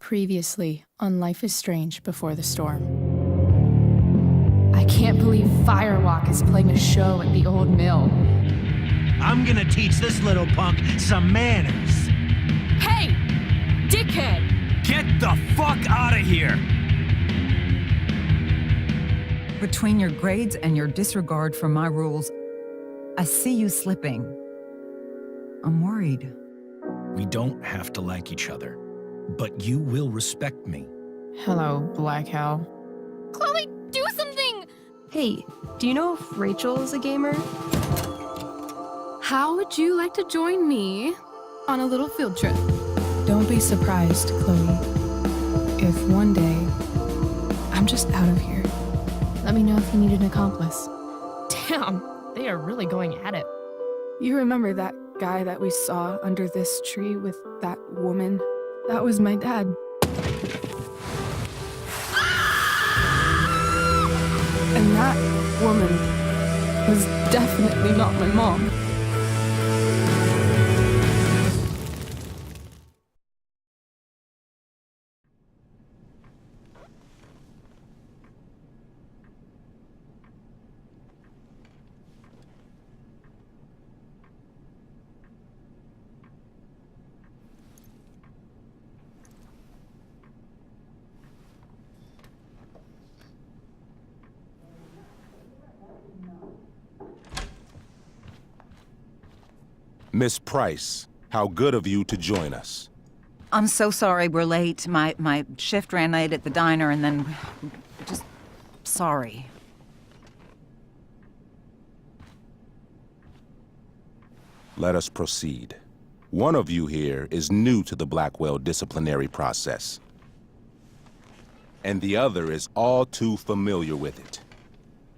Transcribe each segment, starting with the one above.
Previously on Life is Strange Before the Storm. I can't believe Firewalk is playing a show at the old mill. I'm gonna teach this little punk some manners. Hey! Dickhead! Get the fuck out of here! Between your grades and your disregard for my rules, I see you slipping. I'm worried. We don't have to like each other, but you will respect me. Hello, Black Hell. Chloe, do something! Hey, do you know if Rachel is a gamer? How would you like to join me on a little field trip? Don't be surprised, Chloe, if one day I'm just out of here. Let me know if you need an accomplice. Damn, they are really going at it. You remember that guy that we saw under this tree with that woman? That was my dad. And that woman was definitely not my mom. Miss Price, how good of you to join us. I'm so sorry we're late. My shift ran late at the diner and then... just... sorry. Let us proceed. One of you here is new to the Blackwell disciplinary process, and the other is all too familiar with it.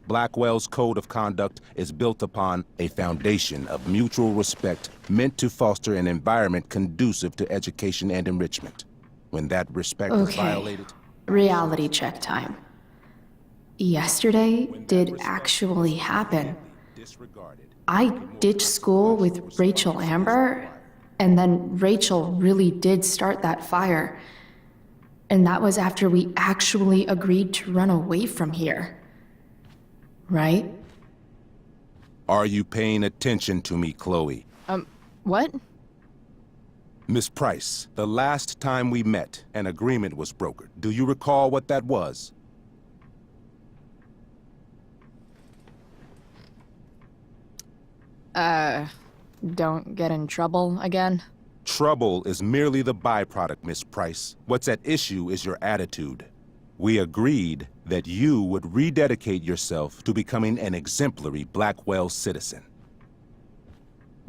Blackwell's code of conduct is built upon a foundation of mutual respect meant to foster an environment conducive to education and enrichment. When that respect is violated... Reality check time. Yesterday did actually happen. I ditched school with Rachel Amber, and then Rachel really did start that fire. And that was after we actually agreed to run away from here. Right? Are you paying attention to me, Chloe? What? Miss Price, the last time we met, an agreement was brokered. Do you recall what that was? Don't get in trouble again? Trouble is merely the byproduct, Miss Price. What's at issue is your attitude. We agreed that you would rededicate yourself to becoming an exemplary Blackwell citizen.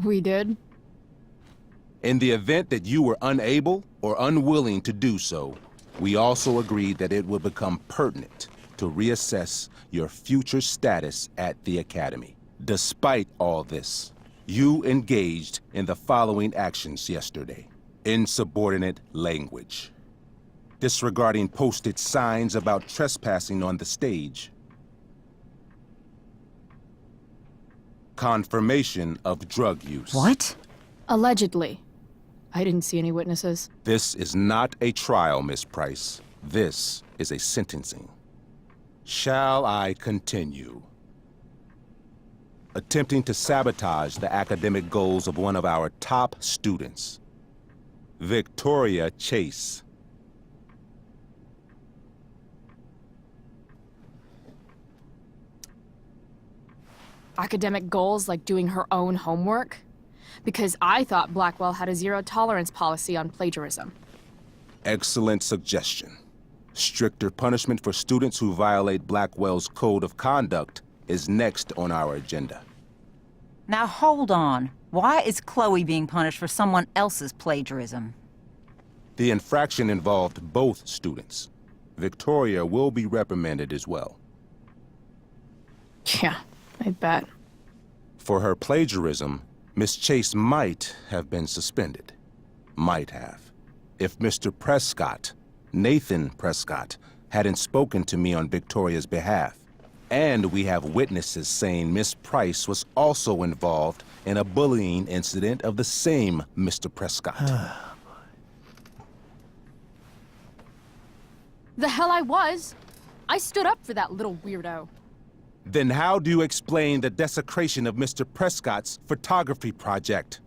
We did? In the event that you were unable or unwilling to do so, we also agreed that it would become pertinent to reassess your future status at the Academy. Despite all this, you engaged in the following actions yesterday. Insubordinate language. Disregarding posted signs about trespassing on the stage. Confirmation of drug use. What? Allegedly. I didn't see any witnesses. This is not a trial, Miss Price. This is a sentencing. Shall I continue? Attempting to sabotage the academic goals of one of our top students, Victoria Chase. Academic goals like doing her own homework? Because I thought Blackwell had a zero-tolerance policy on plagiarism. Excellent suggestion. Stricter punishment for students who violate Blackwell's code of conduct is next on our agenda. Now hold on. Why is Chloe being punished for someone else's plagiarism? The infraction involved both students. Victoria will be reprimanded as well. Yeah, I bet. For her plagiarism, Miss Chase might have been suspended. Might have. If Mr. Prescott, Nathan Prescott, hadn't spoken to me on Victoria's behalf. And we have witnesses saying Miss Price was also involved in a bullying incident of the same Mr. Prescott. The hell I was! I stood up for that little weirdo. Then how do you explain the desecration of Mr. Prescott's photography project?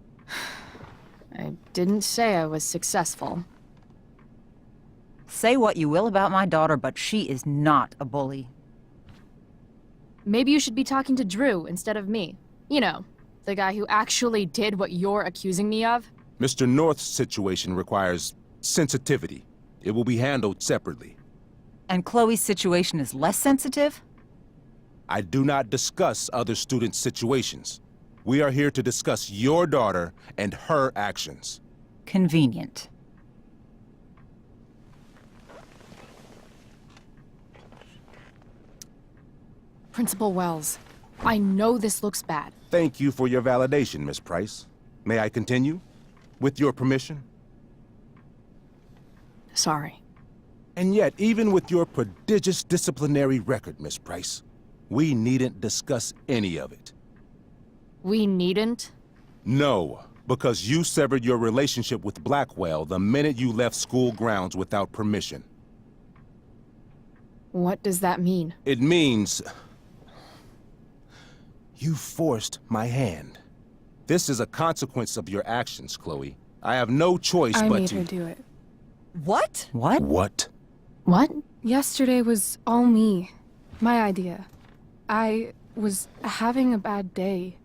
I didn't say I was successful. Say what you will about my daughter, but she is not a bully. Maybe you should be talking to Drew instead of me. You know, the guy who actually did what you're accusing me of. Mr. North's situation requires sensitivity. It will be handled separately. And Chloe's situation is less sensitive? I do not discuss other students' situations. We are here to discuss your daughter and her actions. Convenient. Principal Wells, I know this looks bad. Thank you for your validation, Miss Price. May I continue? With your permission? Sorry. And yet, even with your prodigious disciplinary record, Miss Price, we needn't discuss any of it. We needn't? No, because you severed your relationship with Blackwell the minute you left school grounds without permission. What does that mean? It means... you forced my hand. This is a consequence of your actions, Chloe. I have no choice I but made to... her do it. What? What? What? What? Yesterday was all me. My idea. I was having a bad day.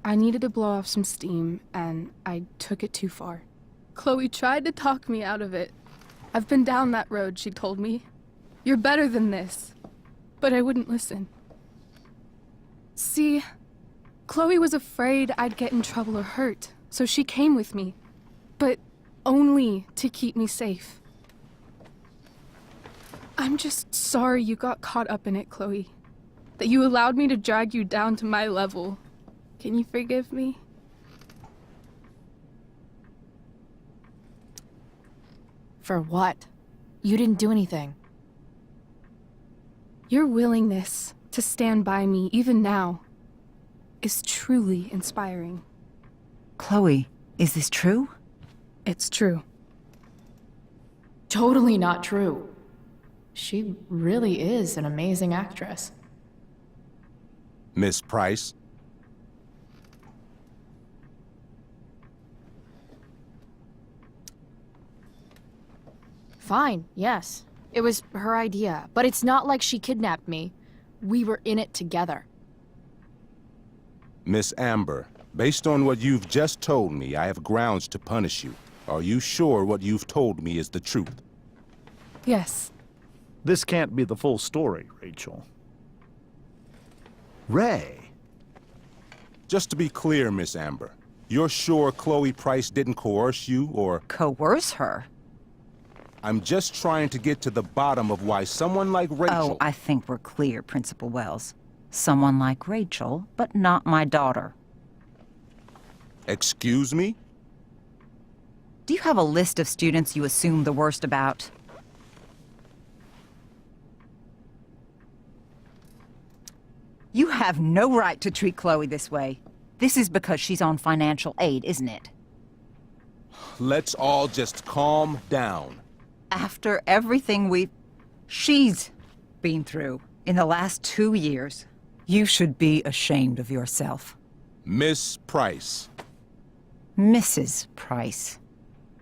I needed to blow off some steam, and I took it too far. Chloe tried to talk me out of it. I've been down that road, she told me. You're better than this. But I wouldn't listen. See, Chloe was afraid I'd get in trouble or hurt, so she came with me. But only to keep me safe. I'm just sorry you got caught up in it, Chloe. That you allowed me to drag you down to my level. Can you forgive me? For what? You didn't do anything. Your willingness to stand by me, even now, is truly inspiring. Chloe, is this true? It's true. Totally not true. She really is an amazing actress. Miss Price? Fine, yes. It was her idea, but it's not like she kidnapped me. We were in it together. Miss Amber, based on what you've just told me, I have grounds to punish you. Are you sure what you've told me is the truth? Yes. This can't be the full story, Rachel. Ray. Just to be clear, Miss Amber, you're sure Chloe Price didn't coerce you, or... Coerce her? I'm just trying to get to the bottom of why someone like Rachel... Oh, I think we're clear, Principal Wells. Someone like Rachel, but not my daughter. Excuse me? Do you have a list of students you assume the worst about? You have no right to treat Chloe this way. This is because she's on financial aid, isn't it? Let's all just calm down. After everything she's been through in the last 2 years, you should be ashamed of yourself. Miss Price. Mrs. Price.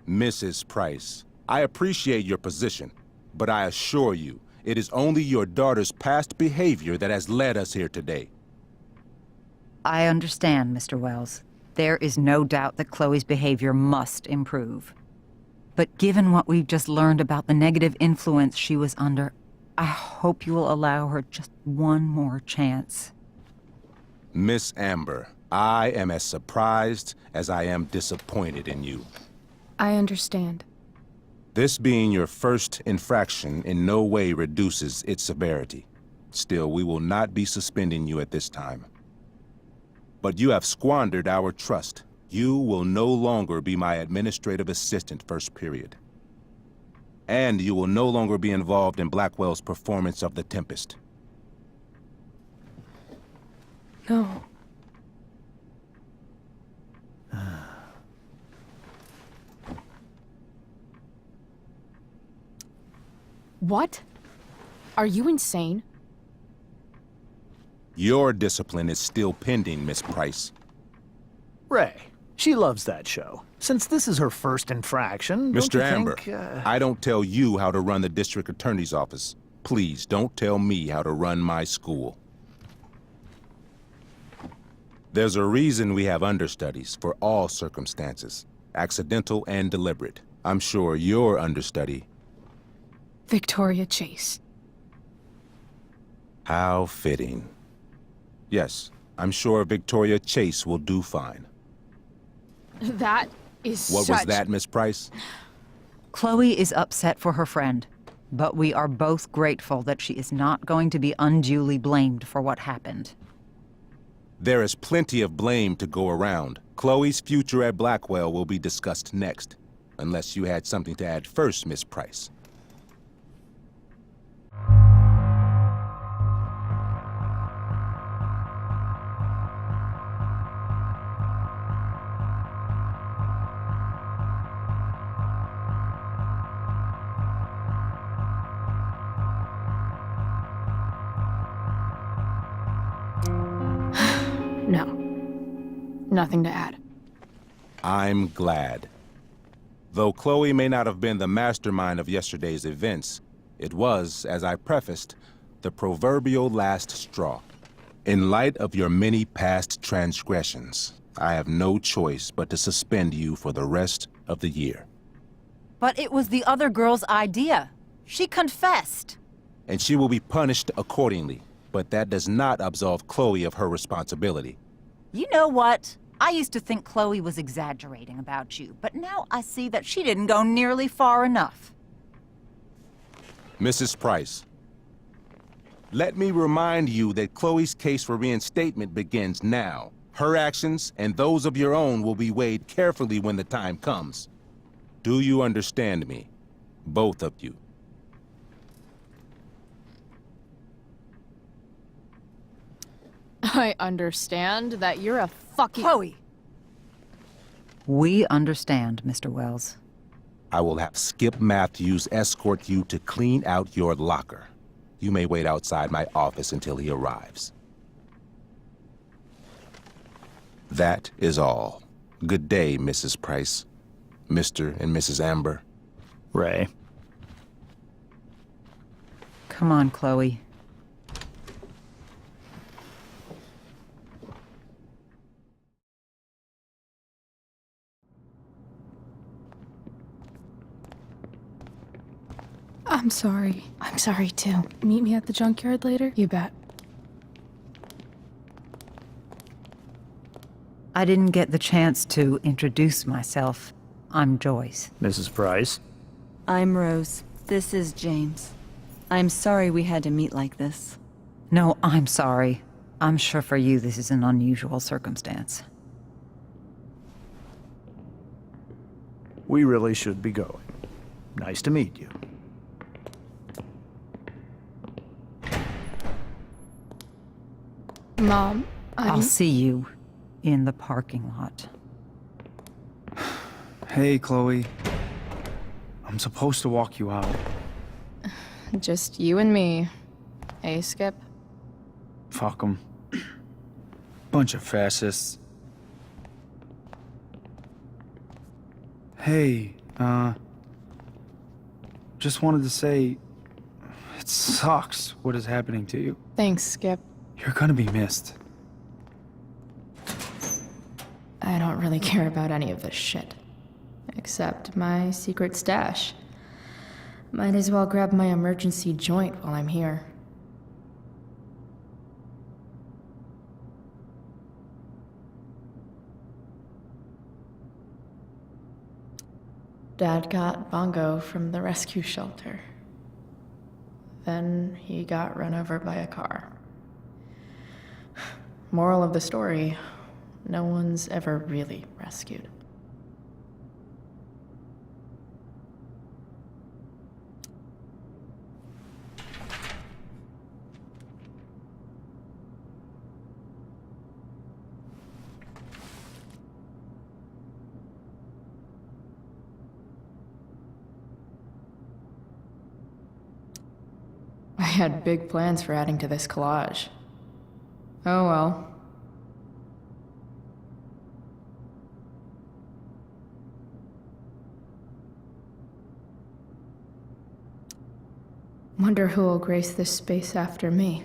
Mrs. Price, I appreciate your position, but I assure you, it is only your daughter's past behavior that has led us here today. I understand, Mr. Wells. There is no doubt that Chloe's behavior must improve. But given what we've just learned about the negative influence she was under, I hope you will allow her just one more chance. Miss Amber, I am as surprised as I am disappointed in you. I understand. This being your first infraction in no way reduces its severity. Still, we will not be suspending you at this time. But you have squandered our trust. You will no longer be my administrative assistant first period. And you will no longer be involved in Blackwell's performance of The Tempest. No. What? Are you insane? Your discipline is still pending, Miss Price. Ray, she loves that show. Since this is her first infraction, don't Mr. you Amber, think, I don't tell you how to run the district attorney's office. Please don't tell me how to run my school. There's a reason we have understudies for all circumstances, accidental and deliberate. I'm sure your understudy. Victoria Chase. How fitting. Yes, I'm sure Victoria Chase will do fine. That is What was that, Miss Price? Chloe is upset for her friend, but we are both grateful that she is not going to be unduly blamed for what happened. There is plenty of blame to go around. Chloe's future at Blackwell will be discussed next. Unless you had something to add first, Miss Price. No. Nothing to add. I'm glad. Though Chloe may not have been the mastermind of yesterday's events, it was, as I prefaced, the proverbial last straw. In light of your many past transgressions, I have no choice but to suspend you for the rest of the year. But it was the other girl's idea. She confessed. And she will be punished accordingly, but that does not absolve Chloe of her responsibility. You know what? I used to think Chloe was exaggerating about you, but now I see that she didn't go nearly far enough. Mrs. Price, let me remind you that Chloe's case for reinstatement begins now. Her actions and those of your own will be weighed carefully when the time comes. Do you understand me? Both of you. I understand that you're a fucking— Chloe! We understand, Mr. Wells. I will have Skip Matthews escort you to clean out your locker. You may wait outside my office until he arrives. That is all. Good day, Mrs. Price. Mr. and Mrs. Amber. Ray? Come on, Chloe. I'm sorry. I'm sorry too. Meet me at the junkyard later? You bet. I didn't get the chance to introduce myself. I'm Joyce. Mrs. Price? I'm Rose. This is James. I'm sorry we had to meet like this. No, I'm sorry. I'm sure for you this is an unusual circumstance. We really should be going. Nice to meet you. Mom, I'll see you in the parking lot. Hey, Chloe. I'm supposed to walk you out. just you and me. Hey, Skip? Fuck 'em. Bunch of fascists. Hey, just wanted to say, it sucks what is happening to you. Thanks, Skip. You're gonna be missed. I don't really care about any of this shit. Except my secret stash. Might as well grab my emergency joint while I'm here. Dad got Bongo from the rescue shelter. Then he got run over by a car. Moral of the story, no one's ever really rescued. I had big plans for adding to this collage. Oh well. Wonder who will grace this space after me.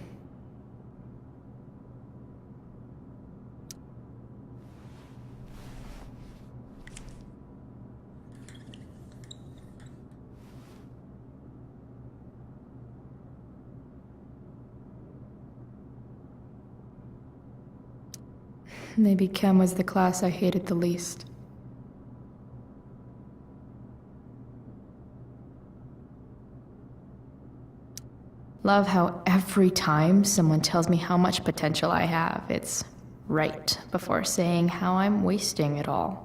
Maybe Chem was the class I hated the least. Love how every time someone tells me how much potential I have, it's right before saying how I'm wasting it all.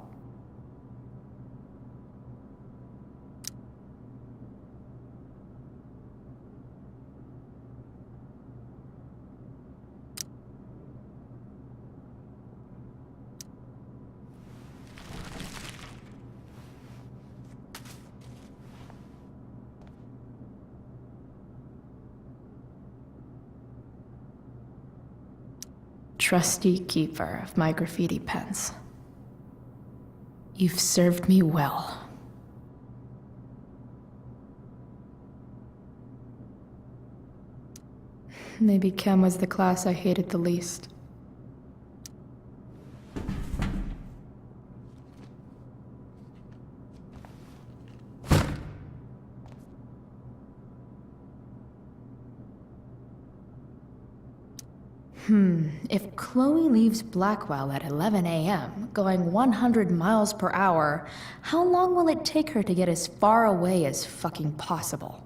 Trusty keeper of my graffiti pens. You've served me well. Maybe Chem was the class I hated the least. If Chloe leaves Blackwell at 11 a.m., going 100 miles per hour, how long will it take her to get as far away as fucking possible?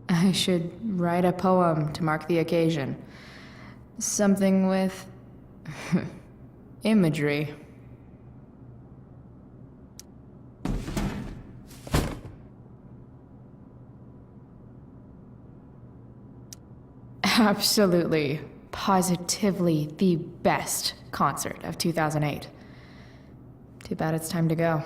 I should write a poem to mark the occasion. Something with imagery. Absolutely, positively the best concert of 2008. Too bad it's time to go.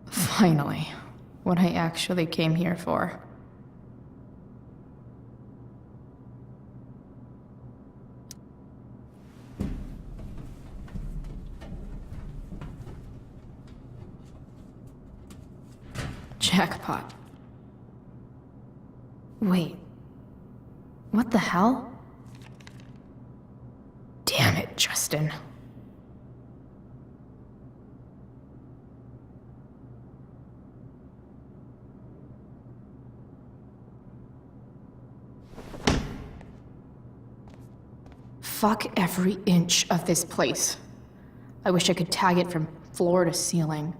Finally, what I actually came here for. Jackpot. Wait. What the hell? Damn it, Justin. Fuck every inch of this place. I wish I could tag it from floor to ceiling.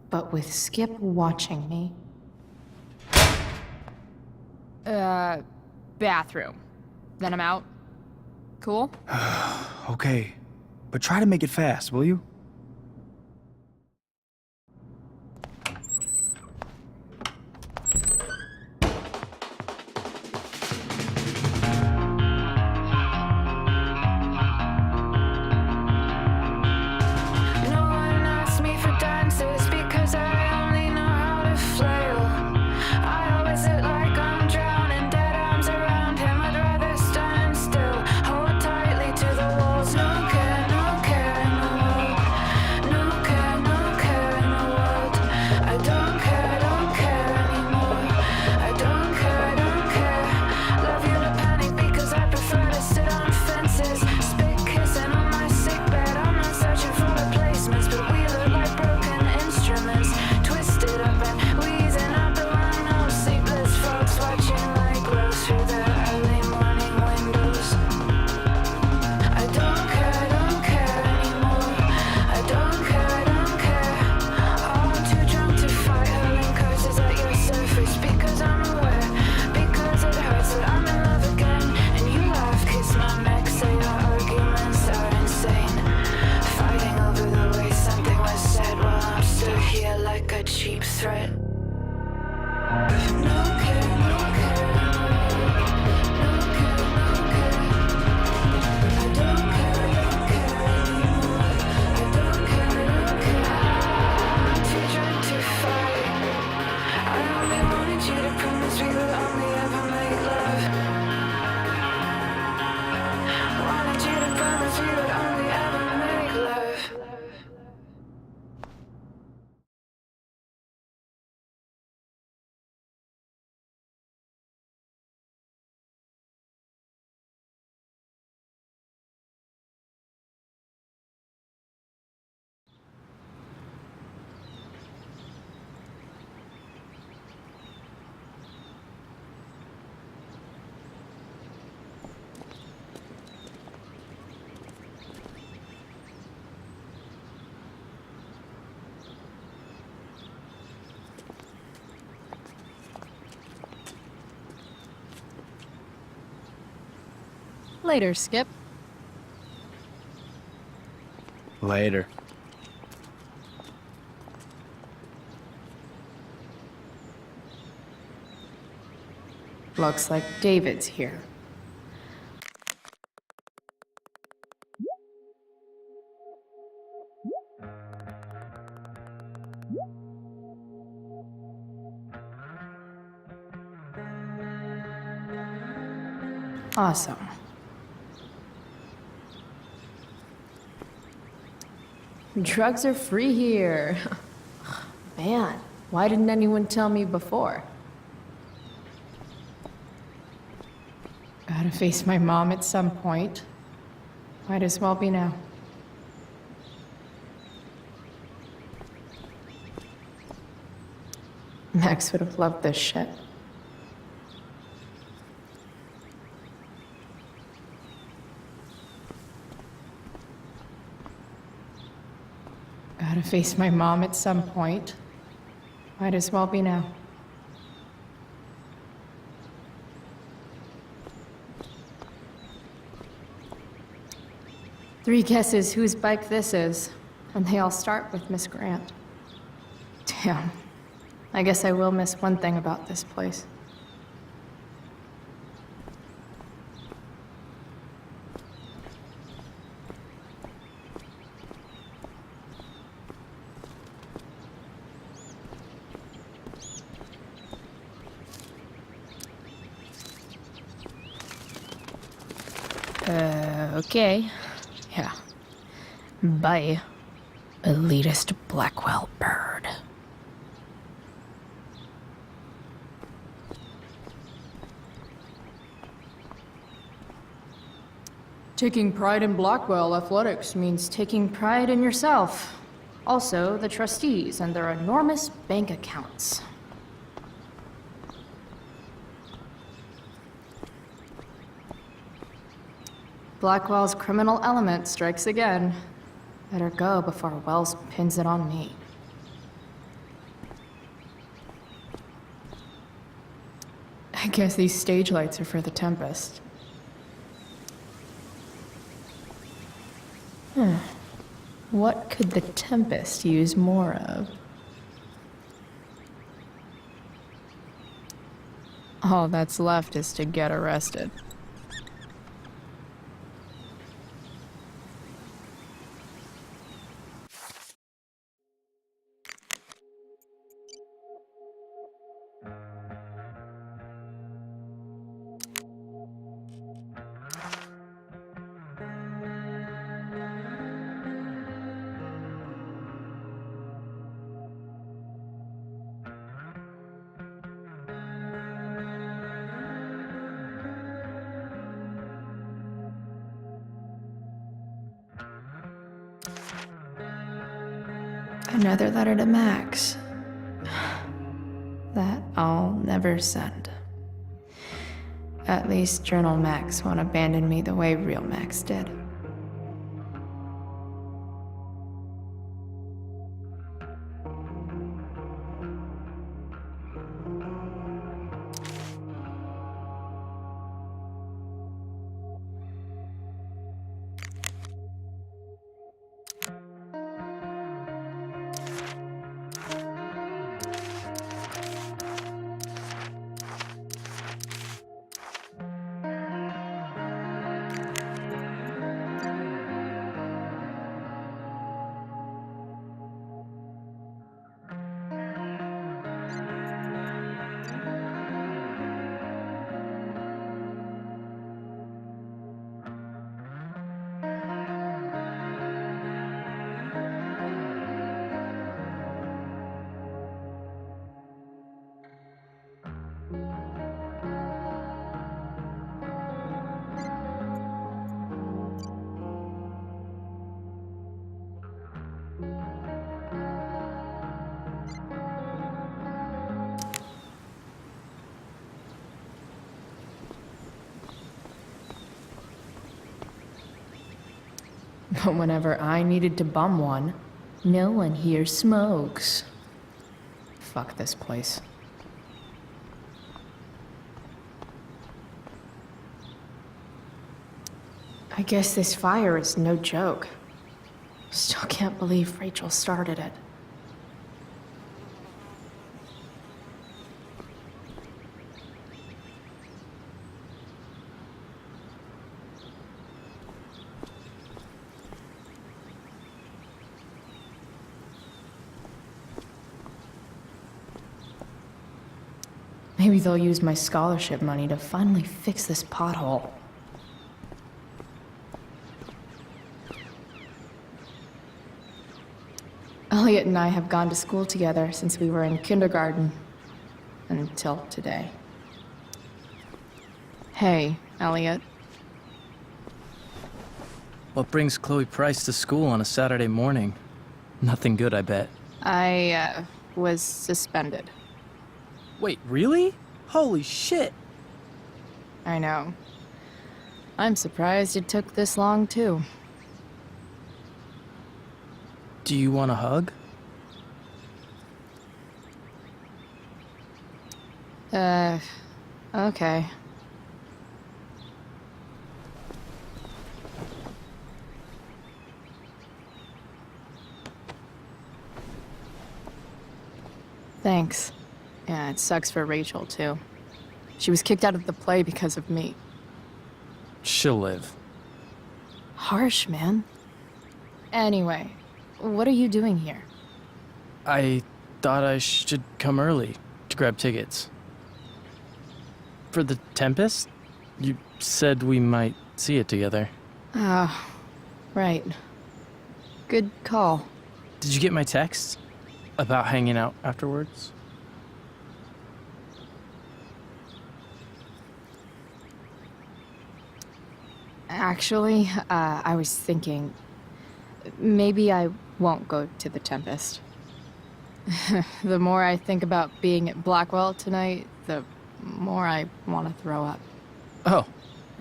But with Skip watching me... Bathroom. Then I'm out. Cool? Okay, but try to make it fast, will you? But we look like broken instruments. Later, Skip. Later. Looks like David's here. Awesome. Drugs are free here. Man, why didn't anyone tell me before? Gotta face my mom at some point. Might as well be now. Max would have loved this shit. Gotta face my mom at some point. Might as well be now. Three guesses whose bike this is, and they all start with Miss Grant. Damn. I guess I will miss one thing about this place. Okay. Yeah. Bye, elitist Blackwell bird. Taking pride in Blackwell athletics means taking pride in yourself. Also, the trustees and their enormous bank accounts. Blackwell's criminal element strikes again. Better go before Wells pins it on me. I guess these stage lights are for the Tempest. What could the Tempest use more of? All that's left is to get arrested. Another letter to Max. That I'll never send. At least Journal Max won't abandon me the way real Max did. But whenever I needed to bum one, no one here smokes. Fuck this place. I guess this fire is no joke. Still can't believe Rachel started it. Maybe they'll use my scholarship money to finally fix this pothole. Elliot and I have gone to school together since we were in kindergarten. Until today. Hey, Elliot. What brings Chloe Price to school on a Saturday morning? Nothing good, I bet. I, was suspended. Wait, really? Holy shit! I know. I'm surprised it took this long, too. Do you want a hug? Okay. Thanks. Yeah, it sucks for Rachel, too. She was kicked out of the play because of me. She'll live. Harsh, man. Anyway, what are you doing here? I thought I should come early to grab tickets. For the Tempest? You said we might see it together. Ah, right. Good call. Did you get my text? About hanging out afterwards? Actually, I was thinking... maybe I won't go to the Tempest. The more I think about being at Blackwell tonight, the more I want to throw up. Oh,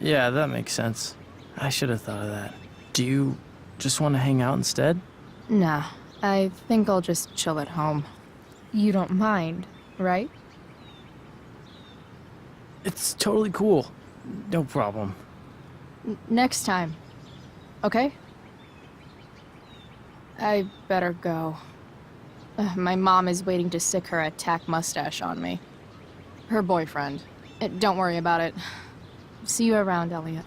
yeah, that makes sense. I should have thought of that. Do you just want to hang out instead? Nah, I think I'll just chill at home. You don't mind, right? It's totally cool. No problem. Next time. Okay? I better go. My mom is waiting to sick her attack mustache on me. Her boyfriend. Don't worry about it. See you around, Elliot.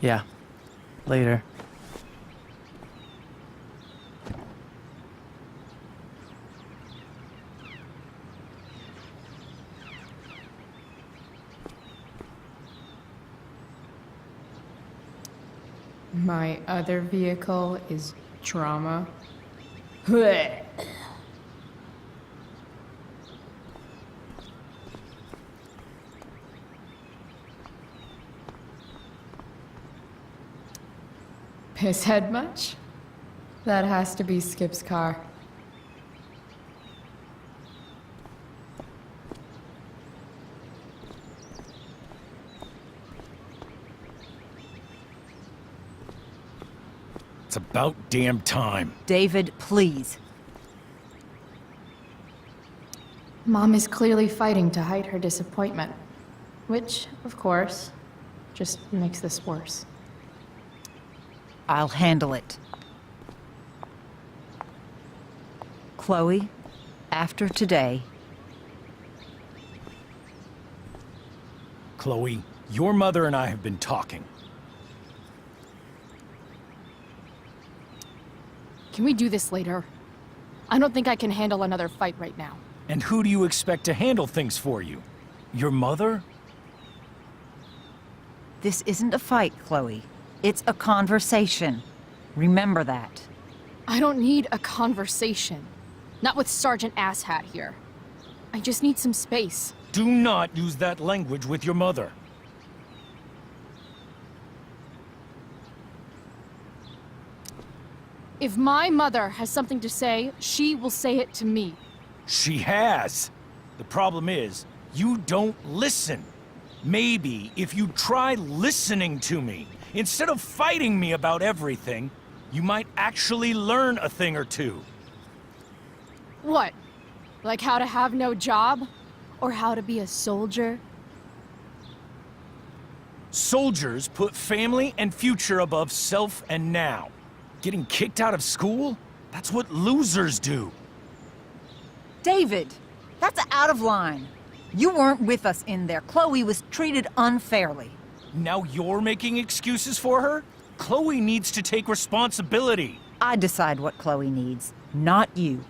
Yeah. Later. My other vehicle is trauma. Piss head much? That has to be Skip's car. It's about damn time. David, please. Mom is clearly fighting to hide her disappointment. Which, of course, just makes this worse. I'll handle it. Chloe, after today, Chloe, your mother and I have been talking. Can we do this later? I don't think I can handle another fight right now. And who do you expect to handle things for you? Your mother? this isn't a fight, Chloe. It's a conversation. Remember that. I don't need a conversation. Not with Sergeant Asshat here. I just need some space. Do not use that language with your mother. If my mother has something to say, she will say it to me. She has. The problem is, you don't listen. Maybe if you try listening to me, instead of fighting me about everything, you might actually learn a thing or two. What? Like how to have no job? Or how to be a soldier? Soldiers put family and future above self and now. Getting kicked out of school? That's what losers do. David, that's out of line. You weren't with us in there. Chloe was treated unfairly. Now you're making excuses for her? Chloe needs to take responsibility. I decide what Chloe needs, not you.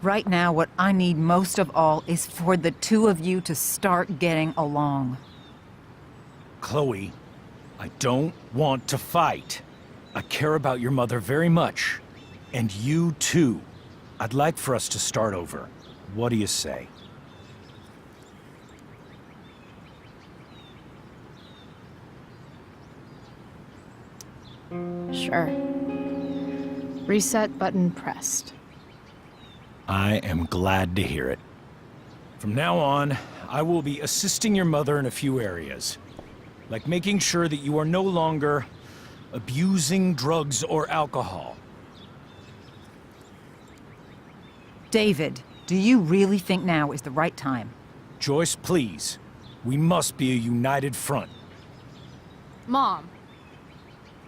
Right now, what I need most of all is for the two of you to start getting along. Chloe, I don't want to fight. I care about your mother very much. And you too. I'd like for us to start over. What do you say? Sure. Reset button pressed. I am glad to hear it. From now on, I will be assisting your mother in a few areas. Like making sure that you are no longer abusing drugs or alcohol. David, do you really think now is the right time? Joyce, please. We must be a united front. Mom,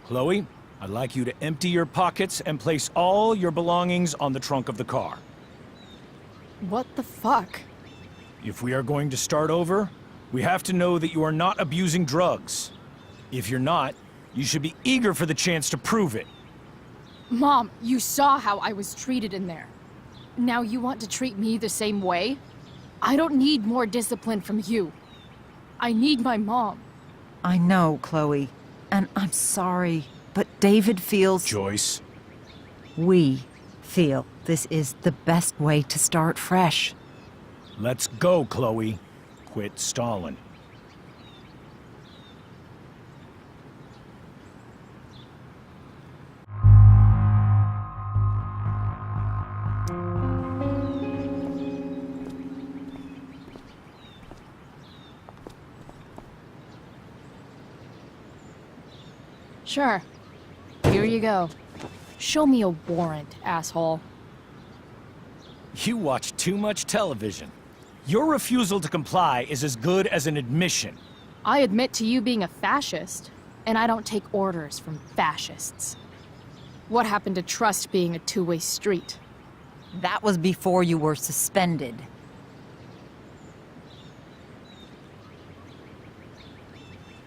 Chloe, I'd like you to empty your pockets and place all your belongings on the trunk of the car. what the fuck? If we are going to start over, we have to know that you are not abusing drugs. If you're not, you should be eager for the chance to prove it. Mom, you saw how I was treated in there. Now you want to treat me the same way? I don't need more discipline from you. I need my mom. I know, Chloe, and I'm sorry, but David feels... Joyce. We feel this is the best way to start fresh. Let's go, Chloe. Quit stalling. Sure. Here you go. Show me a warrant, asshole. You watch too much television. Your refusal to comply is as good as an admission. I admit to you being a fascist, and I don't take orders from fascists. What happened to trust being a two-way street? That was before you were suspended.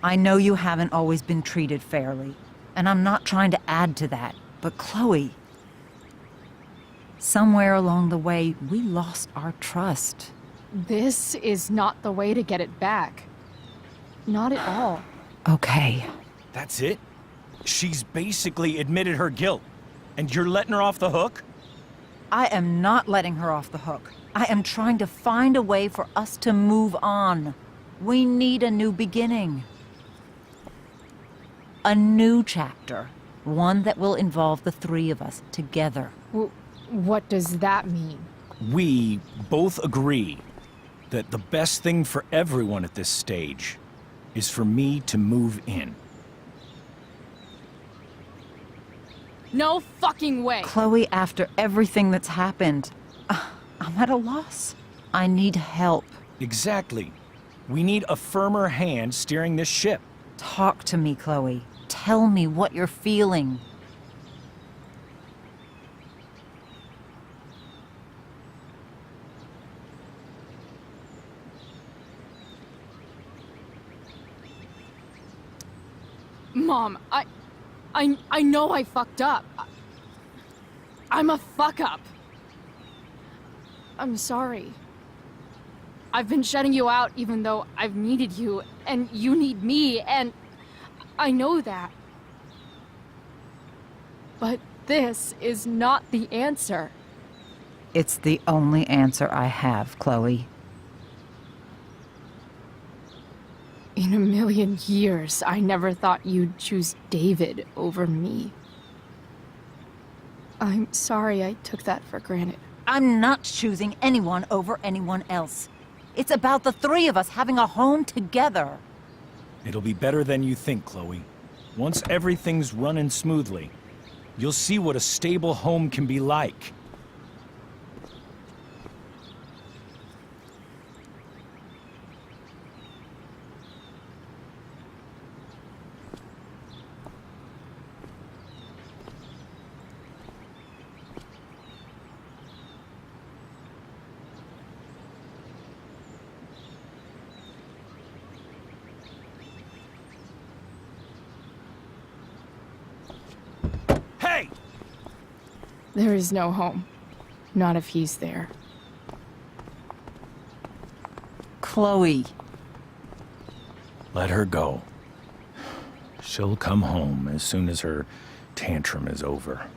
I know you haven't always been treated fairly, and I'm not trying to add to that, but Chloe, somewhere along the way, we lost our trust. This is not the way to get it back. Not at all. Okay. That's it? She's basically admitted her guilt, and you're letting her off the hook? I am not letting her off the hook. I am trying to find a way for us to move on. We need a new beginning. A new chapter. One that will involve the three of us together. What does that mean? We both agree that the best thing for everyone at this stage is for me to move in. No fucking way! Chloe, after everything that's happened, I'm at a loss. I need help. Exactly. We need a firmer hand steering this ship. Talk to me, Chloe. Tell me what you're feeling. Mom, I know I fucked up. I'm a fuck up. I'm sorry. I've been shutting you out even though I've needed you, and you need me, and I know that. But this is not the answer. It's the only answer I have, Chloe. In a million years, I never thought you'd choose David over me. I'm sorry I took that for granted. I'm not choosing anyone over anyone else. It's about the three of us having a home together. It'll be better than you think, Chloe. Once everything's running smoothly, you'll see what a stable home can be like. There is no home. Not if he's there. Chloe. Let her go. She'll come home as soon as her tantrum is over.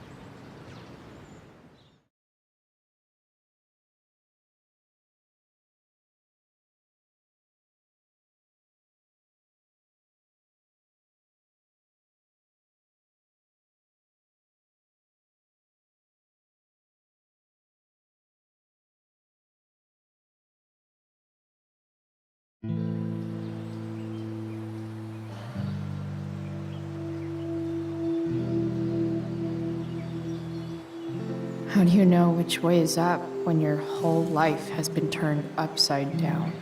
How do you know which way is up when your whole life has been turned upside down?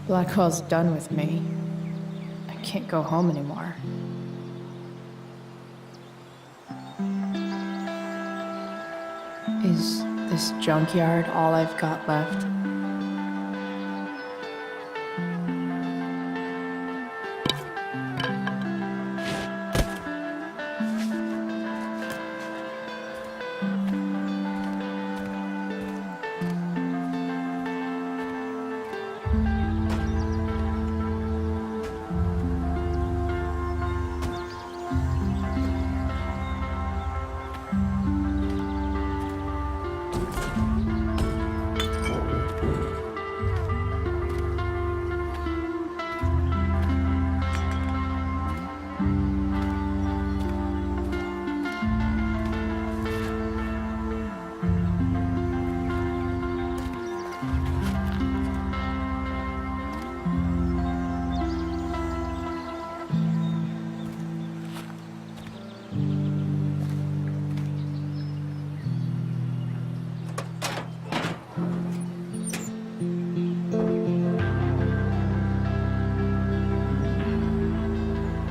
Blackwell's done with me. I can't go home anymore. Is this junkyard all I've got left?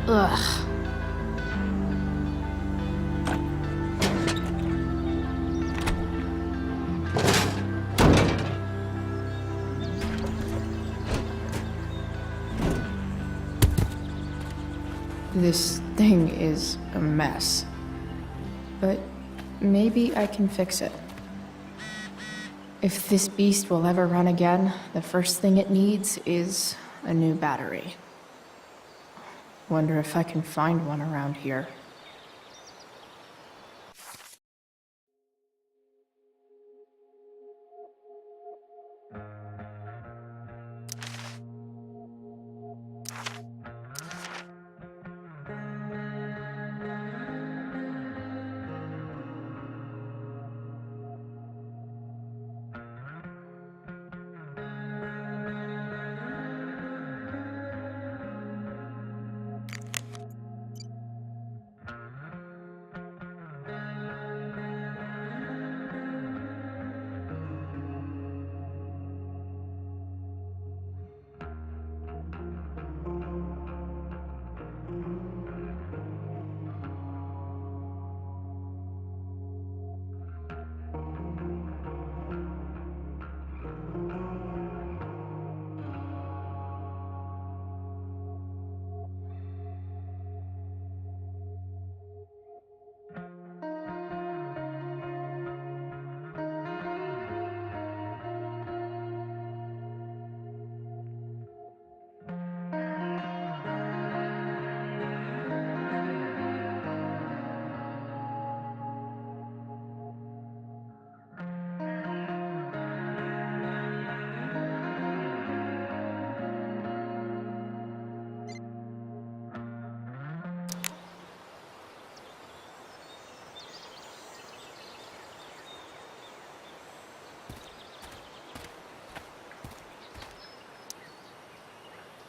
Ugh. This thing is a mess. But maybe I can fix it. If this beast will ever run again, the first thing it needs is a new battery. Wonder if I can find one around here.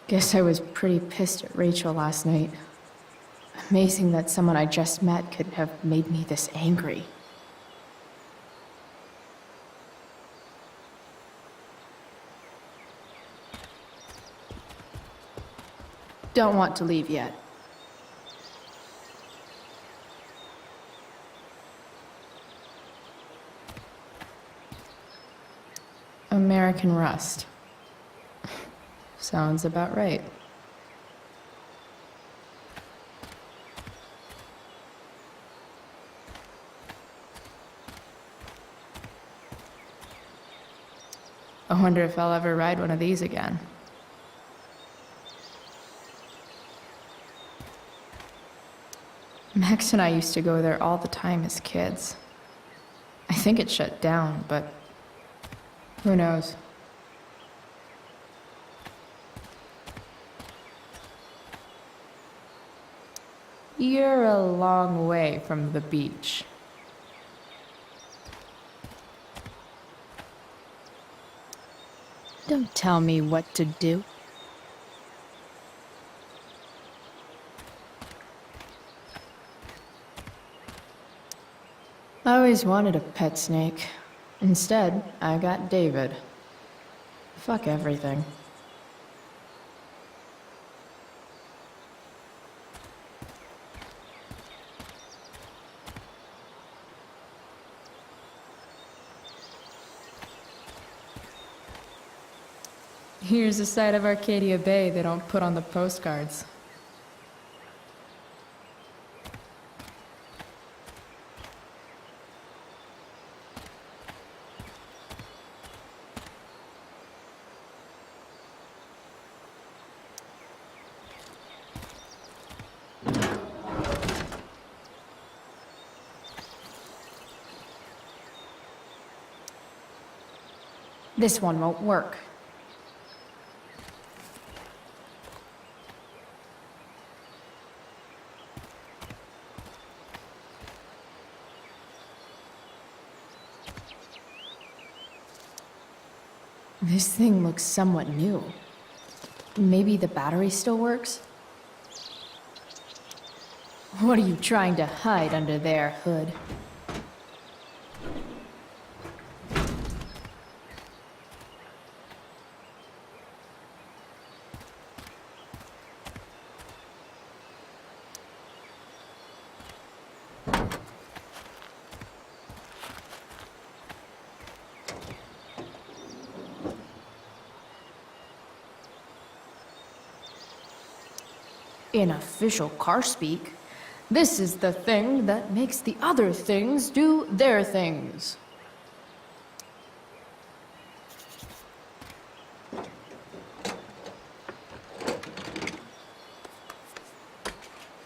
Guess I was pretty pissed at Rachel last night. Amazing that someone I just met could have made me this angry. Don't want to leave yet. American Rust. Sounds about right. I wonder if I'll ever ride one of these again. Max and I used to go there all the time as kids. I think it shut down, but who knows? You're a long way from the beach. Don't tell me what to do. I always wanted a pet snake. Instead, I got David. Fuck everything. Here's a side of Arcadia Bay they don't put on the postcards. This one won't work. This thing looks somewhat new. Maybe the battery still works? What are you trying to hide under there, Hood? In official car speak, this is the thing that makes the other things do their things.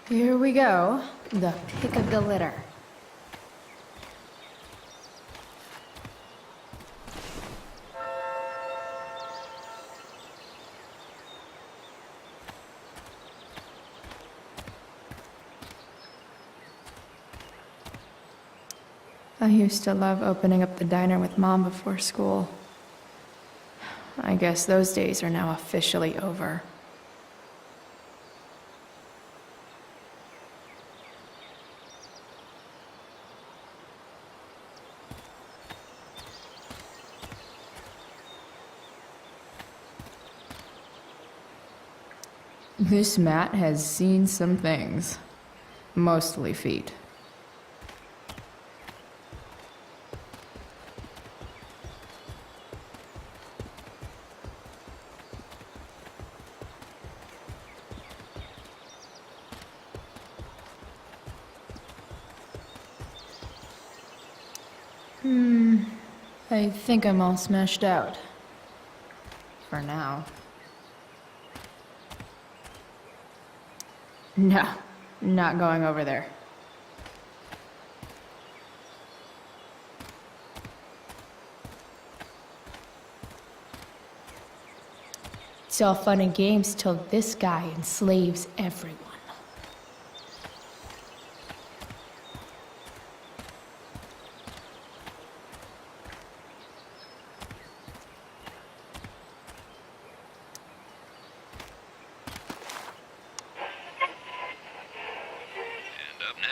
Here we go, the pick of the litter. I used to love opening up the diner with Mom before school. I guess those days are now officially over. This mat has seen some things. Mostly feet. I think I'm all smashed out. For now. No, not going over there. It's all fun and games till this guy enslaves everyone.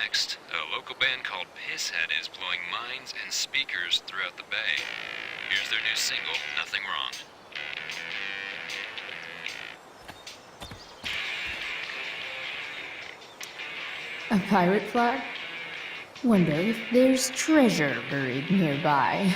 Next, a local band called Pisshead is blowing minds and speakers throughout the bay. Here's their new single, Nothing Wrong. A pirate flag? Wonder if there's treasure buried nearby.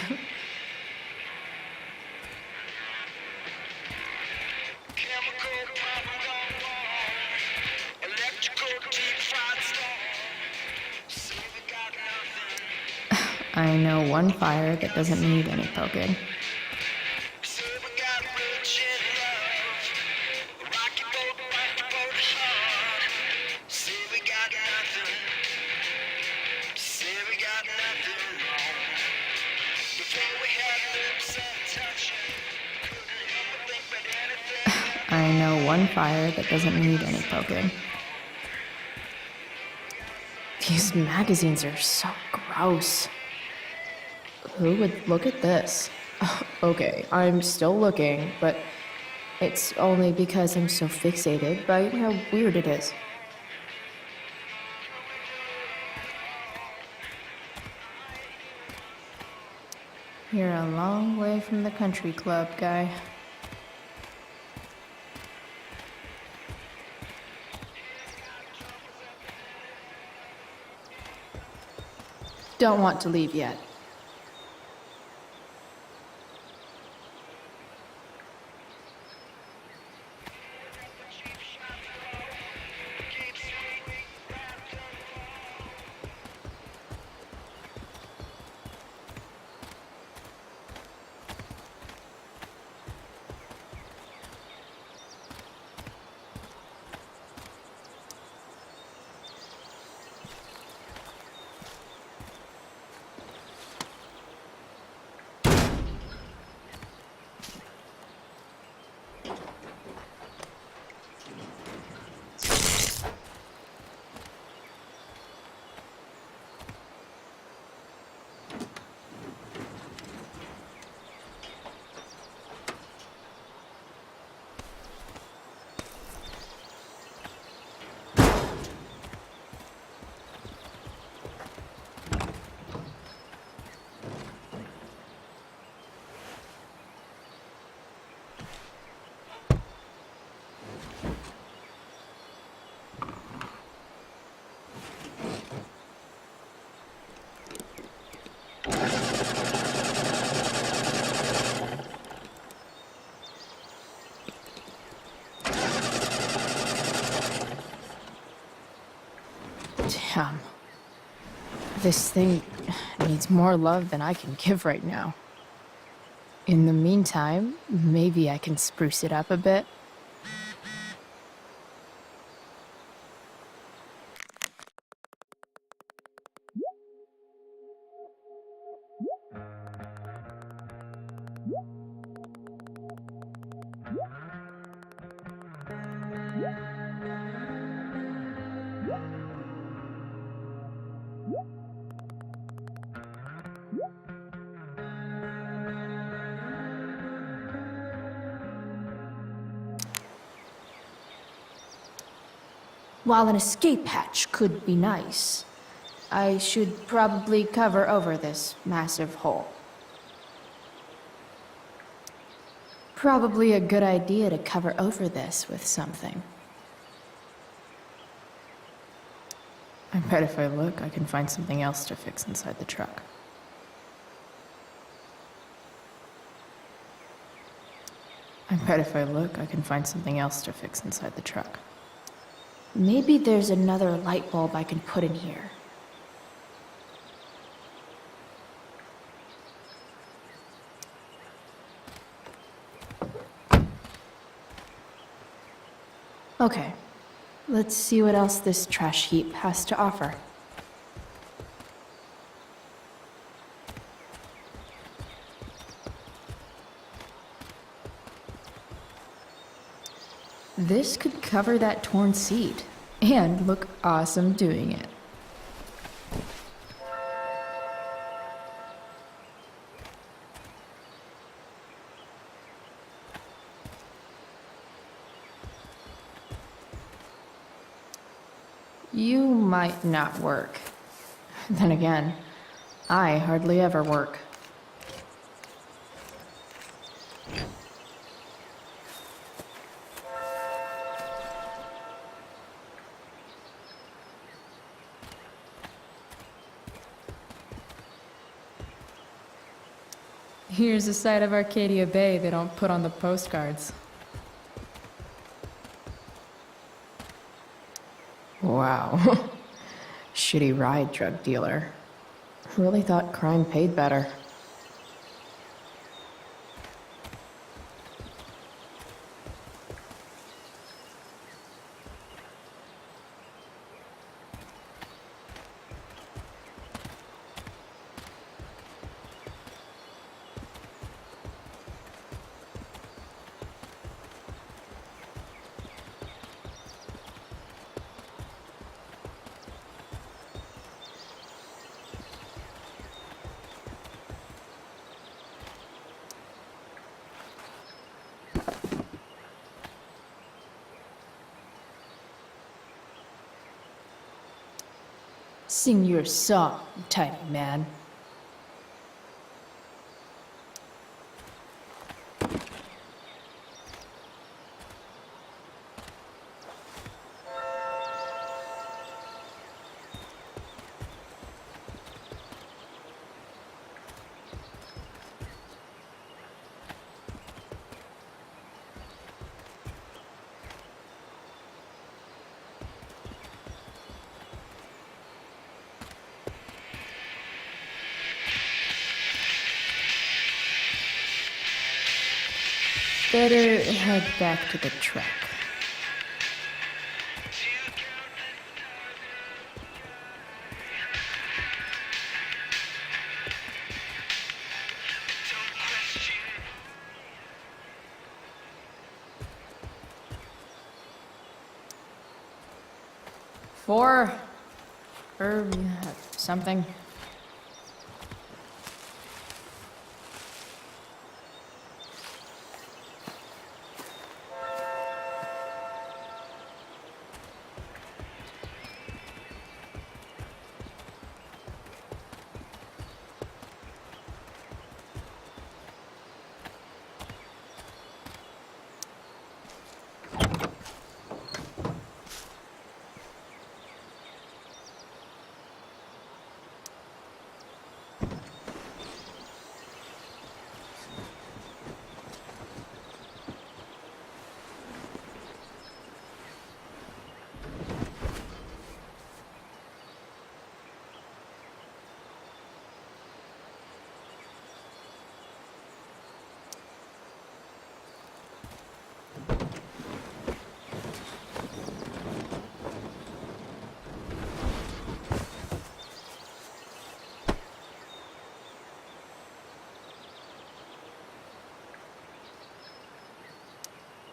I know one fire that doesn't need any poking. I know one fire that doesn't need any poking. These magazines are so gross. Who would look at this? Okay, I'm still looking, but it's only because I'm so fixated by how weird it is. You're a long way from the country club, guy. Don't want to leave yet. Damn. This thing needs more love than I can give right now. In the meantime, maybe I can spruce it up a bit. While an escape hatch could be nice, I should probably cover over this massive hole. Probably a good idea to cover over this with something. I bet if I look, I can find something else to fix inside the truck. I bet if I look, I can find something else to fix inside the truck. Maybe there's another light bulb I can put in here. Okay, let's see what else this trash heap has to offer. This could cover that torn seat and look awesome doing it. You might not work. Then again, I hardly ever work. Here's a side of Arcadia Bay they don't put on the postcards. Wow. Shitty ride, drug dealer. Really thought crime paid better. Sing your song, tiny man. Better head back to the truck. Four, or something.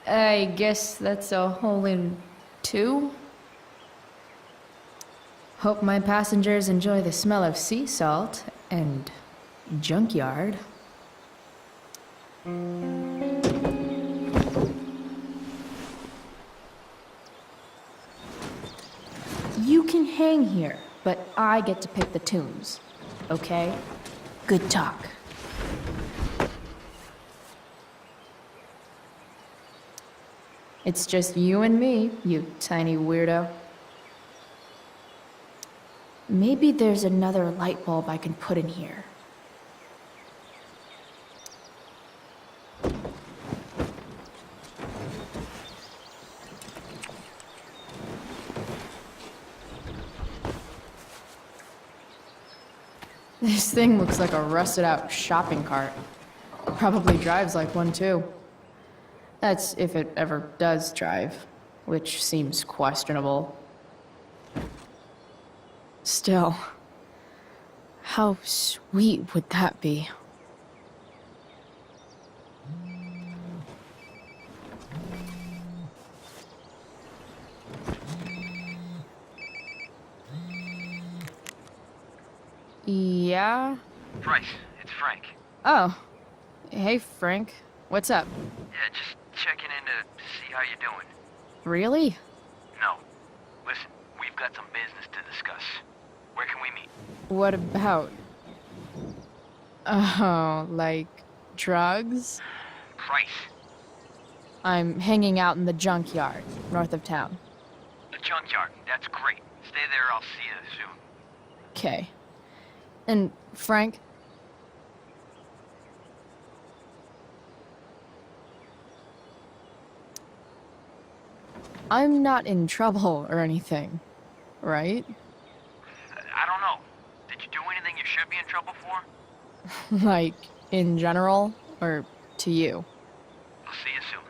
I guess that's a hole in two. Hope my passengers enjoy the smell of sea salt and junkyard. You can hang here, but I get to pick the tunes. Okay? Good talk. It's just you and me, you tiny weirdo. Maybe there's another light bulb I can put in here. This thing looks like a rusted out shopping cart. Probably drives like one too. That's if it ever does drive, which seems questionable. Still, how sweet would that be? Yeah? Bryce, it's Frank. Oh. Hey, Frank. What's up? Yeah, just checking in to see how you're doing. Really? No. Listen, we've got some business to discuss. Where can we meet? What about? Oh, like drugs? Bryce. I'm hanging out in the junkyard, north of town. The junkyard. That's great. Stay there, I'll see you soon. Okay. And Frank? I'm not in trouble or anything, right? I don't know. Did you do anything you should be in trouble for? Like, in general, or to you? I'll see you soon.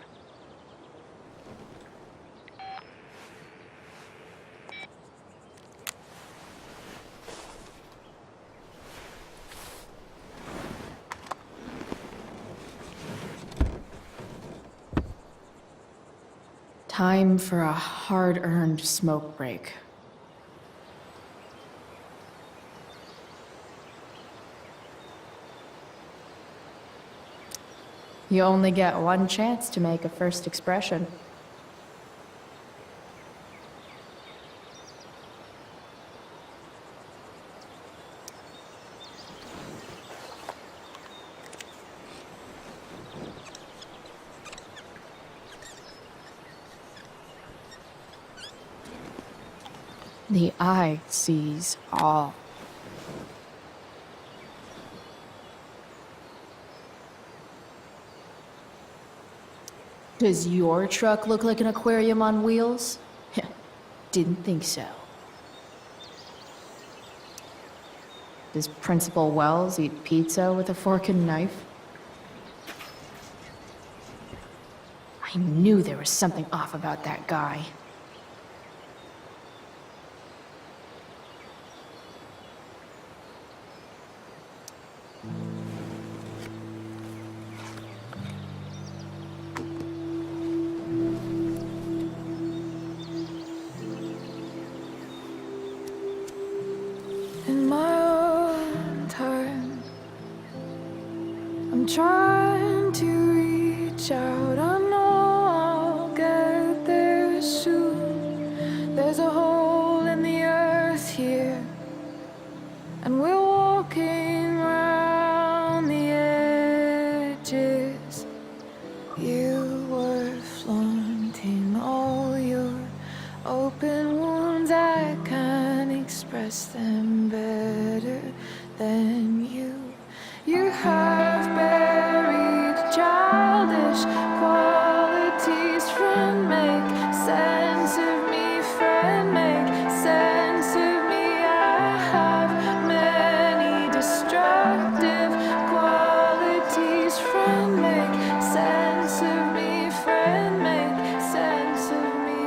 Time for a hard-earned smoke break. You only get one chance to make a first expression. The eye sees all. Does your truck look like an aquarium on wheels? Didn't think so. Does Principal Wells eat pizza with a fork and knife? I knew there was something off about that guy. In my own time, I'm trying to reach out. I know I'll get there soon. There's a hole in the earth here, and we're walking around the edges. You were flaunting all your open wounds. I can't express them better than you. You have buried childish qualities. Friend, make sense of me. Friend, make sense of me. I have many destructive qualities. Friend, make sense of me. Friend, make sense of me.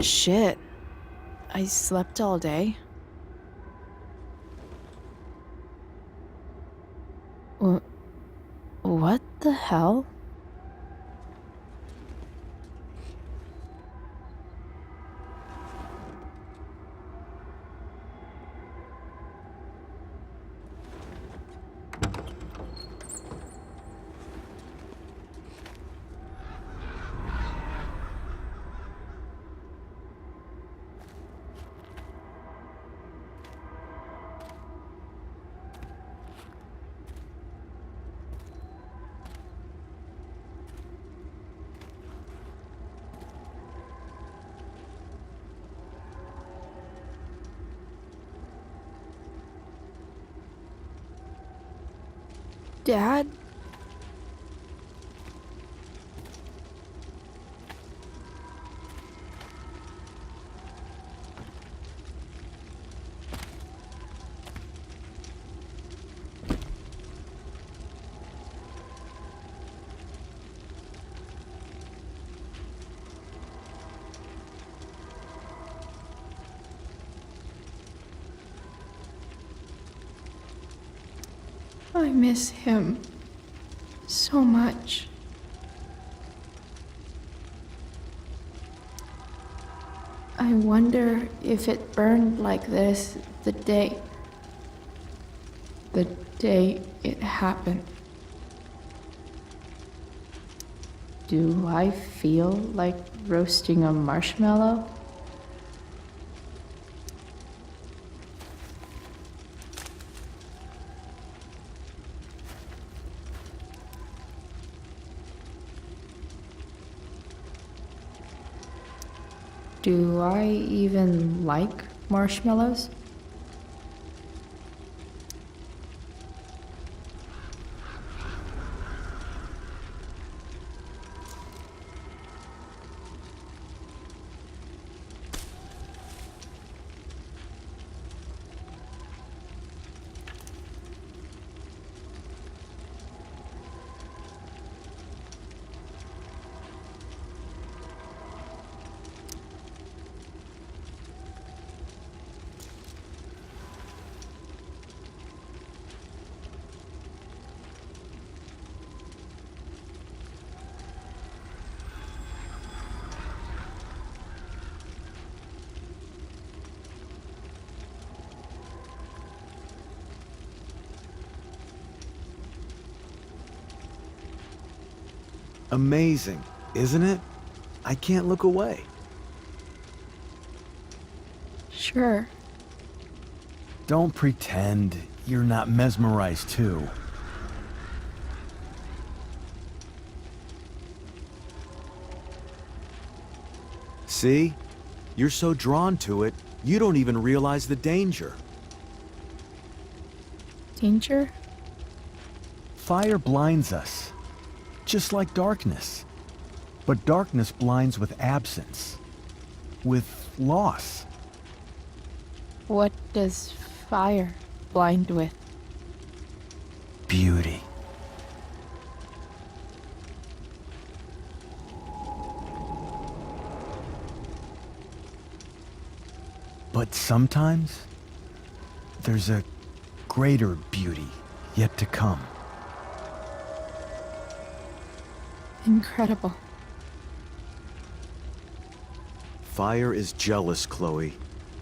Shit. I slept all day. What the hell? Dad? I miss him so much. I wonder if it burned like this the day it happened. Do I feel like roasting a marshmallow? Do I even like marshmallows? Amazing, isn't it? I can't look away. Sure. Don't pretend you're not mesmerized too. See? You're so drawn to it, you don't even realize the danger. Danger? Fire blinds us, just like darkness. But darkness blinds with absence, with loss. What does fire blind with? Beauty. But sometimes, there's a greater beauty yet to come. Incredible. Fire is jealous, Chloe.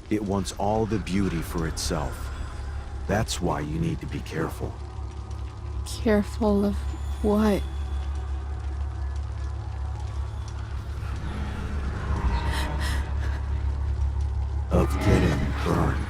It wants all the beauty for itself. That's why you need to be careful. Careful of what? Of getting burned.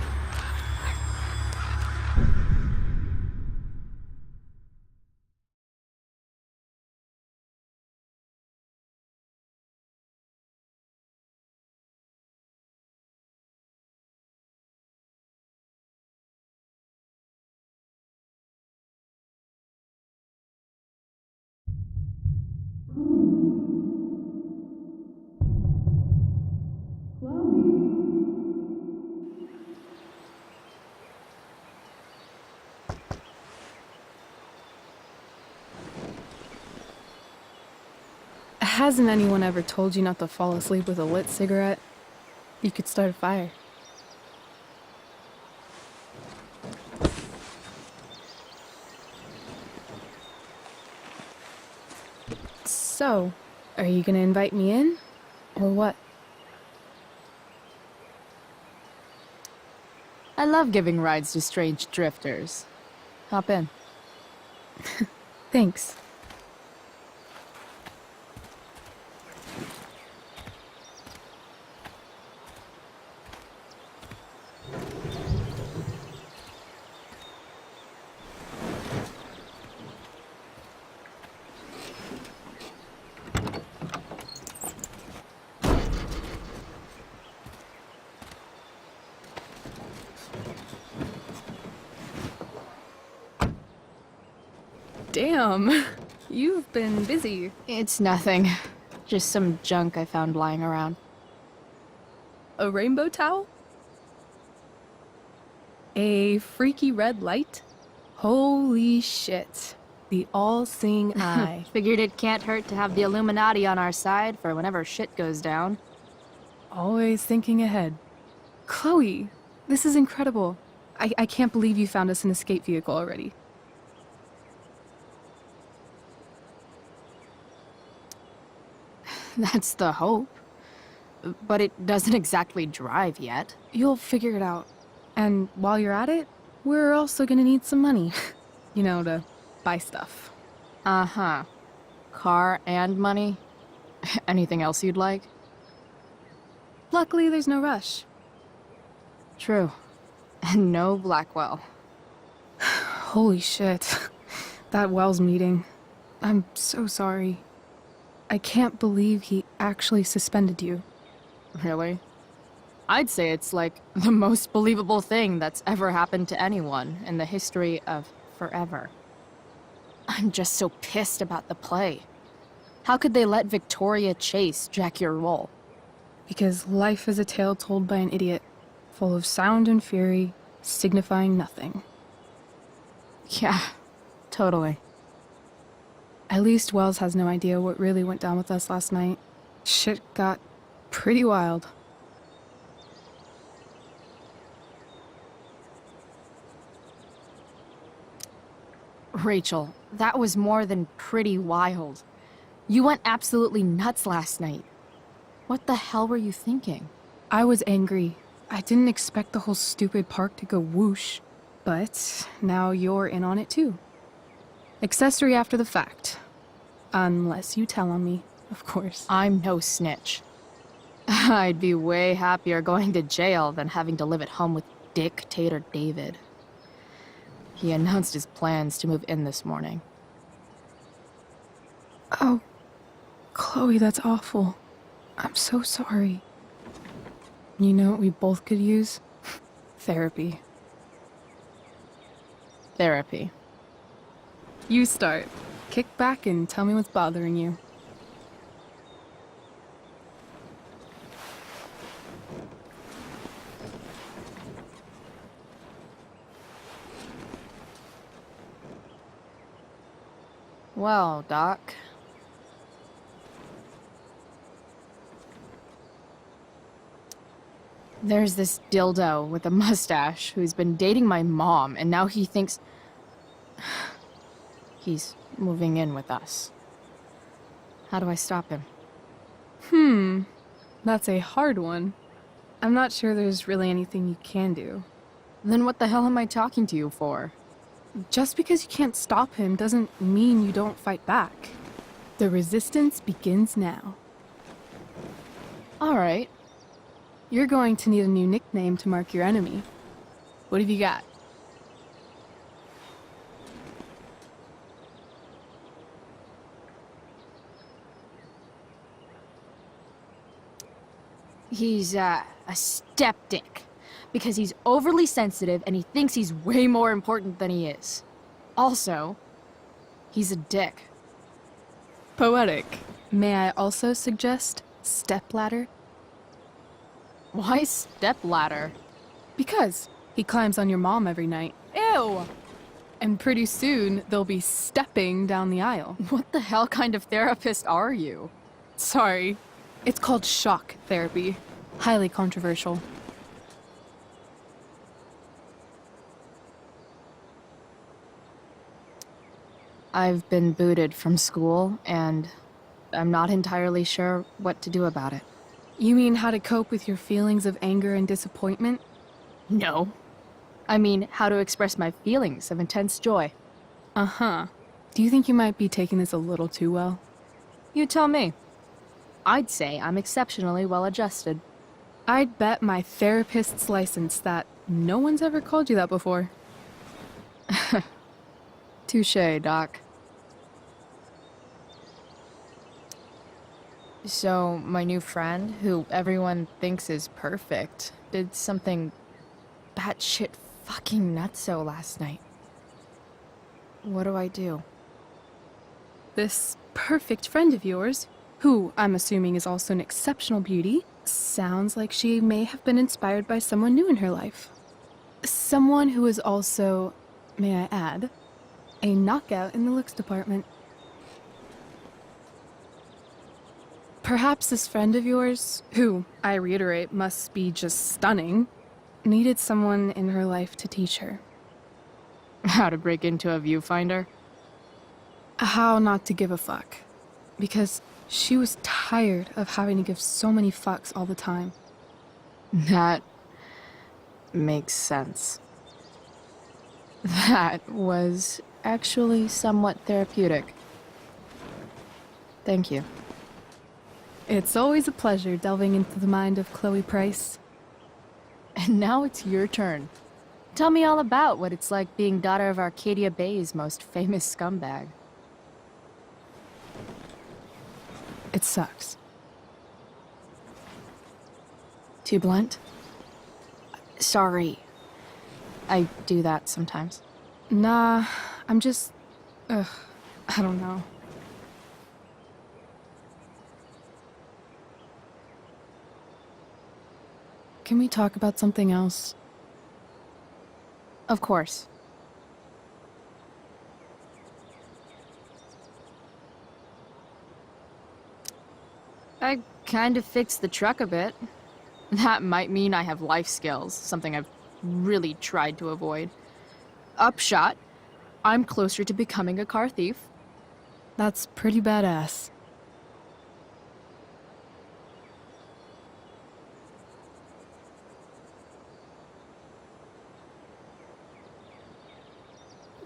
Hasn't anyone ever told you not to fall asleep with a lit cigarette? You could start a fire. So, are you gonna invite me in? Or what? I love giving rides to strange drifters. Hop in. Thanks. Damn, you've been busy. It's nothing. Just some junk I found lying around. A rainbow towel? A freaky red light? Holy shit. The all-seeing eye. Figured it can't hurt to have the Illuminati on our side for whenever shit goes down. Always thinking ahead. Chloe, this is incredible. I can't believe you found us an escape vehicle already. That's the hope. But it doesn't exactly drive yet. You'll figure it out. And while you're at it, we're also gonna need some money. You know, to buy stuff. Uh-huh. Car and money? Anything else you'd like? Luckily, there's no rush. True. And no Blackwell. Holy shit. That Wells meeting. I'm so sorry. I can't believe he actually suspended you. Really? I'd say it's like the most believable thing that's ever happened to anyone in the history of forever. I'm just so pissed about the play. How could they let Victoria Chase jack your role? Because life is a tale told by an idiot, full of sound and fury, signifying nothing. Yeah, totally. At least Wells has no idea what really went down with us last night. Shit got pretty wild. Rachel, that was more than pretty wild. You went absolutely nuts last night. What the hell were you thinking? I was angry. I didn't expect the whole stupid park to go whoosh. But now you're in on it too. Accessory after the fact. Unless you tell on me, of course. I'm no snitch. I'd be way happier going to jail than having to live at home with Dictator David. He announced his plans to move in this morning. Oh, Chloe, that's awful. I'm so sorry. You know what we both could use? Therapy. Therapy. You start. Kick back and tell me what's bothering you. Well, Doc. There's this dildo with a mustache who's been dating my mom, and now he thinks he's moving in with us. How do I stop him? That's a hard one. I'm not sure there's really anything you can do. Then what the hell am I talking to you for? Just because you can't stop him doesn't mean you don't fight back. The resistance begins now. All right. You're going to need a new nickname to mark your enemy. What have you got? He's, a skeptic. Because he's overly sensitive and he thinks he's way more important than he is. Also, he's a dick. Poetic. May I also suggest stepladder? Why stepladder? Because he climbs on your mom every night. Ew! And pretty soon, they'll be stepping down the aisle. What the hell kind of therapist are you? Sorry. It's called shock therapy. Highly controversial. I've been booted from school, and I'm not entirely sure what to do about it. You mean how to cope with your feelings of anger and disappointment? No. I mean, how to express my feelings of intense joy. Uh-huh. Do you think you might be taking this a little too well? You tell me. I'd say I'm exceptionally well adjusted. I'd bet my therapist's license that no one's ever called you that before. Touché, Doc. So, my new friend, who everyone thinks is perfect, did something batshit fucking nutso last night. What do I do? This perfect friend of yours, who I'm assuming is also an exceptional beauty, sounds like she may have been inspired by someone new in her life. Someone who is also, may I add, a knockout in the looks department. Perhaps this friend of yours, who, I reiterate, must be just stunning, needed someone in her life to teach her. How to break into a viewfinder? How not to give a fuck. Because she was tired of having to give so many fucks all the time. That makes sense. That was actually somewhat therapeutic. Thank you. It's always a pleasure delving into the mind of Chloe Price. And now it's your turn. Tell me all about what it's like being daughter of Arcadia Bay's most famous scumbag. It sucks. Too blunt? Sorry. I do that sometimes. Nah, I'm just. I don't know. Can we talk about something else? Of course. I kind of fixed the truck a bit. That might mean I have life skills, something I've really tried to avoid. Upshot, I'm closer to becoming a car thief. That's pretty badass.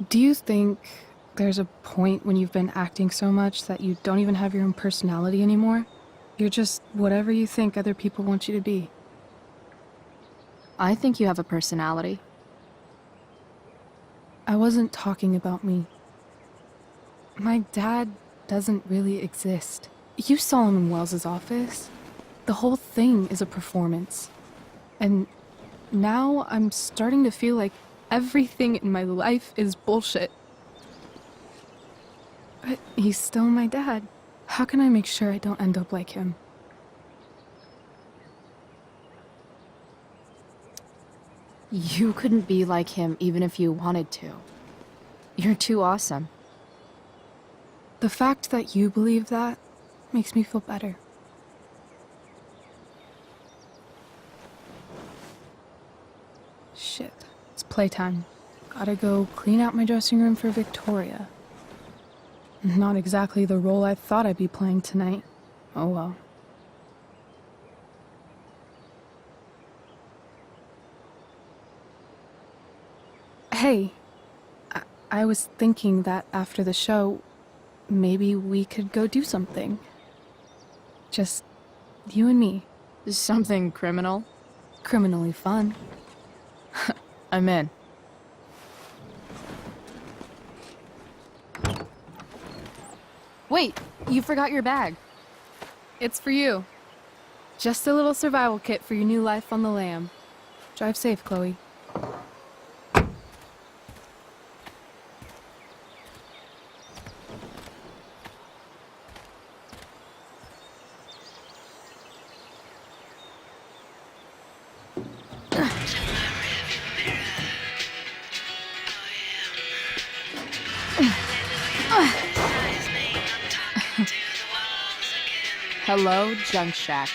Do you think there's a point when you've been acting so much that you don't even have your own personality anymore? You're just whatever you think other people want you to be. I think you have a personality. I wasn't talking about me. My dad doesn't really exist. You saw him in Wells's office. The whole thing is a performance. And now I'm starting to feel like everything in my life is bullshit. But he's still my dad. How can I make sure I don't end up like him? You couldn't be like him even if you wanted to. You're too awesome. The fact that you believe that makes me feel better. Shit, it's playtime. Gotta go clean out my dressing room for Victoria. Not exactly the role I thought I'd be playing tonight. Oh well. Hey, I was thinking that after the show, maybe we could go do something. Just you and me. Something criminal? Criminally fun. I'm in. Wait, you forgot your bag. It's for you. Just a little survival kit for your new life on the lam. Drive safe, Chloe. Hello, Junk Shack.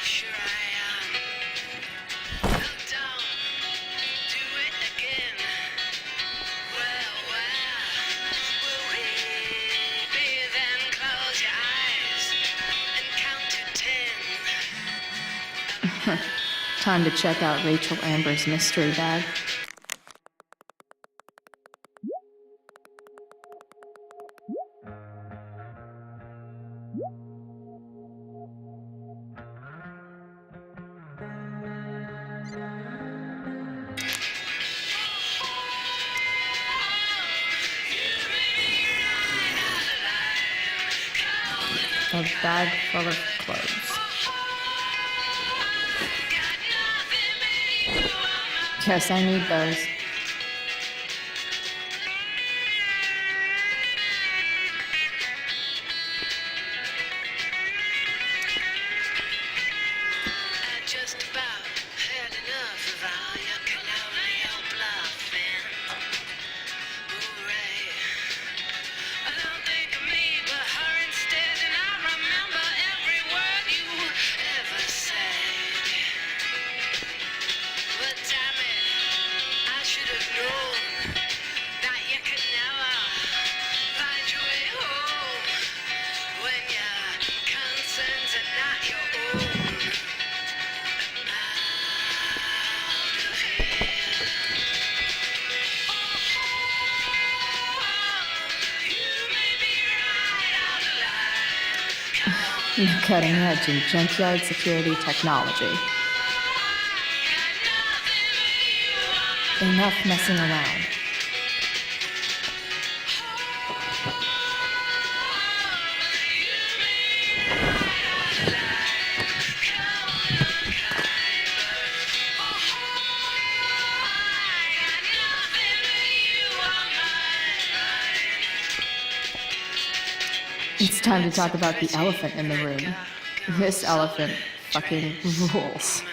Time to check out Rachel Amber's mystery bag. A bag full of clothes. Guess I need those. Cutting edge in junkyard security technology. Enough messing around. It's time to talk about the elephant in the room. This elephant fucking rules.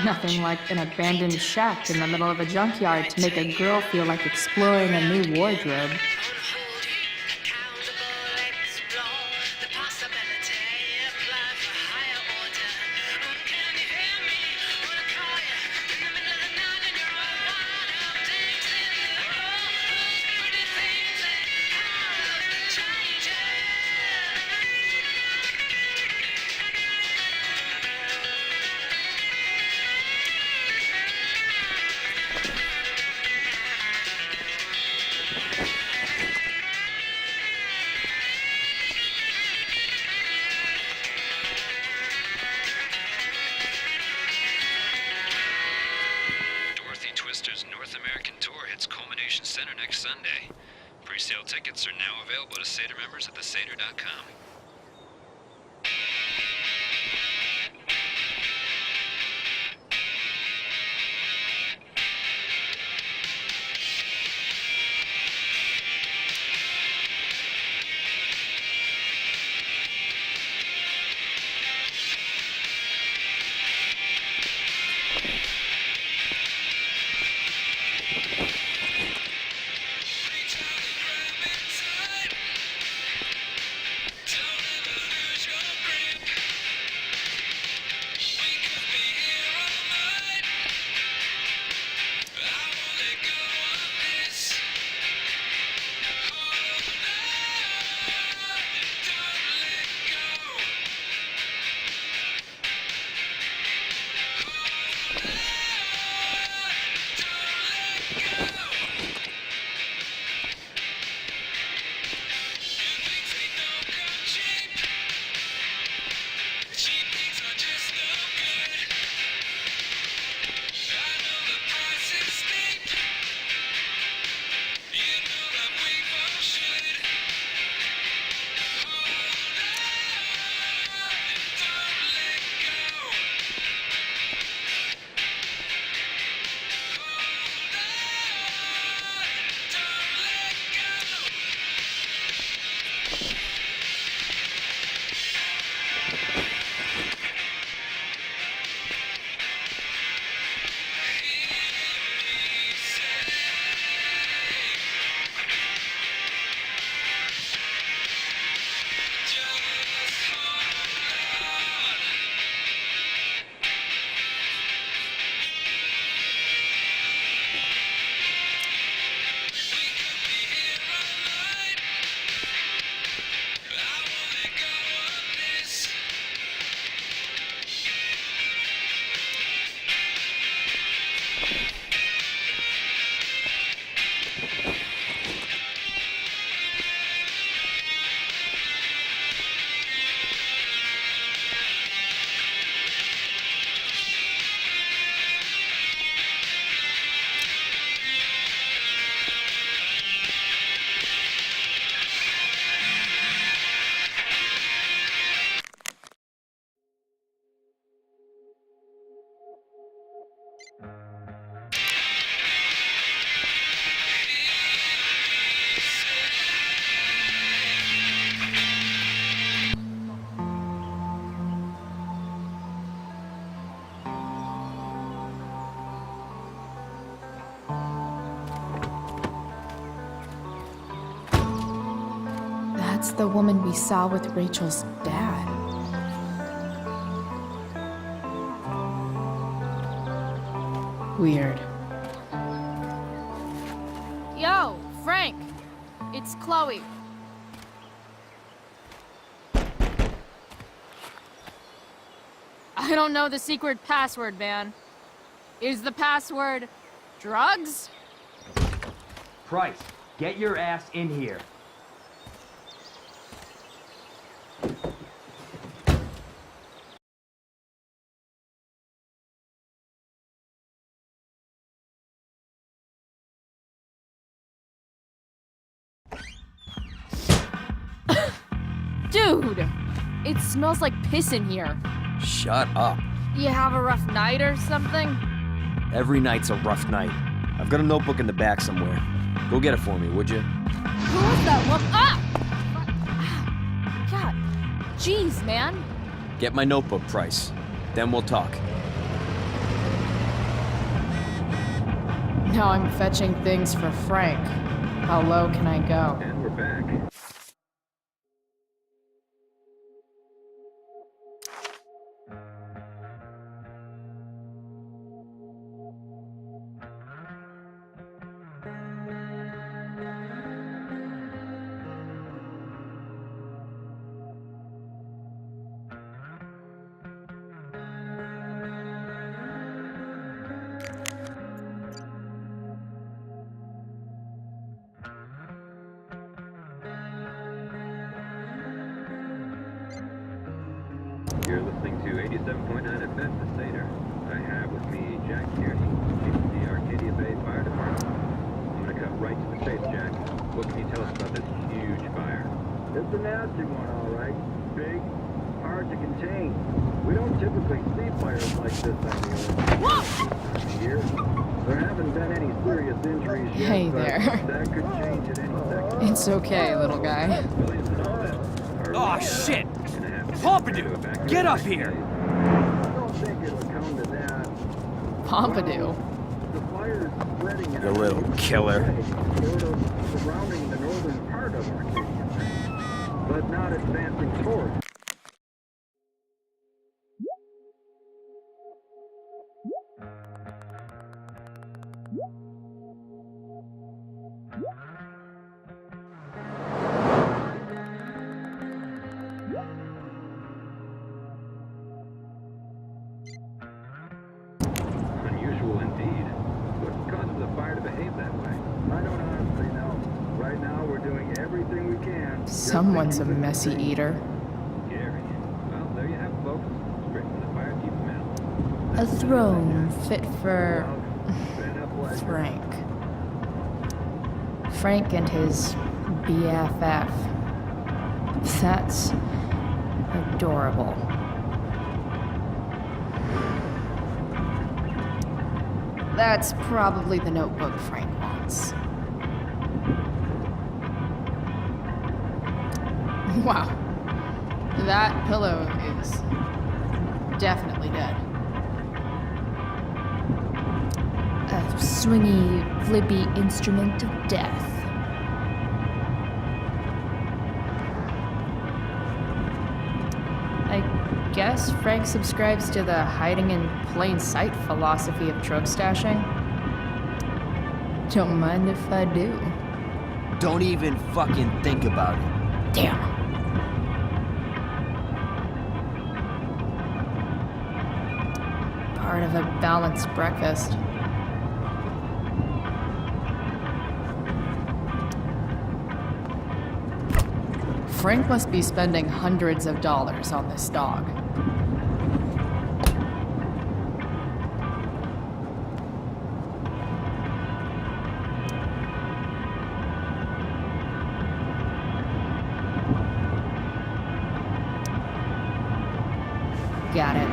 Nothing like an abandoned shack in the middle of a junkyard to make a girl feel like exploring a new wardrobe. North American Tour hits Culmination Center next Sunday. Pre-sale tickets are now available to Seder members at theseder.com. That's the woman we saw with Rachel's dad. Weird. Yo, Frank! It's Chloe. I don't know the secret password, man. Is the password drugs? Price, get your ass in here. Dude! It smells like piss in here. Shut up. You have a rough night or something? Every night's a rough night. I've got a notebook in the back somewhere. Go get it for me, would you? Who was that woman? Ah! God. Jeez, man. Get my notebook, Price. Then we'll talk. Now I'm fetching things for Frank. How low can I go? And we're back. You're listening to 87.9 FM The Seder. I have with me Jack Kearney, chief of the Arcadia Bay Fire Department. I'm gonna cut right to the chase, Jack. What can you tell us about this huge fire? It's a nasty one, all right. Big, hard to contain. We don't typically see fires like this on the year. There haven't been any serious injuries yet, Hey but there. that could change at any second. It's okay, little guy. Oh, shit! Pompidou, get up here! I don't think it'll come to that. Pompidou. The fire's spreading in You little killer. sort of surrounding the northern part of Arcadia Bay, but not advancing toward it. Unusual indeed. What causes the fire to behave that way? I don't honestly know. Right now, we're doing everything we can. Someone's a messy eater. Scary. Well, there you have it, folks. Straight from the fire chief's mouth. A throne fit for Frank. Frank and his BFF. That's adorable. That's probably the notebook Frank wants. Wow. That pillow is definitely dead. A swingy, flippy instrument of death. I guess Frank subscribes to the hiding in plain sight philosophy of drug stashing. Don't mind if I do. Don't even fucking think about it. Damn. Part of a balanced breakfast. Frank must be spending hundreds of dollars on this dog. Got it.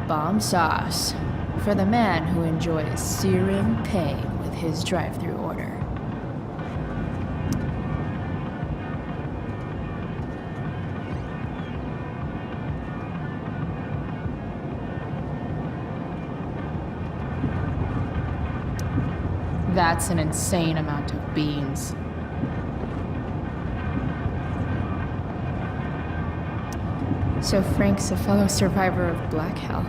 Bomb sauce for the man who enjoys searing pain with his drive-thru order. That's an insane amount of beans. So Frank's a fellow survivor of Black Hell.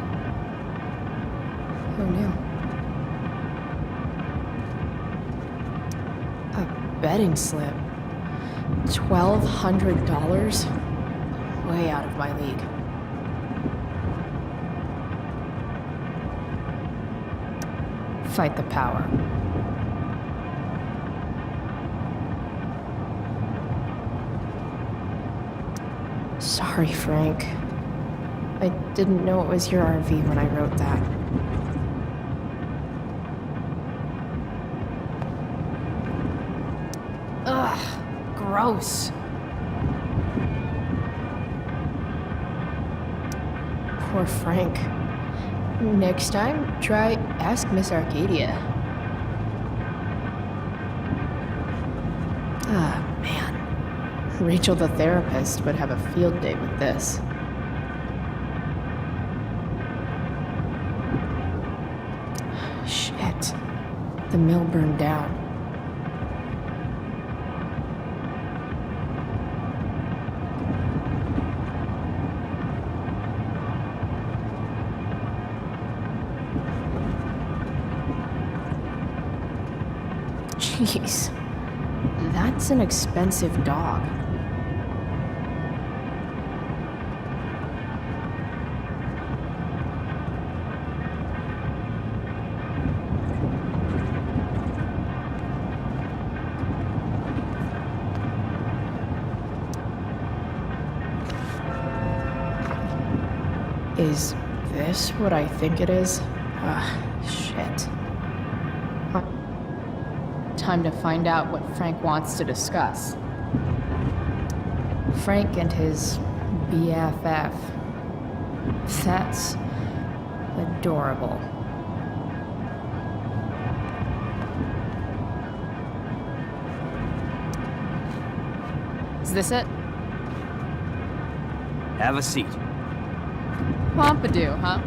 Who knew? A betting slip. $1,200? Way out of my league. Fight the power. Sorry, Frank. I didn't know it was your RV when I wrote that. Ugh, gross. Poor Frank. Next time, try Ask Miss Arcadia. Ah, man. Rachel the therapist would have a field day with this. Shit. The mill burned down. Jeez. That's an expensive dog. Is this what I think it is? Shit. Time to find out what Frank wants to discuss. Frank and his BFF. That's adorable. Is this it? Have a seat. Pompidou, huh?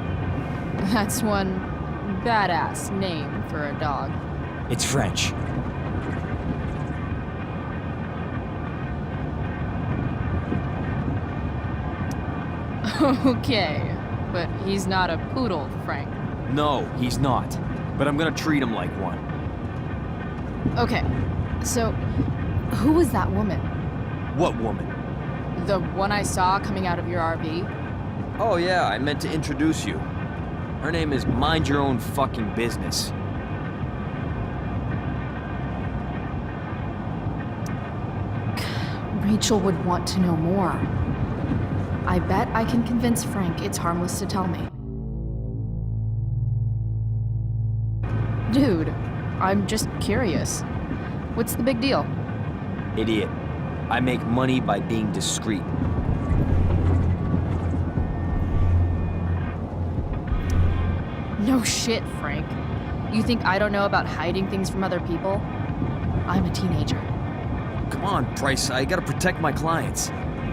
That's one badass name for a dog. It's French. Okay, but he's not a poodle, Frank. No, he's not. But I'm gonna treat him like one. Okay, so who was that woman? What woman? The one I saw coming out of your RV? Oh yeah, I meant to introduce you. Her name is Mind Your Own Fucking Business. Rachel would want to know more. I bet I can convince Frank it's harmless to tell me. Dude, I'm just curious. What's the big deal? Idiot. I make money by being discreet. No shit, Frank. You think I don't know about hiding things from other people? I'm a teenager. Come on, Price, I gotta protect my clients.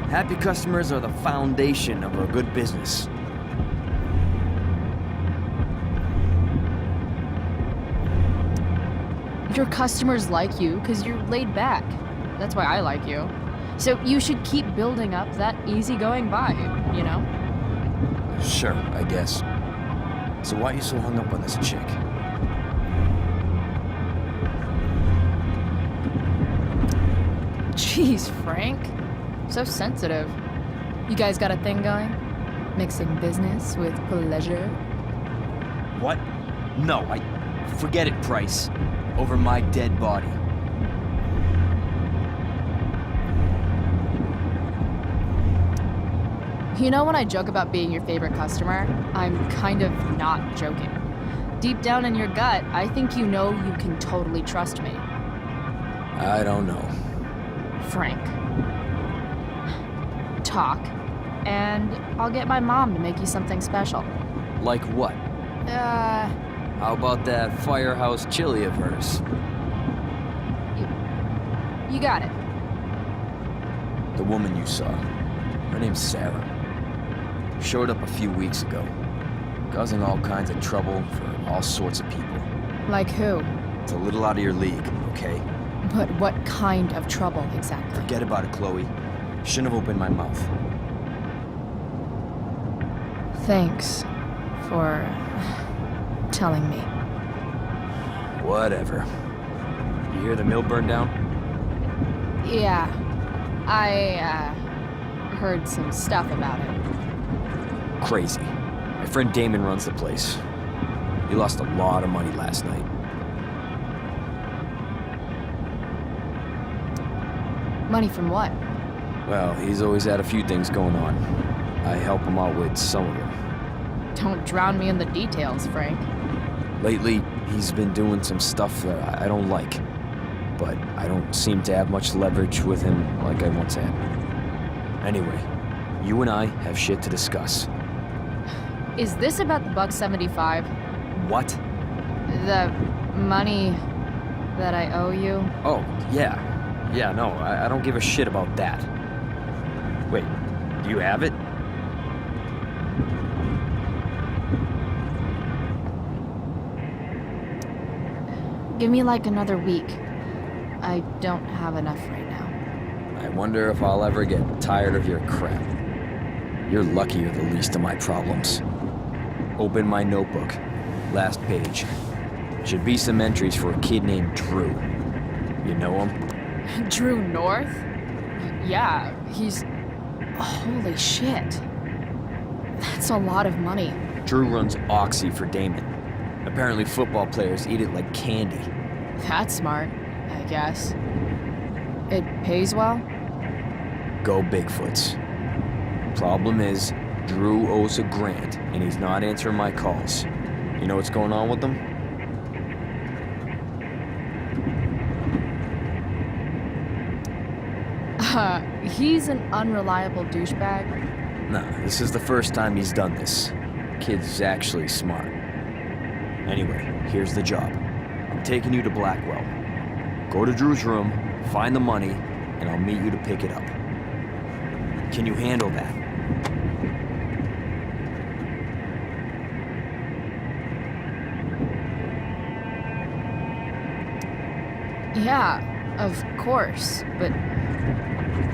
Happy customers are the foundation of a good business. Your customers like you because you're laid back. That's why I like you. So you should keep building up that easygoing vibe, you know? Sure, I guess. So why are you so hung up on this chick? Jeez, Frank. So sensitive. You guys got a thing going? Mixing business with pleasure? What? No, forget it, Price. Over my dead body. You know when I joke about being your favorite customer, I'm kind of not joking. Deep down in your gut, I think you know you can totally trust me. I don't know. Frank. Talk, and I'll get my mom to make you something special. Like what? How about that firehouse chili of hers? You got it. The woman you saw. Her name's Sarah. Showed up a few weeks ago, causing all kinds of trouble for all sorts of people. Like who? It's a little out of your league, okay? But what kind of trouble exactly? Forget about it, Chloe. Shouldn't have opened my mouth. Thanks for telling me. Whatever. You hear the mill burned down? Yeah. I, heard some stuff about it. Crazy. My friend Damon runs the place. He lost a lot of money last night. Money from what? Well, he's always had a few things going on. I help him out with some of them. Don't drown me in the details, Frank. Lately, he's been doing some stuff that I don't like. But I don't seem to have much leverage with him like I once had. Anyway, you and I have shit to discuss. Is this about the $1.75? What? The money that I owe you? Oh, yeah. Yeah, no, I don't give a shit about that. Wait, do you have it? Give me like another week. I don't have enough right now. I wonder if I'll ever get tired of your crap. You're lucky you're the least of my problems. Open my notebook. Last page. Should be some entries for a kid named Drew. You know him? Drew North? Yeah, he's... Holy shit. That's a lot of money. Drew runs Oxy for Damon. Apparently football players eat it like candy. That's smart, I guess. It pays well? Go Bigfoots. Problem is, Drew owes a grant, and he's not answering my calls. You know what's going on with them? He's an unreliable douchebag. Nah, this is the first time he's done this. Kid's actually smart. Anyway, here's the job. I'm taking you to Blackwell. Go to Drew's room, find the money, and I'll meet you to pick it up. Can you handle that? Yeah, of course, but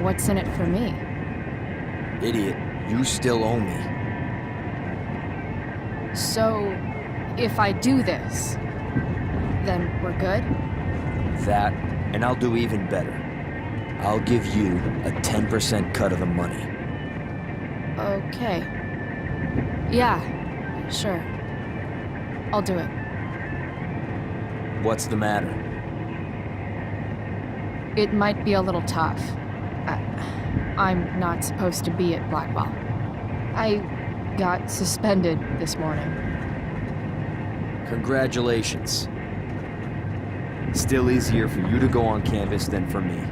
what's in it for me? Idiot, you still owe me. So, if I do this, then we're good? That, and I'll do even better. I'll give you a 10% cut of the money. Okay. Yeah, sure. I'll do it. What's the matter? It might be a little tough. I'm not supposed to be at Blackwell. I got suspended this morning. Congratulations. Still easier for you to go on campus than for me.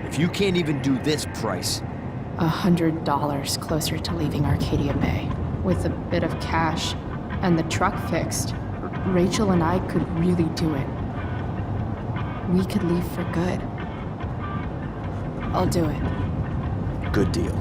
If you can't even do this price... $100 closer to leaving Arcadia Bay. With a bit of cash and the truck fixed, Rachel and I could really do it. We could leave for good. I'll do it. Good deal.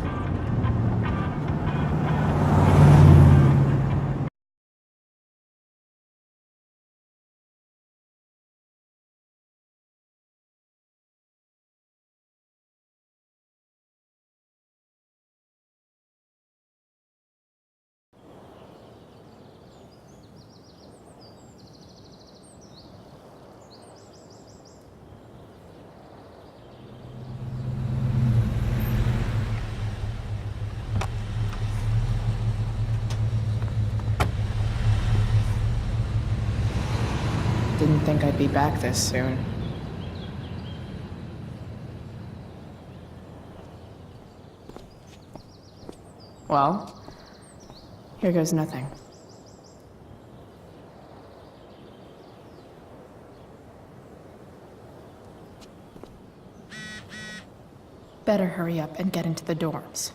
Didn't think I'd be back this soon. Well, here goes nothing. Better hurry up and get into the dorms.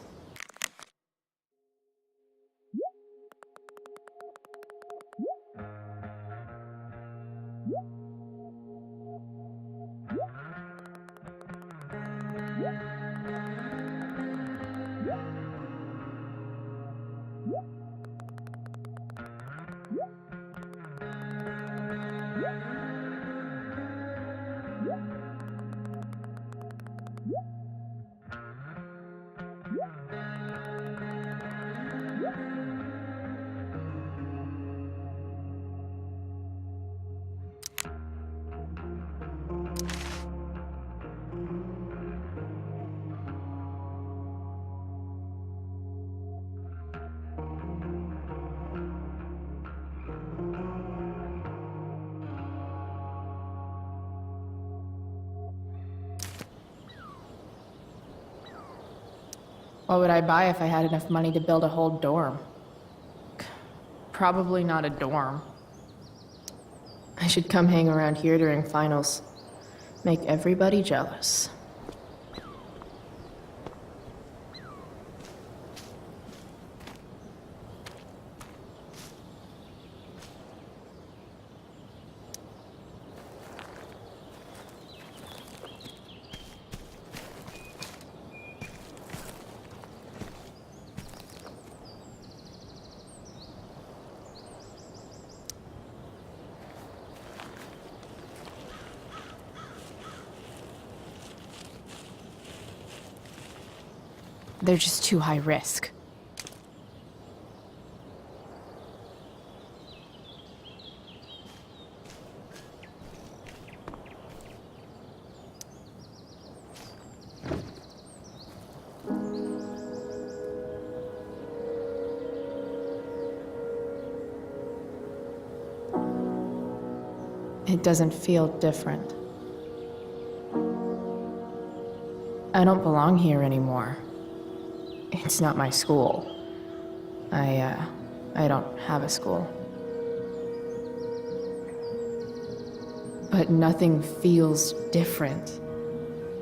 Yeah. What would I buy if I had enough money to build a whole dorm? Probably not a dorm. I should come hang around here during finals. Make everybody jealous. They're just too high risk. It doesn't feel different. I don't belong here anymore. It's not my school. I don't have a school. But nothing feels different.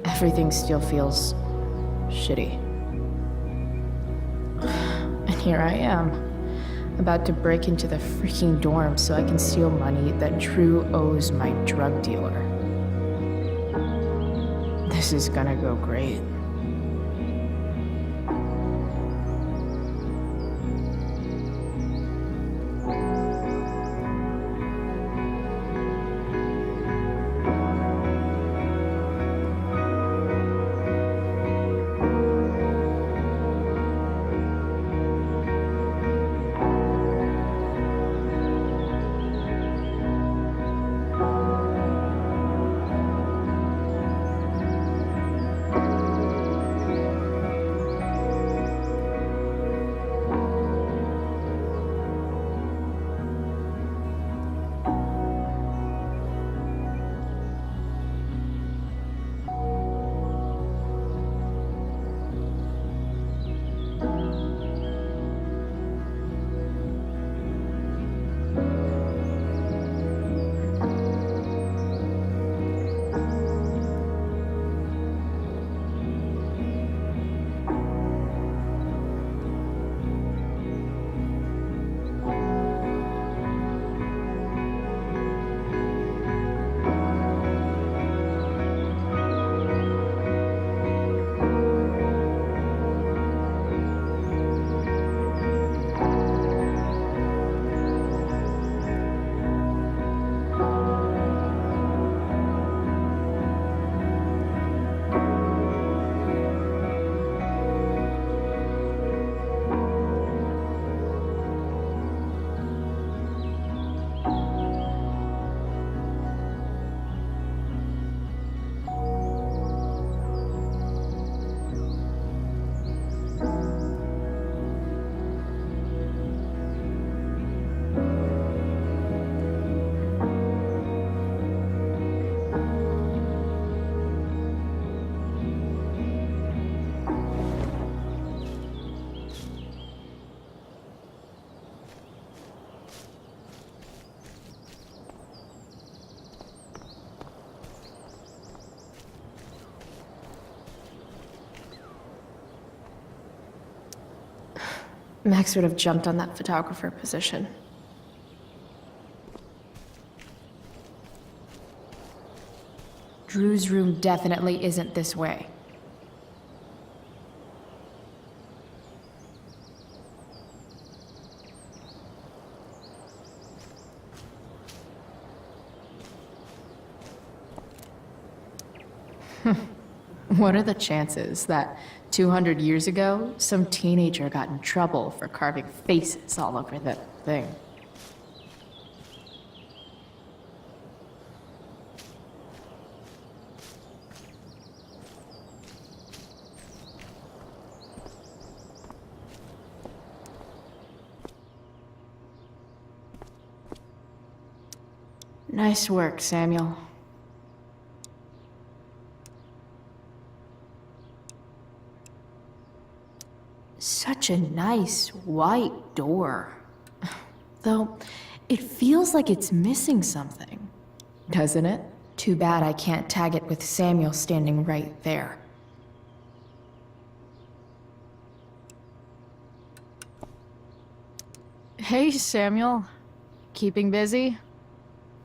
Everything still feels shitty. And here I am, about to break into the freaking dorm so I can steal money that Drew owes my drug dealer. This is gonna go great. Max would have jumped on that photographer position. Drew's room definitely isn't this way. What are the chances that 200 years ago, some teenager got in trouble for carving faces all over the thing? Nice work, Samuel. Such a nice white door. Though, it feels like it's missing something. Doesn't it? Too bad I can't tag it with Samuel standing right there. Hey, Samuel. Keeping busy?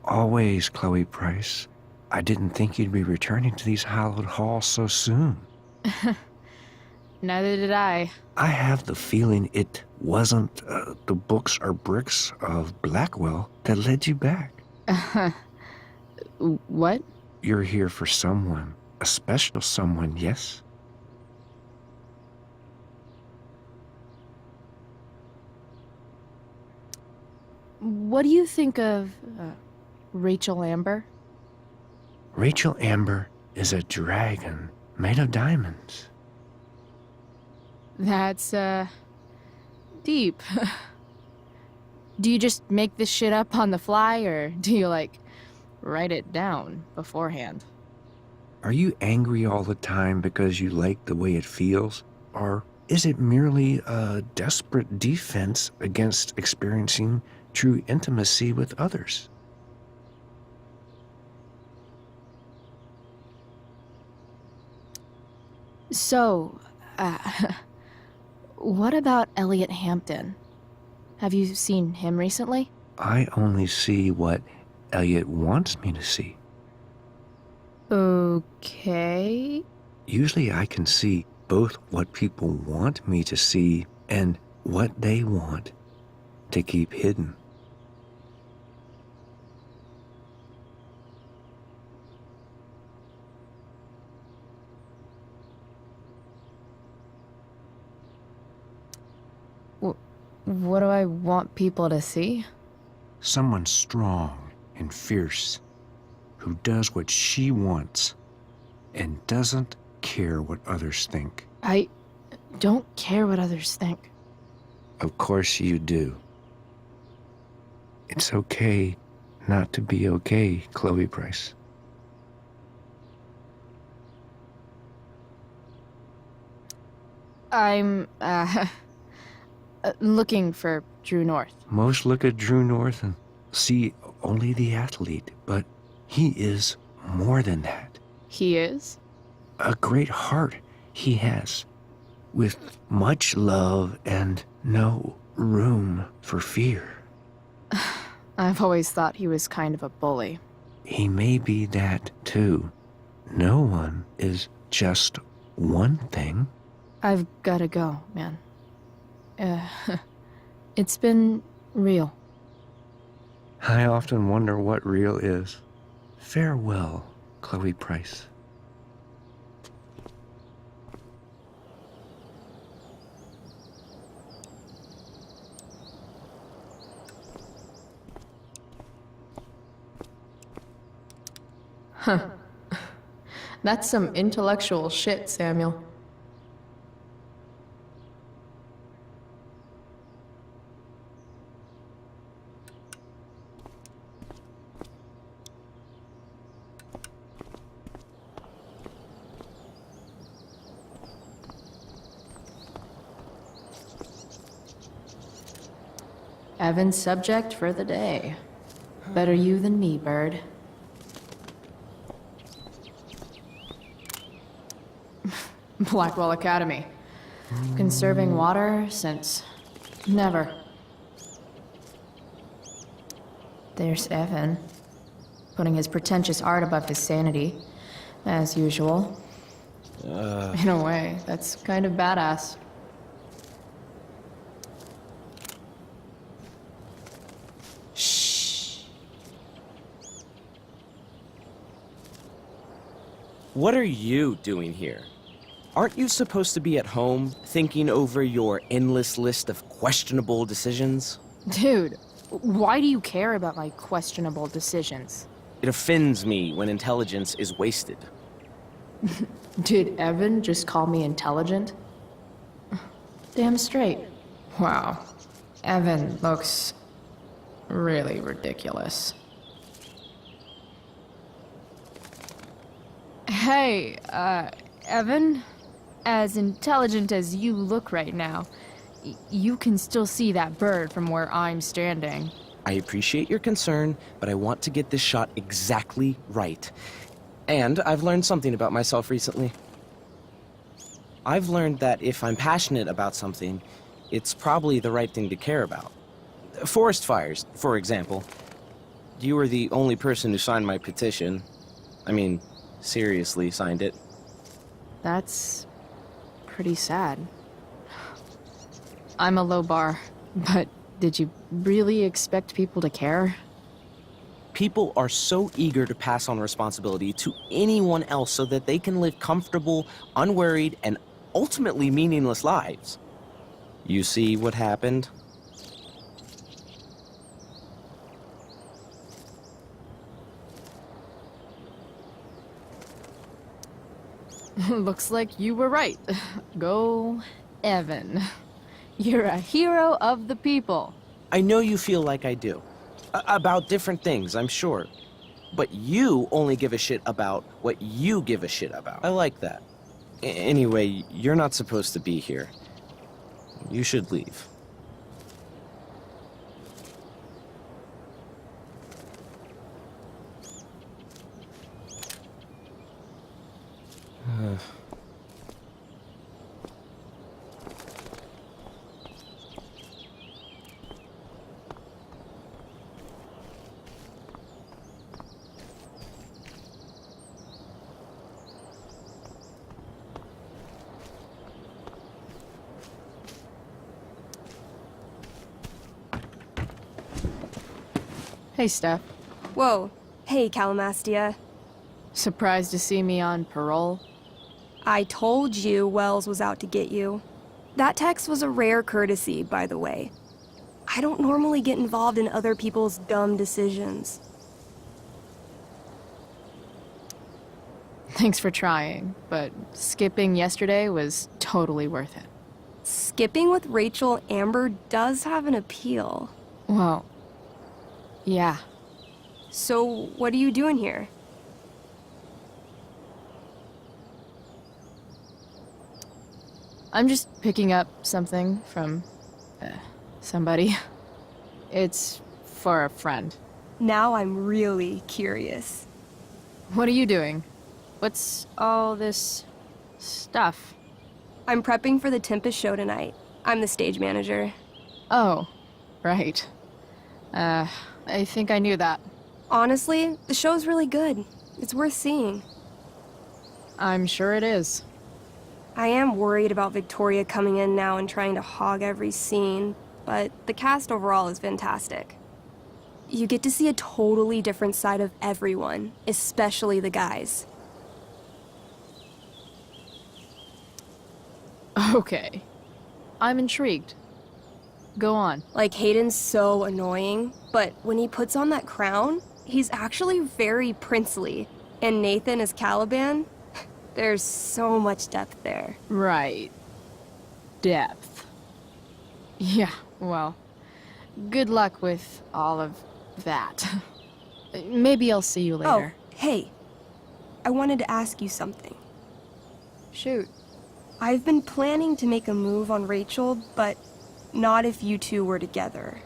Always, Chloe Price. I didn't think you'd be returning to these hallowed halls so soon. Neither did I. I have the feeling it wasn't the books or bricks of Blackwell that led you back. What? You're here for someone. A special someone, yes? What do you think of Rachel Amber? Rachel Amber is a dragon made of diamonds. That's, deep. Do you just make this shit up on the fly, or do you, like, write it down beforehand? Are you angry all the time because you like the way it feels? Or is it merely a desperate defense against experiencing true intimacy with others? So, what about Elliot Hampton? Have you seen him recently? I only see what Elliot wants me to see. Okay. Usually I can see both what people want me to see and what they want to keep hidden. What do I want people to see? Someone strong and fierce who does what she wants and doesn't care what others think. I don't care what others think. Of course you do. It's okay not to be okay, Chloe Price. I'm, looking for Drew North. Most look at Drew North and see only the athlete, but he is more than that. He is? A great heart he has, with much love and no room for fear. I've always thought he was kind of a bully. He may be that too. No one is just one thing. I've gotta go, man. It's been real. I often wonder what real is. Farewell, Chloe Price. Huh. That's some intellectual shit, Samuel. Evan's subject for the day. Better you than me, Bird. Blackwell Academy. Conserving water since never. There's Evan, putting his pretentious art above his sanity, as usual. In a way, that's kind of badass. What are you doing here? Aren't you supposed to be at home, thinking over your endless list of questionable decisions? Dude, why do you care about my questionable decisions? It offends me when intelligence is wasted. Did Evan just call me intelligent? Damn straight. Wow. Evan looks really ridiculous. Hey, Evan? As intelligent as you look right now, you can still see that bird from where I'm standing. I appreciate your concern, but I want to get this shot exactly right. And I've learned something about myself recently. I've learned that if I'm passionate about something, it's probably the right thing to care about. Forest fires, for example. You were the only person who signed my petition. I mean, seriously signed it. That's pretty sad. I'm a low bar, but did you really expect people to care? People are so eager to pass on responsibility to anyone else so that they can live comfortable, unworried, and ultimately meaningless lives. You see what happened? Looks like you were right. Go, Evan. You're a hero of the people. I know you feel like I do. About different things, I'm sure. But you only give a shit about what you give a shit about. I like that. Anyway, you're not supposed to be here. You should leave. Hey, Steph. Whoa. Hey, Calamastia. Surprised to see me on parole? I told you Wells was out to get you. That text was a rare courtesy, by the way. I don't normally get involved in other people's dumb decisions. Thanks for trying, but skipping yesterday was totally worth it. Skipping with Rachel Amber does have an appeal. Well, yeah. So, what are you doing here? I'm just picking up something from somebody. It's for a friend. Now I'm really curious. What are you doing? What's all this stuff? I'm prepping for the Tempest show tonight. I'm the stage manager. Oh, right. I think I knew that. Honestly, the show's really good. It's worth seeing. I'm sure it is. I am worried about Victoria coming in now and trying to hog every scene, but the cast overall is fantastic. You get to see a totally different side of everyone, especially the guys. Okay. I'm intrigued. Go on. Like, Hayden's so annoying, but when he puts on that crown, he's actually very princely. And Nathan as Caliban, there's so much depth there. Right. Depth. Yeah, well, good luck with all of that. Maybe I'll see you later. Oh, hey. I wanted to ask you something. Shoot. I've been planning to make a move on Rachel, but not if you two were together.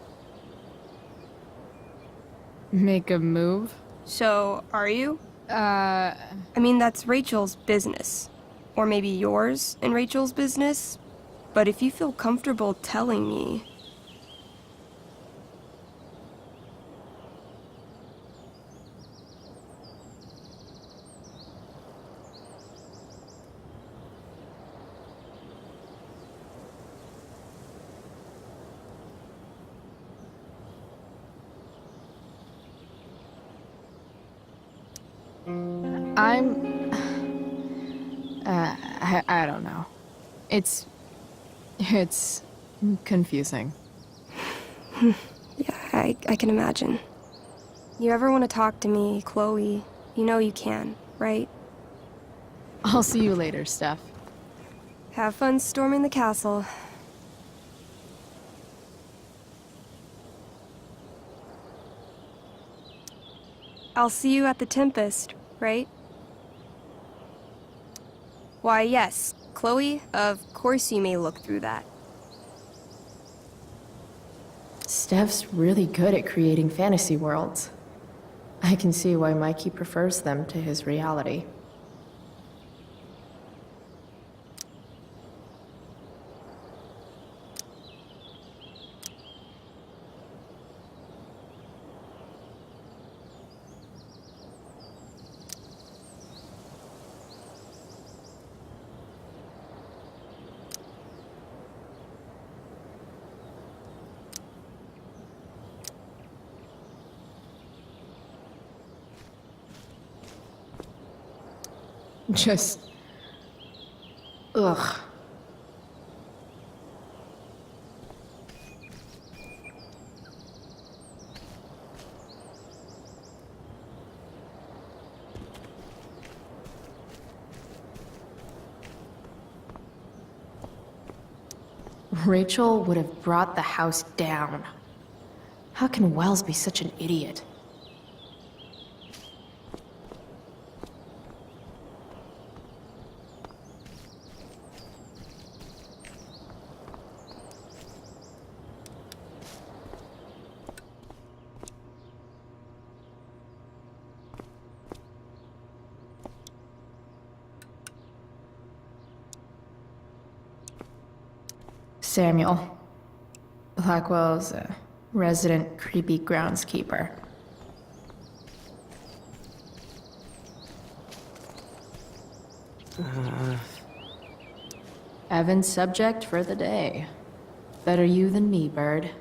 Make a move? So, are you? I mean, that's Rachel's business. Or maybe yours and Rachel's business. But if you feel comfortable telling me... I don't know. It's confusing. Yeah, I can imagine. You ever want to talk to me, Chloe, you know you can, right? I'll see you later, Steph. Have fun storming the castle. I'll see you at the Tempest, right? Why, yes, Chloe, of course you may look through that. Steph's really good at creating fantasy worlds. I can see why Mikey prefers them to his reality. Just... ugh. Rachel would have brought the house down. How can Wells be such an idiot? Samuel. Blackwell's a resident creepy groundskeeper. Evan's subject for the day. Better you than me, Bird.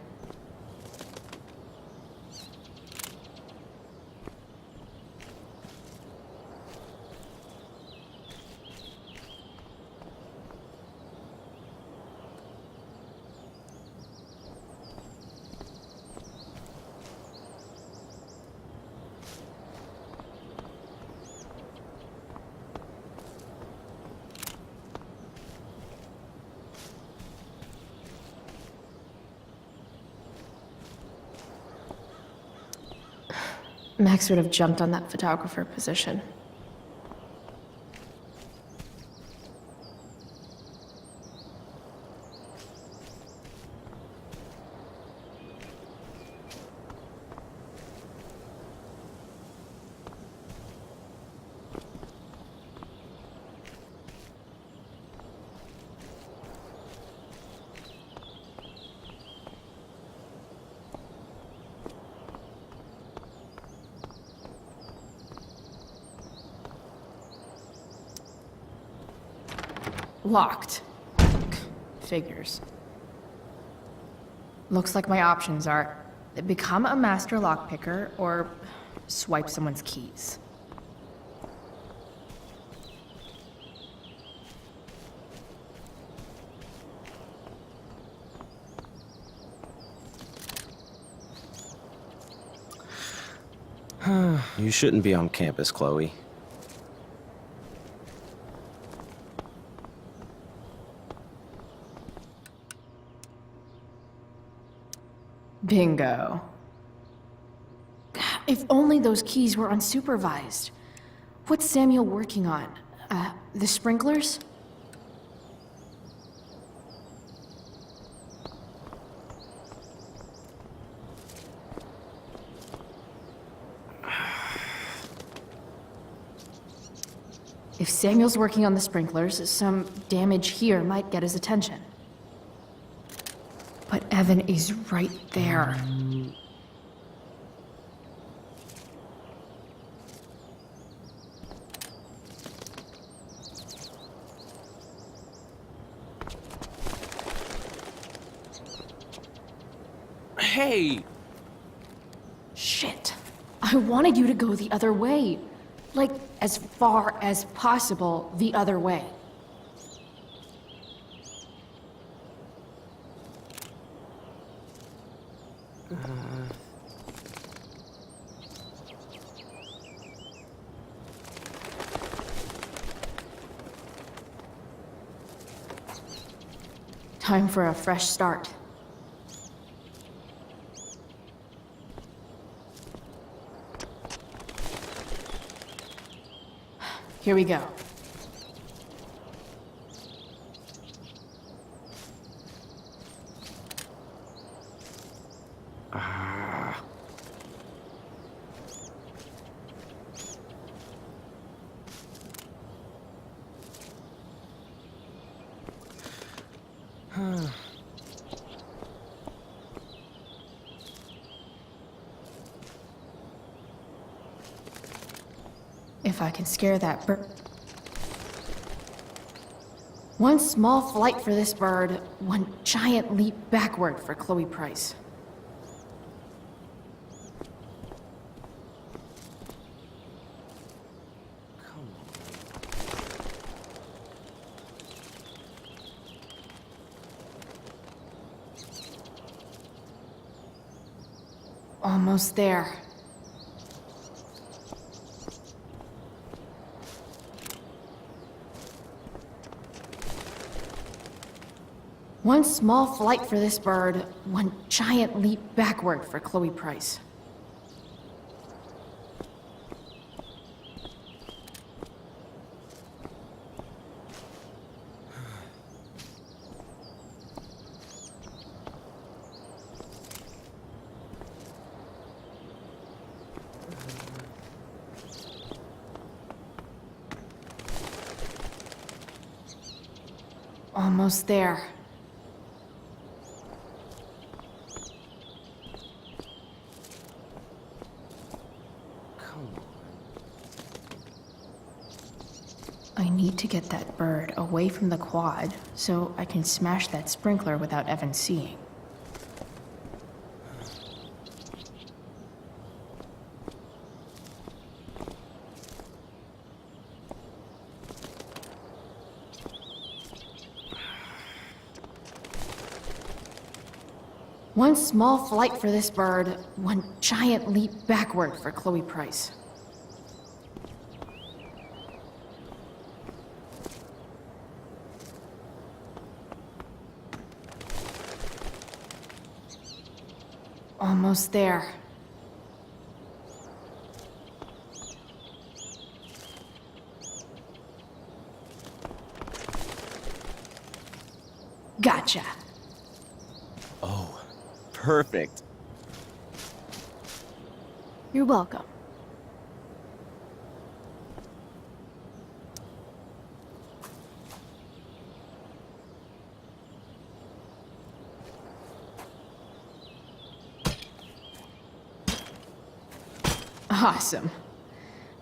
Max would have jumped on that photographer position. Locked. Figures. Looks like my options are become a master lockpicker or swipe someone's keys. You shouldn't be on campus, Chloe. Bingo. If only those keys were unsupervised. What's Samuel working on? The sprinklers? If Samuel's working on the sprinklers, some damage here might get his attention. But Evan is right there. Hey! Shit. I wanted you to go the other way. Like, as far as possible the other way. Time for a fresh start. Here we go. If I can scare that bird. One small flight for this bird, one giant leap backward for Chloe Price. Almost there. One small flight for this bird, one giant leap backward for Chloe Price. Almost there. I need to get that bird away from the quad so I can smash that sprinkler without Evan seeing. One small flight for this bird, one giant leap backward for Chloe Price. Almost there. Gotcha. Oh, perfect. You're welcome. Awesome.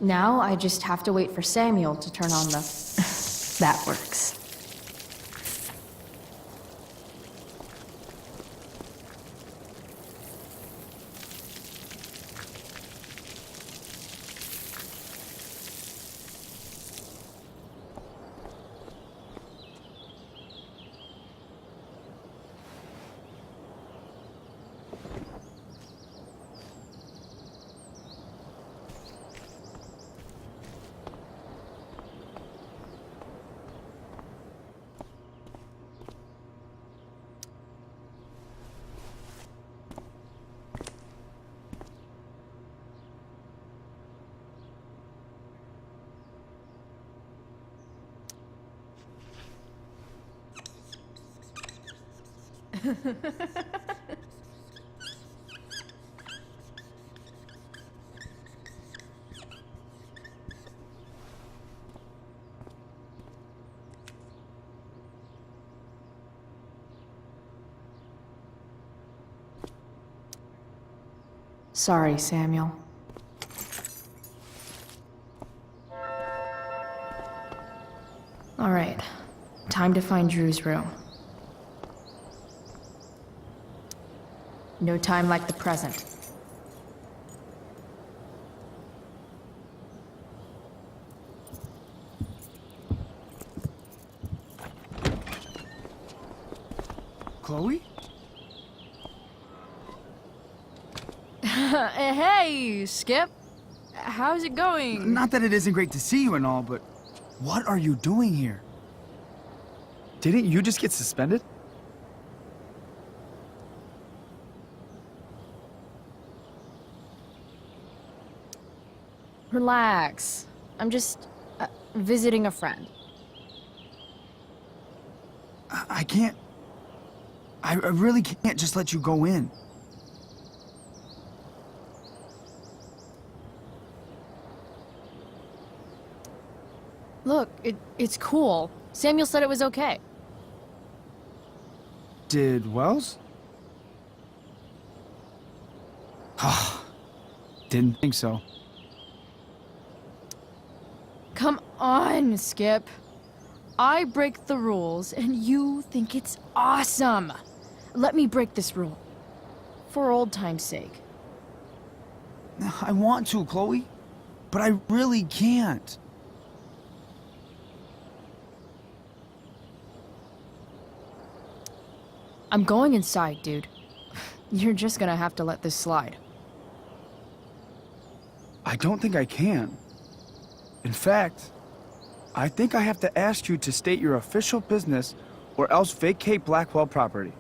Now I just have to wait for Samuel to turn on the... That works. Sorry, Samuel. All right, time to find Drew's room. No time like the present. Chloe? Hey, Skip. How's it going? Not that it isn't great to see you and all, but what are you doing here? Didn't you just get suspended? Relax. I'm just visiting a friend. I can't... I really can't just let you go in. Look, it's cool. Samuel said it was okay. Did Wells? Didn't think so. Come on, Skip. I break the rules, and you think it's awesome. Let me break this rule. For old time's sake. I want to, Chloe, but I really can't. I'm going inside, dude. You're just gonna have to let this slide. I don't think I can. In fact, I think I have to ask you to state your official business or else vacate Blackwell property.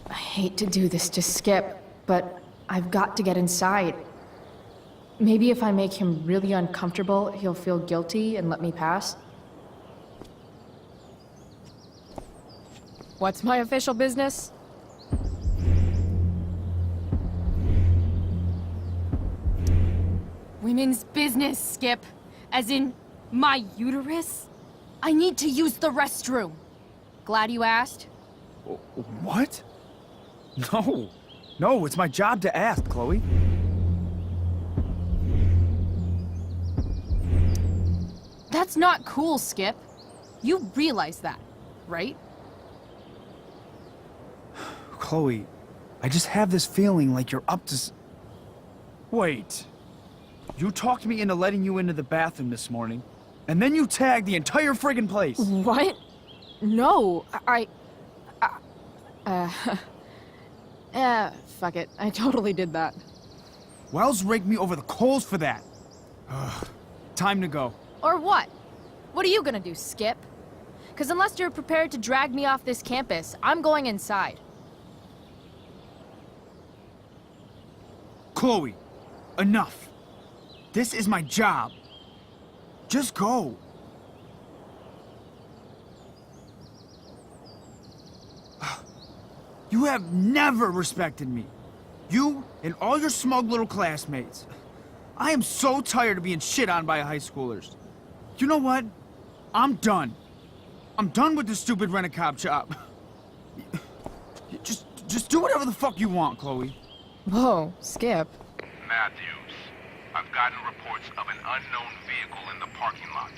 I hate to do this to Skip, but I've got to get inside. Maybe if I make him really uncomfortable, he'll feel guilty and let me pass. What's my official business? Women's business, Skip. As in, my uterus? I need to use the restroom. Glad you asked. What? No. No, it's my job to ask, Chloe. That's not cool, Skip. You realize that, right? Chloe, I just have this feeling like you're up to Wait. You talked me into letting you into the bathroom this morning, and then you tagged the entire friggin' place. What? No, fuck it. I totally did that. Wells raked me over the coals for that. Ugh. Time to go. Or what? What are you gonna do, Skip? Because unless you're prepared to drag me off this campus, I'm going inside. Chloe, enough. This is my job. Just go. You have never respected me. You and all your smug little classmates. I am so tired of being shit on by high schoolers. You know what? I'm done. I'm done with this stupid rent-a-cop job. Just do whatever the fuck you want, Chloe. Whoa, Skip. Matthews, I've gotten reports of an unknown vehicle in the parking lot.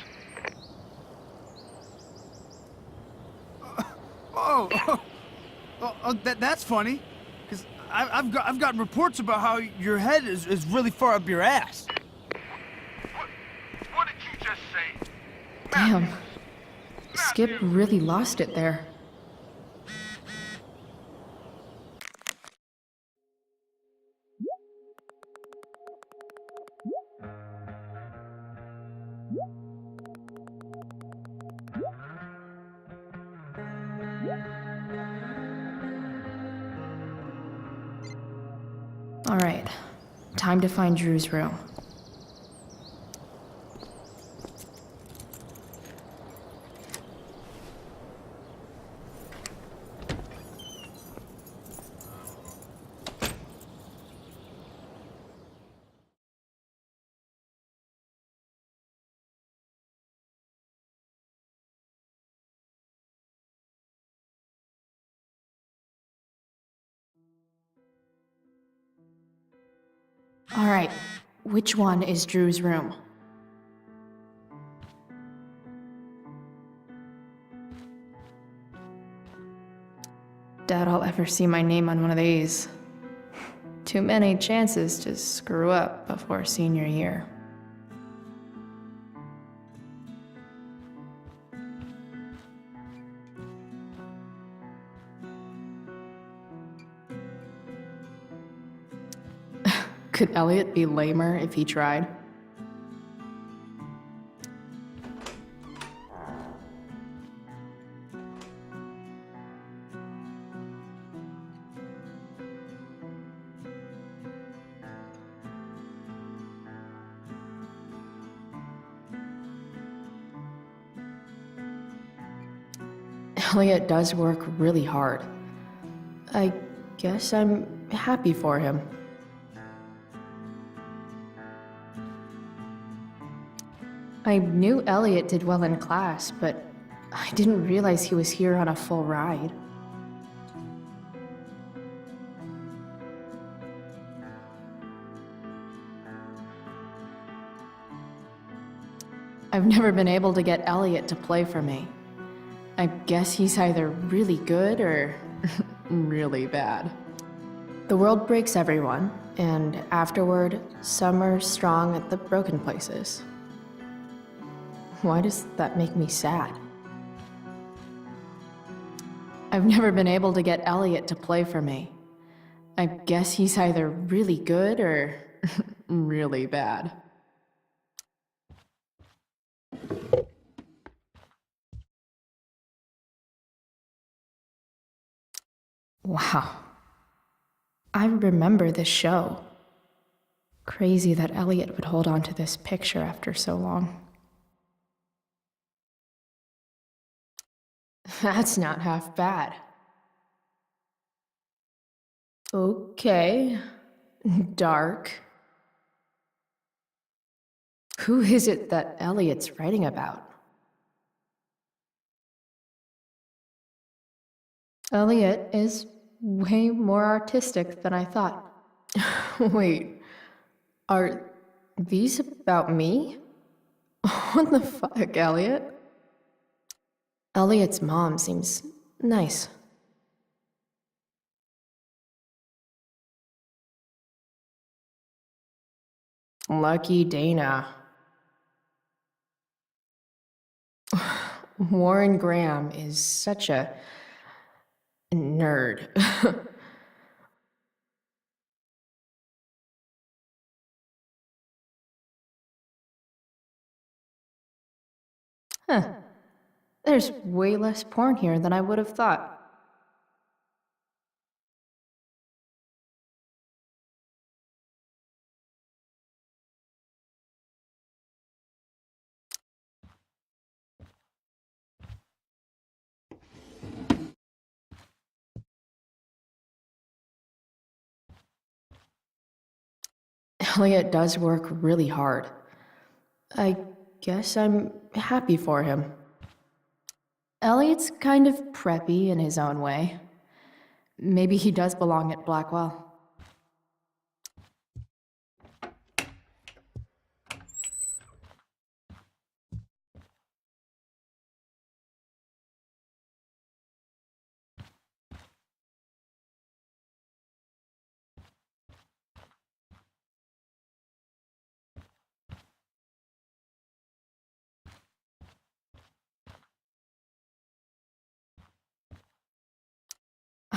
That's funny. Because I've gotten reports about how your head is really far up your ass. What did you just say? Damn. Skip really lost it there. All right, time to find Drew's room. All right, which one is Drew's room? Doubt I'll ever see my name on one of these. Too many chances to screw up before senior year. Could Elliot be lamer if he tried? Elliot does work really hard. I guess I'm happy for him. I knew Elliot did well in class, but I didn't realize he was here on a full ride. I've never been able to get Elliot to play for me. I guess he's either really good or really bad. The world breaks everyone, and afterward, some are strong at the broken places. Why does that make me sad? I've never been able to get Elliot to play for me. I guess he's either really good or really bad. Wow. I remember this show. Crazy that Elliot would hold on to this picture after so long. That's not half bad. Okay. Dark. Who is it that Elliot's writing about? Elliot is way more artistic than I thought. Wait, are these about me? What the fuck, Elliot? Elliot's mom seems nice. Lucky Dana. Warren Graham is such a nerd. Huh. There's way less porn here than I would have thought. Elliot does work really hard. I guess I'm happy for him. Elliot's kind of preppy in his own way. Maybe he does belong at Blackwell.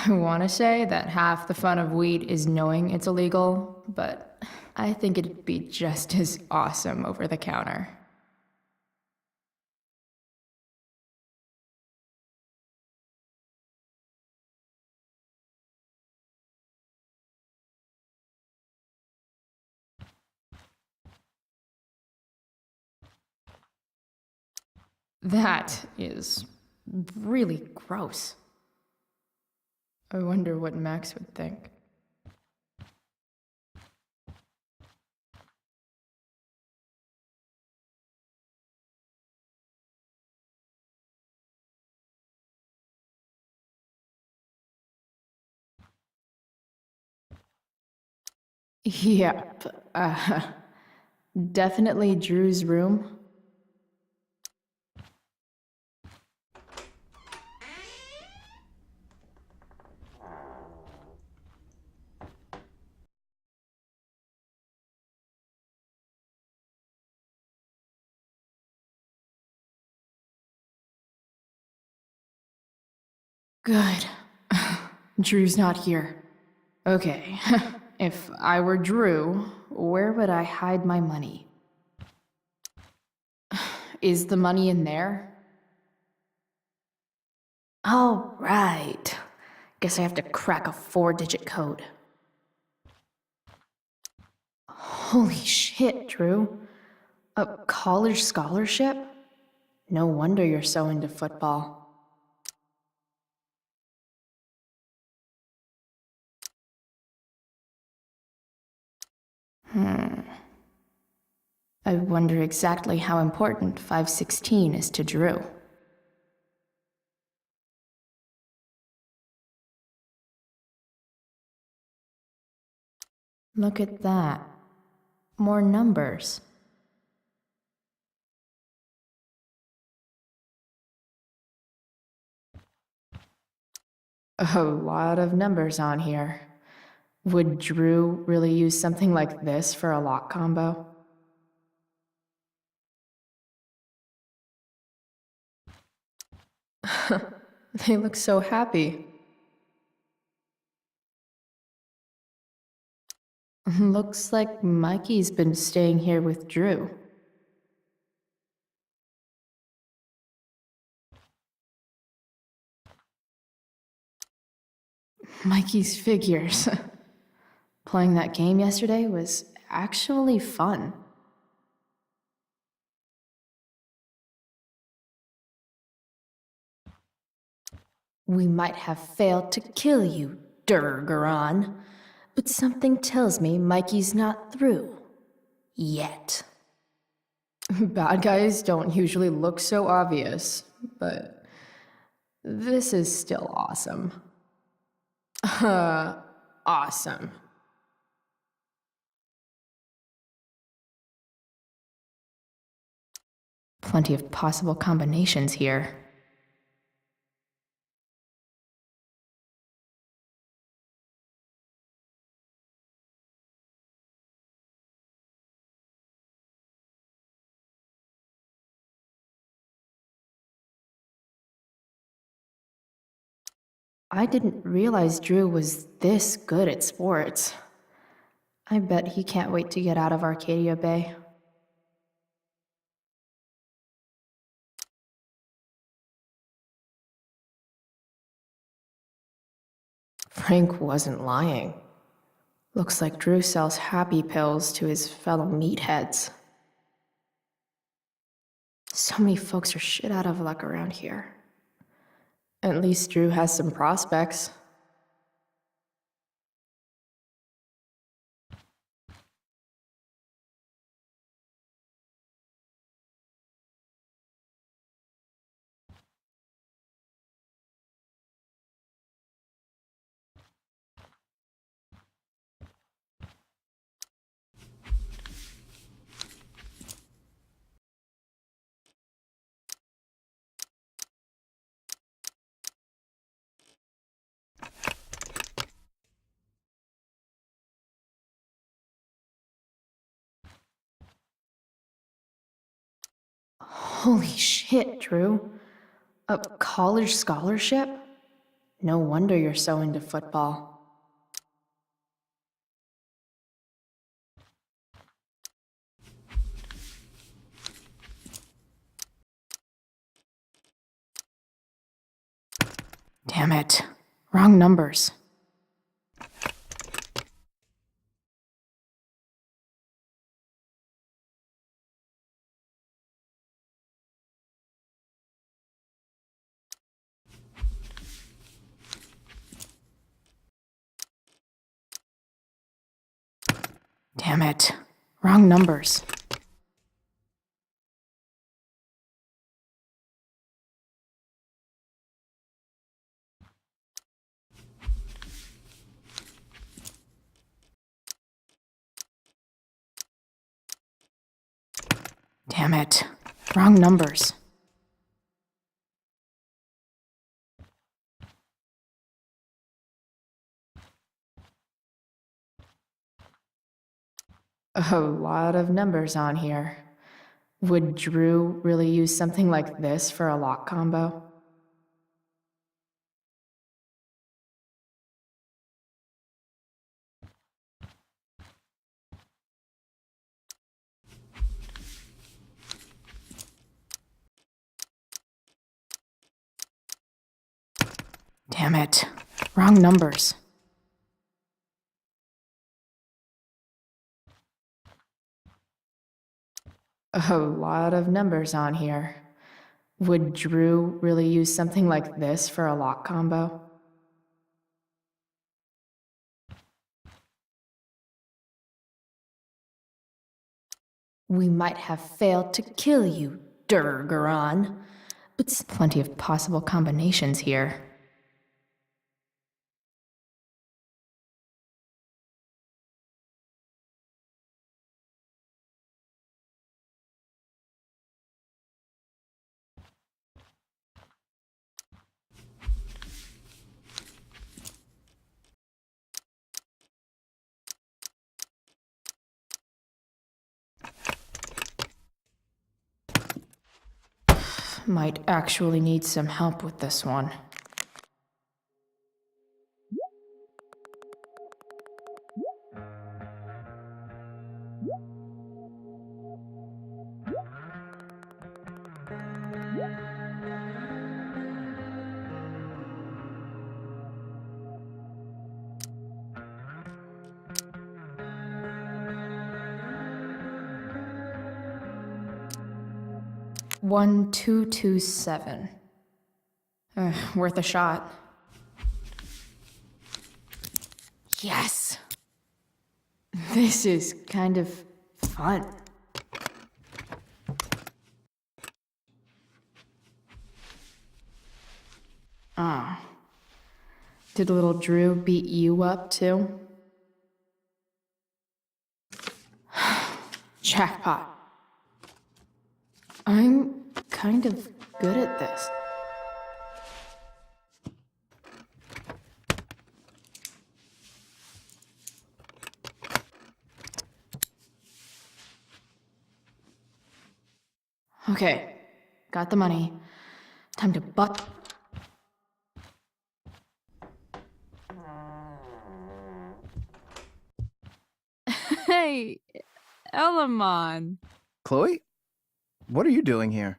I want to say that half the fun of weed is knowing it's illegal, but I think it'd be just as awesome over the counter. That is really gross. I wonder what Max would think. Yep. Definitely Drew's room. Good. Drew's not here. Okay. If I were Drew, where would I hide my money? Is the money in there? All right. Guess I have to crack a 4-digit code. Holy shit, Drew. A college scholarship? No wonder you're so into football. I wonder exactly how important 516 is to Drew. Look at that. More numbers. A lot of numbers on here. Would Drew really use something like this for a lock combo? They look so happy. Looks like Mikey's been staying here with Drew. Mikey's figures. Playing that game yesterday was actually fun. We might have failed to kill you, Durgaron, but something tells me Mikey's not through. Yet. Bad guys don't usually look so obvious, but this is still awesome. Awesome. Plenty of possible combinations here. I didn't realize Drew was this good at sports. I bet he can't wait to get out of Arcadia Bay. Frank wasn't lying. Looks like Drew sells happy pills to his fellow meatheads. So many folks are shit out of luck around here. At least Drew has some prospects. Holy shit, Drew. A college scholarship? No wonder you're so into football. Damn it. Wrong numbers. Damn it. Wrong numbers. Damn it. Wrong numbers. A lot of numbers on here. Would Drew really use something like this for a lock combo? Damn it. Wrong numbers. A lot of numbers on here. Would Drew really use something like this for a lock combo? We might have failed to kill you, Durgaron, but plenty of possible combinations here. Might actually need some help with this one. One 227. Worth a shot. Yes! This is kind of fun. Ah. Did little Drew beat you up too? Jackpot. I'm kind of good at this. Okay, got the money. Time to butt. Hey, Elamon. Chloe? What are you doing here?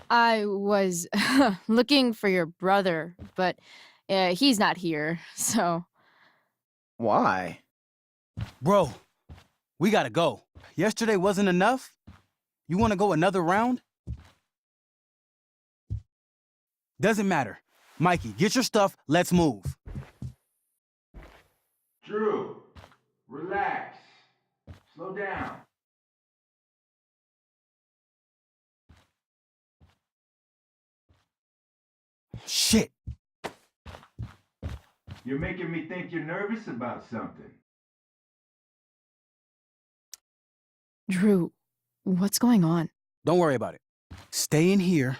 I was looking for your brother, but he's not here, so... Why? Bro, we gotta go. Yesterday wasn't enough? You wanna go another round? Doesn't matter. Mikey, get your stuff, let's move. Drew, relax. Slow down. Shit. You're making me think you're nervous about something. Drew, what's going on? Don't worry about it. Stay in here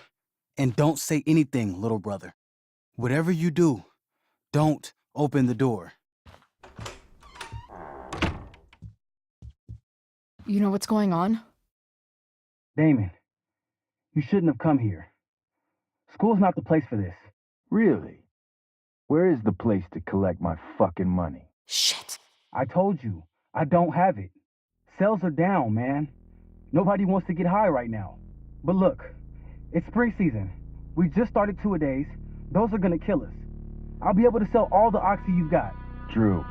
and don't say anything, little brother. Whatever you do, don't open the door. You know what's going on? Damon, you shouldn't have come here. School's not the place for this. Really? Where is the place to collect my fucking money? Shit. I told you, I don't have it. Sales are down, man. Nobody wants to get high right now. But look, it's spring season. We just started two-a-days. Those are gonna kill us. I'll be able to sell all the oxy you've got. Drew,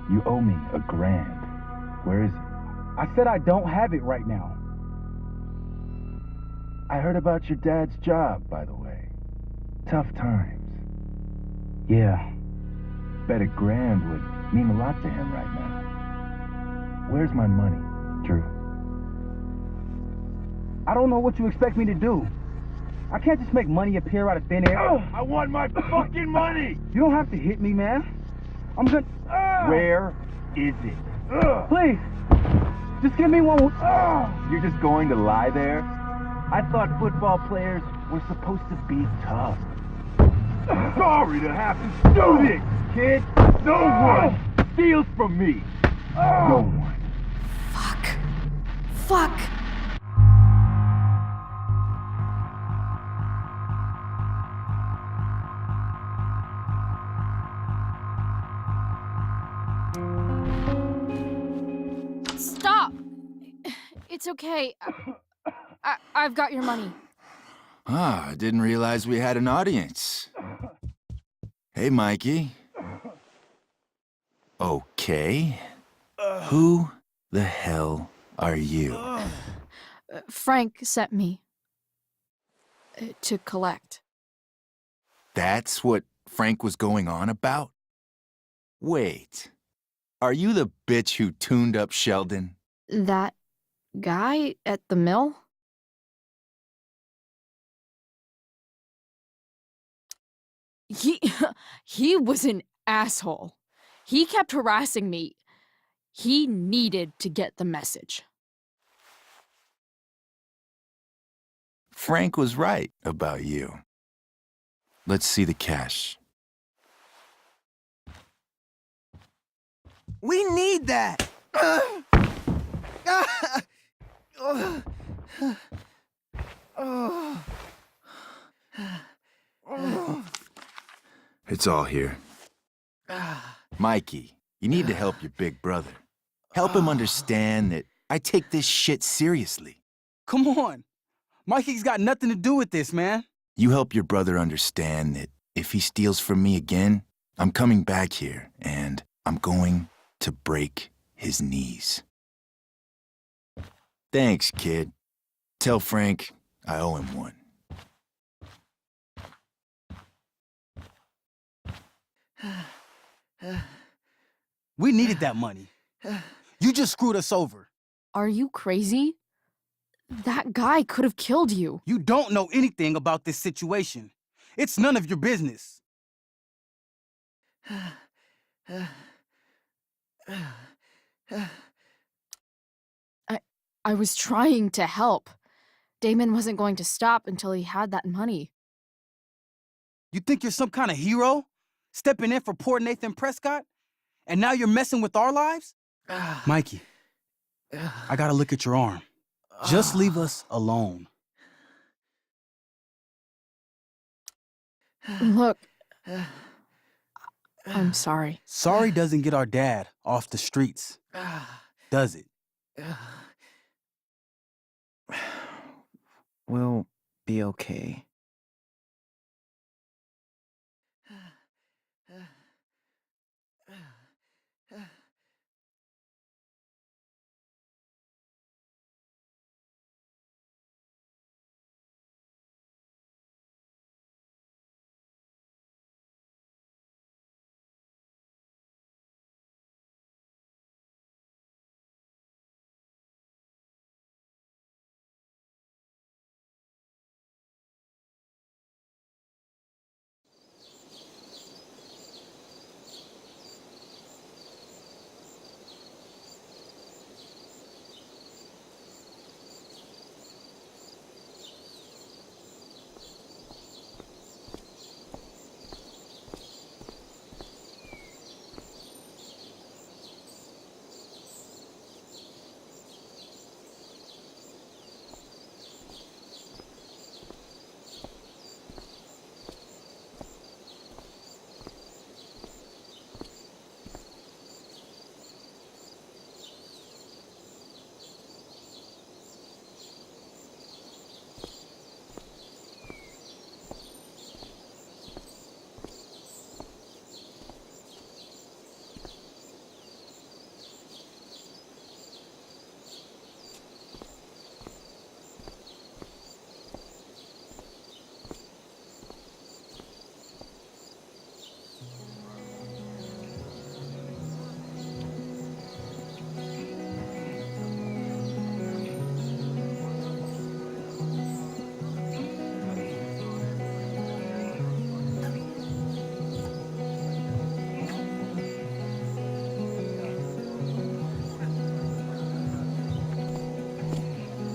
you owe me $1,000. Where is it? I said I don't have it right now. I heard about your dad's job, by the way. Tough times. Yeah. Bet $1,000 would mean a lot to him right now. Where's my money, Drew? I don't know what you expect me to do. I can't just make money appear out of thin air. I want my fucking money! You don't have to hit me, man. I'm gonna... Where is it? Please! Just give me one... You're just going to lie there? I thought football players were supposed to be tough. Sorry to have to do this, kid. No one steals from me. No one. Fuck! Stop! It's okay. I've got your money. Ah, I didn't realize we had an audience. Hey, Mikey. Okay. Who the hell are you? Frank sent me to collect. That's what Frank was going on about? Wait. Are you the bitch who tuned up Sheldon? That guy at the mill? He was an asshole. He kept harassing me. He needed to get the message. Frank was right about you. Let's see the cash. We need that! It's all here. Mikey, you need to help your big brother. Help him understand that I take this shit seriously. Come on. Mikey's got nothing to do with this, man. You help your brother understand that if he steals from me again, I'm coming back here and I'm going to break his knees. Thanks, kid. Tell Frank I owe him one. We needed that money. You just screwed us over. Are you crazy? That guy could have killed you. You don't know anything about this situation. It's none of your business. I was trying to help. Damon wasn't going to stop until he had that money. You think you're some kind of hero? Stepping in for poor Nathan Prescott? And now you're messing with our lives? Mikey, I gotta look at your arm. Just leave us alone. Look, I'm sorry. Sorry doesn't get our dad off the streets, does it? We'll be okay.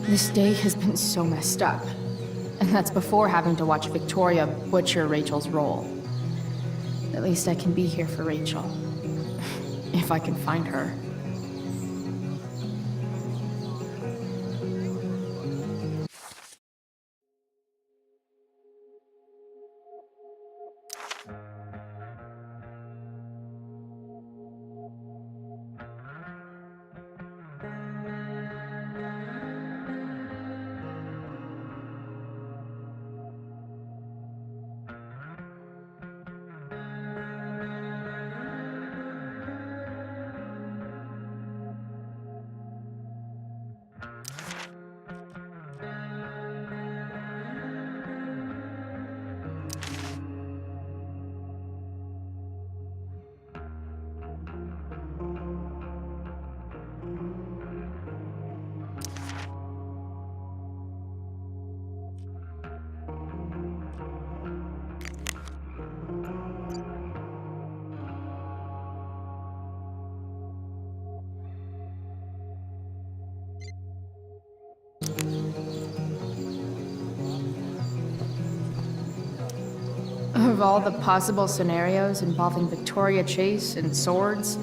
This day has been so messed up. And that's before having to watch Victoria butcher Rachel's role. At least I can be here for Rachel. If I can find her. Of all the possible scenarios involving Victoria Chase and swords,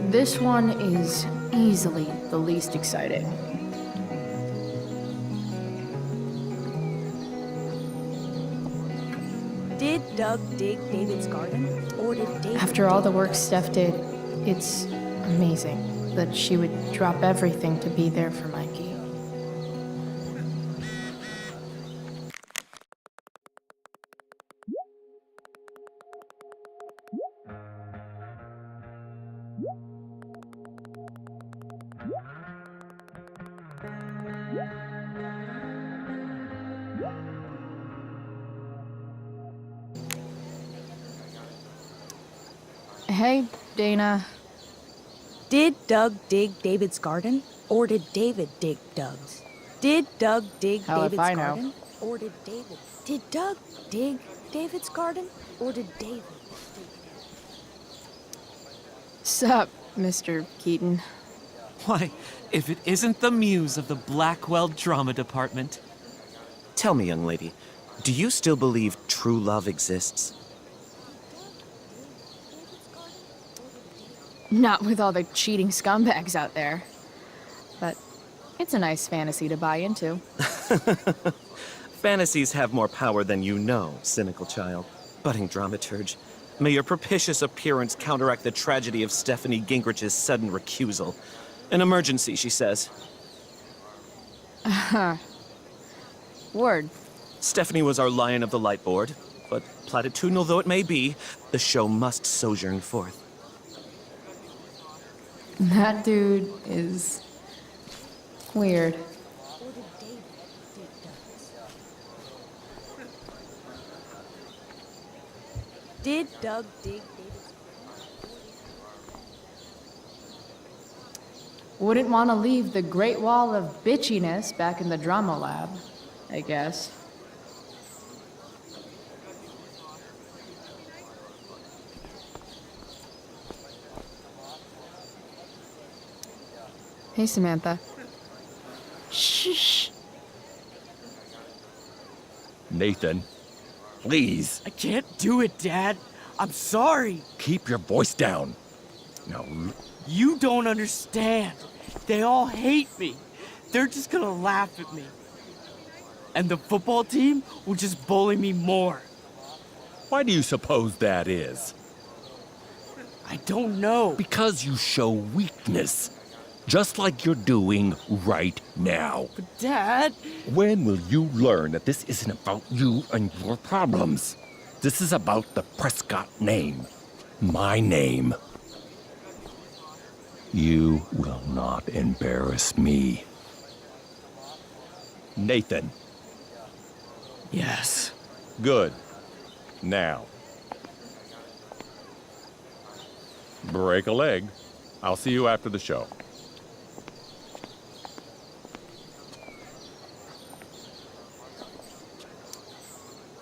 this one is easily the least exciting. Did Doug dig David's garden? Or did David After all the work Steph did, it's amazing that she would drop everything to be there for Mikey. Hey, Dana. Did Doug dig David's garden? Or did David dig Doug's? Did Doug dig Hell if David's I know. garden? Or did David? Did Doug dig David's garden? Or did David? Sup, Mr. Keaton? Why, if it isn't the muse of the Blackwell Drama Department. Tell me, young lady, do you still believe true love exists? Not with all the cheating scumbags out there. But it's a nice fantasy to buy into. Fantasies have more power than you know, cynical child. Budding dramaturge, may your propitious appearance counteract the tragedy of Stephanie Gingrich's sudden recusal. An emergency, she says. Word. Stephanie was our lion of the light board, but platitudinal though it may be, the show must sojourn forth. That dude is weird. Did Doug dig David's Wouldn't want to leave the Great Wall of bitchiness back in the drama lab, I guess. Hey, Samantha. Shh. Nathan, please. I can't do it, Dad. I'm sorry. Keep your voice down. Now, You don't understand. They all hate me. They're just gonna laugh at me. And the football team will just bully me more. why do you suppose that is? I don't know. Because you show weakness. Just like you're doing right now. But Dad... When will you learn that this isn't about you and your problems? This is about the Prescott name. My name. You will not embarrass me. Nathan. Yes. Good. Now. Break a leg. I'll see you after the show.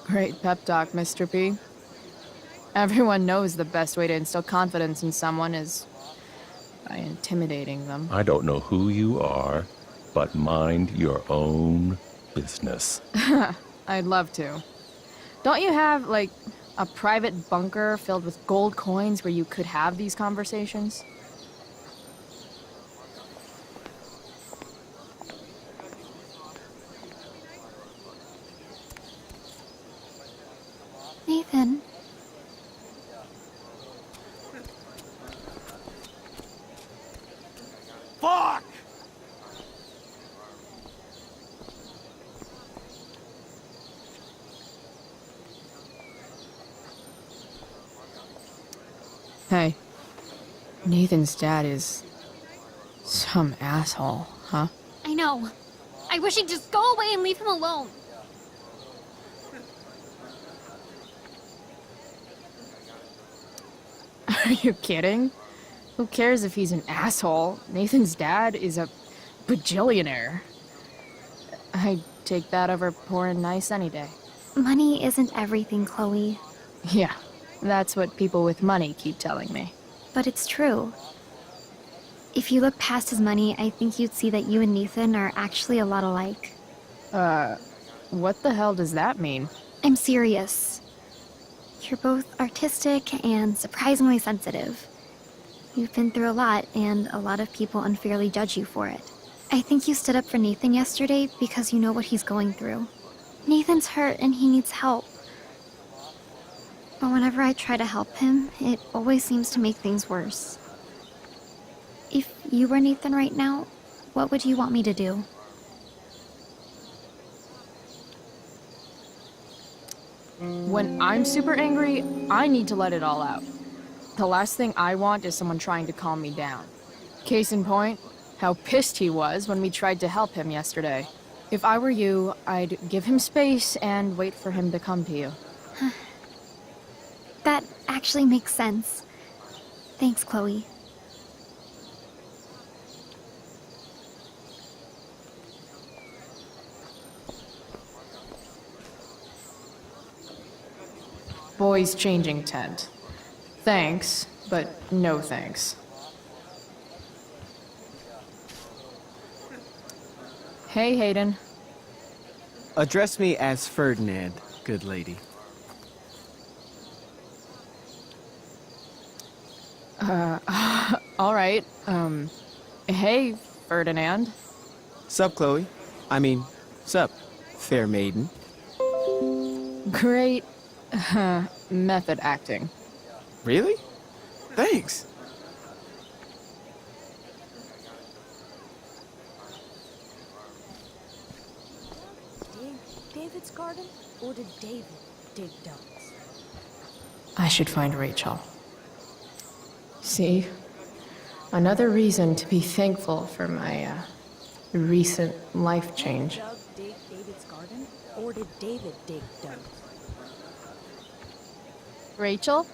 Great pep talk, Mr. P. Everyone knows the best way to instill confidence in someone is by intimidating them. I don't know who you are, but mind your own business. I'd love to. Don't you have, like, a private bunker filled with gold coins where you could have these conversations? Nathan. Fuck! Hey, Nathan's dad is some asshole, huh? I know. I wish he'd just go away and leave him alone. Are you kidding? Who cares if he's an asshole? Nathan's dad is a bajillionaire. I'd take that over poor and nice any day. Money isn't everything, Chloe. Yeah, that's what people with money keep telling me. But it's true. If you look past his money, I think you'd see that you and Nathan are actually a lot alike. What the hell does that mean? I'm serious. You're both artistic and surprisingly sensitive. You've been through a lot, and a lot of people unfairly judge you for it. I think you stood up for Nathan yesterday because you know what he's going through. Nathan's hurt and he needs help. But whenever I try to help him, it always seems to make things worse. If you were Nathan right now, what would you want me to do? When I'm super angry, I need to let it all out. The last thing I want is someone trying to calm me down. Case in point, how pissed he was when we tried to help him yesterday. If I were you, I'd give him space and wait for him to come to you. That actually makes sense. Thanks, Chloe. Boys changing tent. Thanks, but no thanks. Hey, Hayden. Address me as Ferdinand, good lady. All right. Hey, Ferdinand. Sup, Chloe? I mean, sup, fair maiden. Great, method acting. Really? Thanks. Dig David's garden, or did David dig Doug's? I should find Rachel. See? Another reason to be thankful for my, recent life change. Did Doug dig David's garden, or did David dig Doug's? Rachel?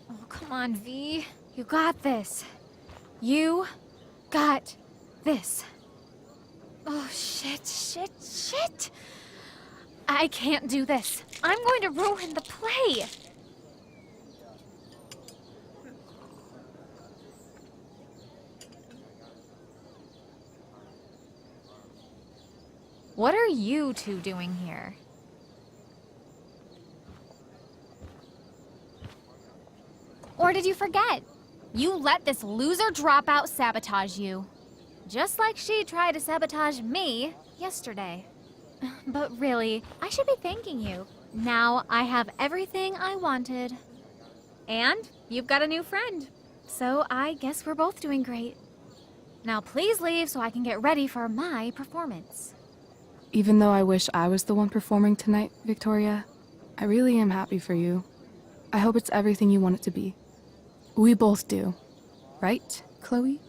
Oh, come on, V. You got this. You got this. Oh, shit. I can't do this. I'm going to ruin the play. What are you two doing here? Or did you forget? You let this loser dropout sabotage you. Just like she tried to sabotage me yesterday. But really, I should be thanking you. Now I have everything I wanted. And you've got a new friend. So I guess we're both doing great. Now please leave so I can get ready for my performance. Even though I wish I was the one performing tonight, Victoria, I really am happy for you. I hope it's everything you want it to be. We both do. Right, Chloe?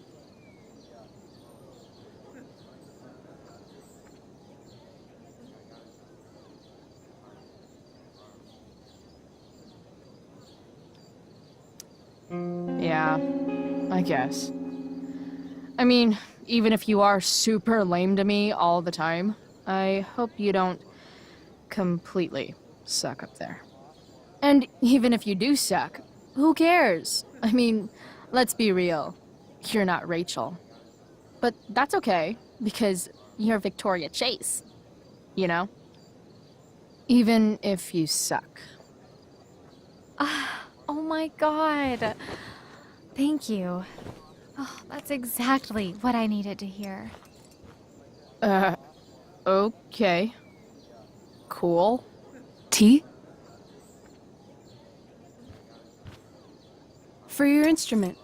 Yeah, I guess. I mean, even if you are super lame to me all the time, I hope you don't completely suck up there. And even if you do suck, who cares? I mean, let's be real. You're not Rachel. But that's okay, because you're Victoria Chase. You know? Even if you suck. Oh my god. Thank you. Oh, that's exactly what I needed to hear. Okay. Cool. Tea? For your instrument.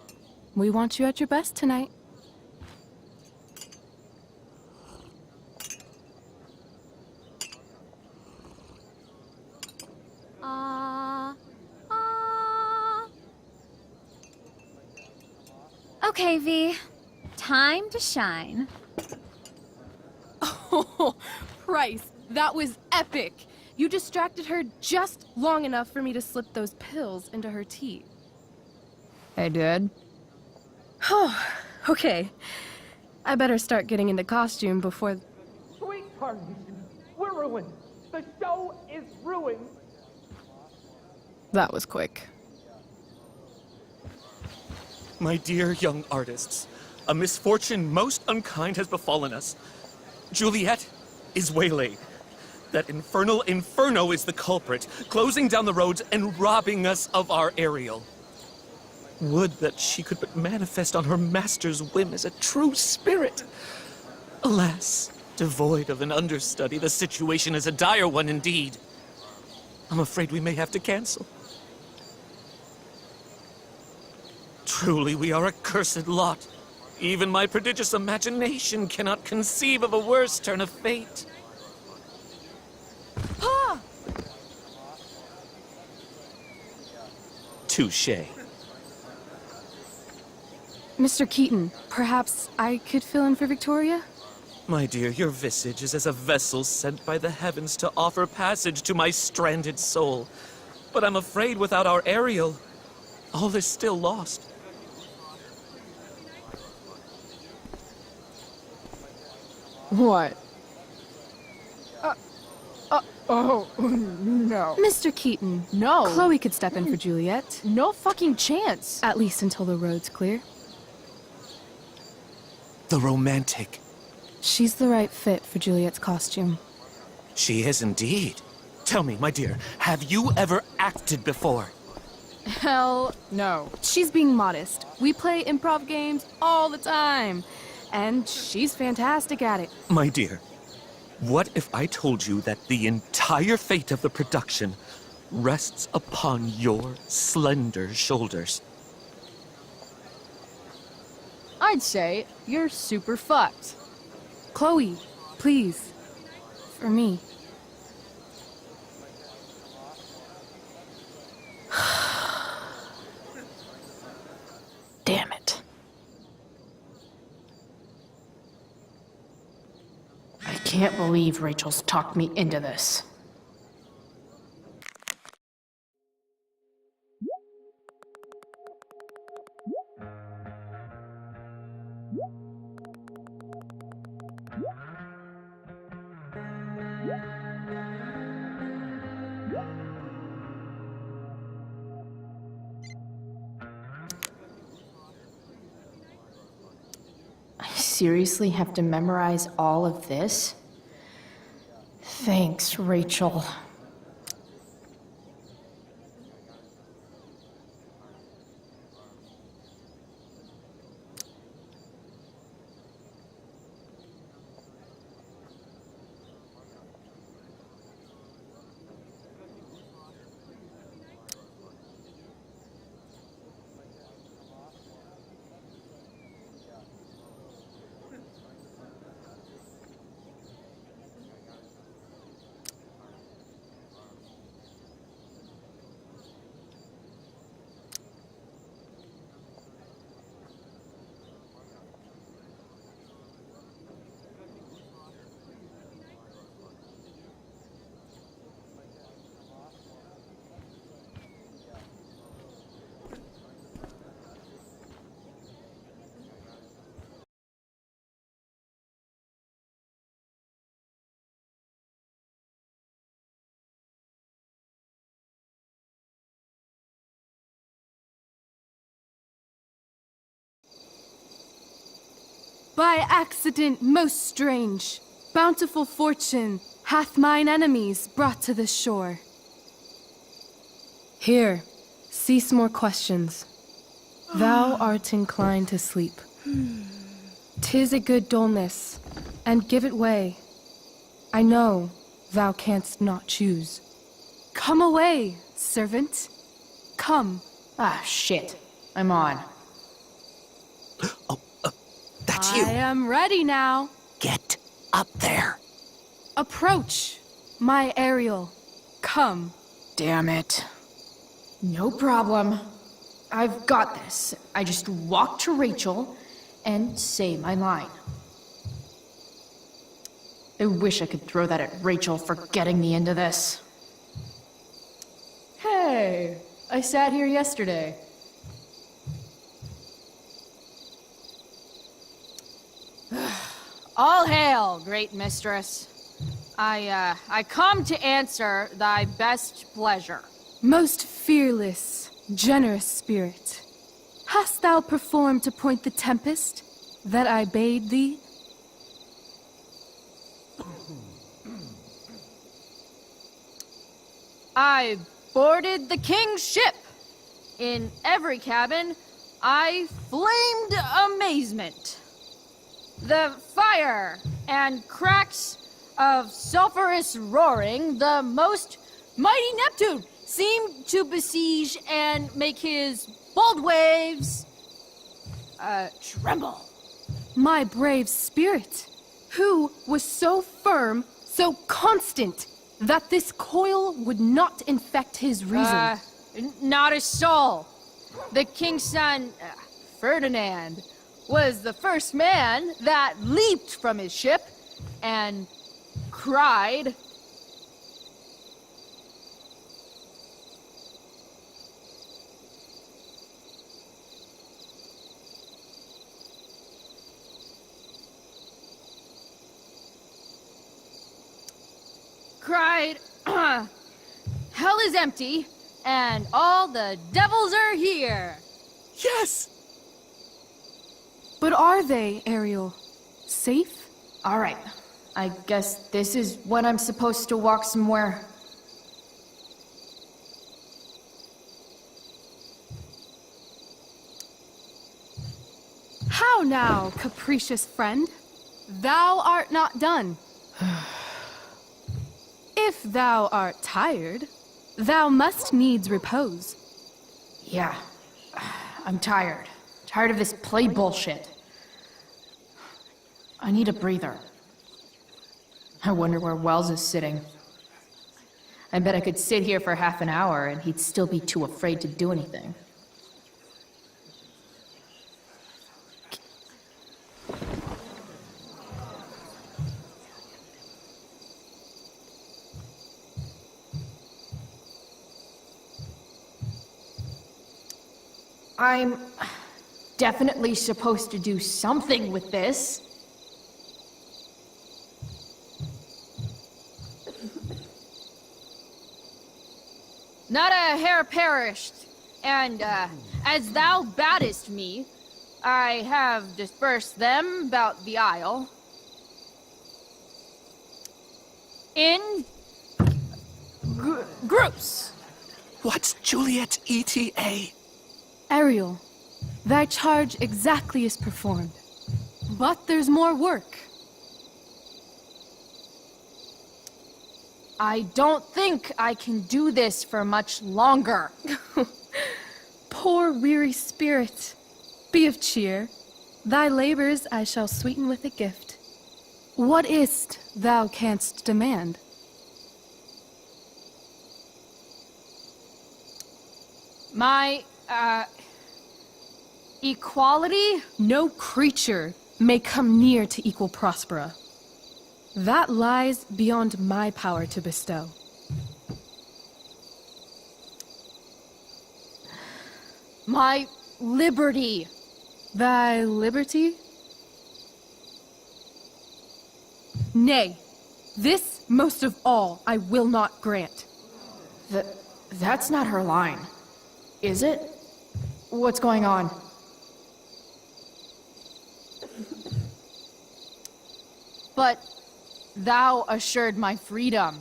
We want you at your best tonight. Okay, V. Time to shine. Oh, Price, that was epic. You distracted her just long enough for me to slip those pills into her tea. I did? Oh, okay. I better start getting into costume before... Sweetheart, we're ruined. The show is ruined. That was quick. My dear young artists, a misfortune most unkind has befallen us. Juliet is waylaid. That infernal Inferno is the culprit, closing down the roads and robbing us of our Ariel. Would that she could but manifest on her master's whim as a true spirit. Alas, Devoid of an understudy, the situation is a dire one indeed. I'm afraid we may have to cancel. Truly, we are a cursed lot. Even my prodigious imagination cannot conceive of a worse turn of fate. Pa! Touché. Mr. Keaton, perhaps I could fill in for Victoria? My dear, your visage is as a vessel sent by the heavens to offer passage to my stranded soul. But I'm afraid without our Ariel, all is still lost. What? Oh, no. Mr. Keaton. No. Chloe could step in for Juliet. No fucking chance. At least until the road's clear. The romantic. She's the right fit for Juliet's costume. She is indeed. Tell me, my dear, have you ever acted before? Hell no. She's being modest. We play improv games all the time. And she's fantastic at it. My dear, what if I told you that the entire fate of the production rests upon your slender shoulders? I'd say you're super fucked. Chloe, please. For me. Damn it. I can't believe Rachel's talked me into this. I seriously have to memorize all of this? Thanks, Rachel. By accident most strange, bountiful fortune hath mine enemies brought to this shore. Here, cease more questions. Thou art inclined to sleep. 'Tis a good dullness, and give it way. I know thou canst not choose. Come away, servant. Come. Ah, shit. I'm on. That's you. I am ready now. Get up there. Approach, my Ariel. Come. Damn it. No problem. I've got this. I just walk to Rachel and say my line. I wish I could throw that at Rachel for getting me into this. Hey, I sat here yesterday. All hail, great mistress. I come to answer thy best pleasure. Most fearless, generous spirit, hast thou performed to point the tempest that I bade thee? I boarded the king's ship. In every cabin, I flamed amazement. The fire and cracks of sulphurous roaring, the most mighty Neptune seemed to besiege and make his bold waves tremble. My brave spirit, who was so firm, so constant, that this coil would not infect his reason. Not a soul. The king's son, Ferdinand, was the first man that leaped from his ship and cried, "Hell is empty, and all the devils are here." Yes! But are they, Ariel? Safe? All right. I guess this is when I'm supposed to walk somewhere. How now, capricious friend? Thou art not done. If thou art tired, thou must needs repose. Yeah. I'm tired. Tired of this play bullshit. I need a breather. I wonder where Wells is sitting. I bet I could sit here for half an hour and he'd still be too afraid to do anything. I'm definitely supposed to do something with this. Not a hair perished, and as thou badest me, I have dispersed them about the isle. In groups. What's Juliet's ETA? Ariel, thy charge exactly is performed. But there's more work. I don't think I can do this for much longer. Poor weary spirit. Be of cheer. Thy labors I shall sweeten with a gift. What is't thou canst demand? My, equality? No creature may come near to equal Prospera. That lies beyond my power to bestow. My liberty. Thy liberty? Nay, this most of all I will not grant. That's not her line, is it? What's going on? But thou assured my freedom,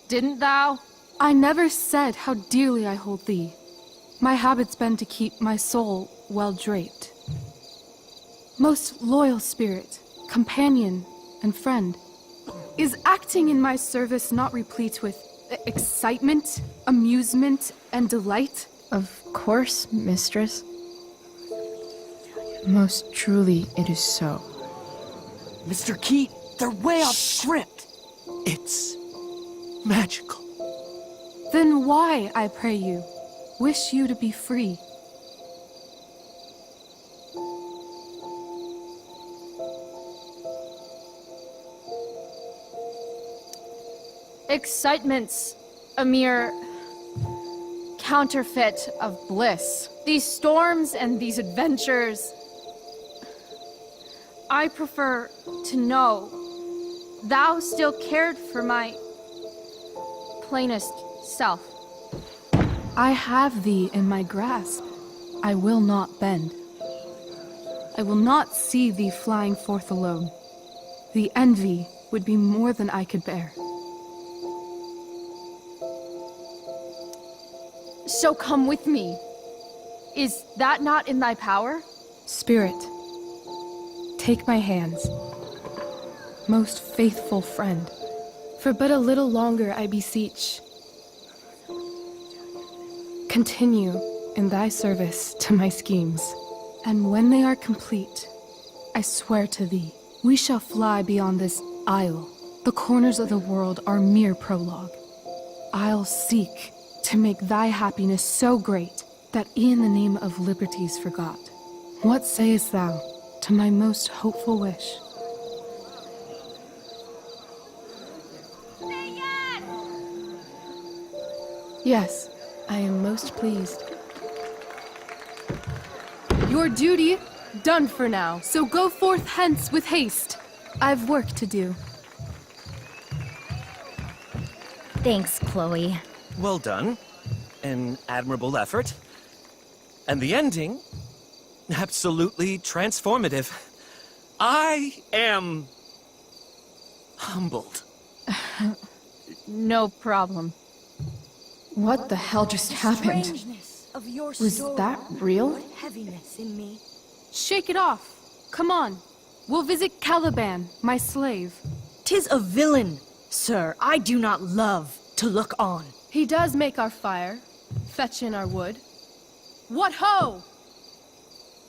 didn't thou? I never said how dearly I hold thee. My habit's been to keep my soul well draped. Most loyal spirit, companion, and friend, is acting in my service not replete with excitement, amusement, and delight? Of course, mistress. Most truly, it is so. Mr. Keat, they're way off script. It's magical. Then why, I pray you, wish you to be free? Excitement's a mere counterfeit of bliss. These storms and these adventures, I prefer to know thou still cared for my plainest self. I have thee in my grasp. I will not bend. I will not see thee flying forth alone. The envy would be more than I could bear. So come with me. Is that not in thy power? Spirit, take my hands. most faithful friend. For but a little longer, I beseech. Continue in thy service to my schemes, and when they are complete, I swear to thee, we shall fly beyond this isle. The corners of the world are mere prologue. I'll seek to make thy happiness so great that e'en the name of liberty's forgot. What sayest thou to my most hopeful wish? Yes, I am most pleased. Your duty done for now, so go forth hence with haste. I've work to do. Thanks, Chloe. Well done. An admirable effort. And the ending, absolutely transformative. I am humbled. No problem. What the hell just happened? Was that real? Heaviness in me. Shake it off. Come on. We'll visit Caliban, my slave. 'Tis a villain, sir. I do not love to look on. He does make our fire, fetch in our wood. What ho!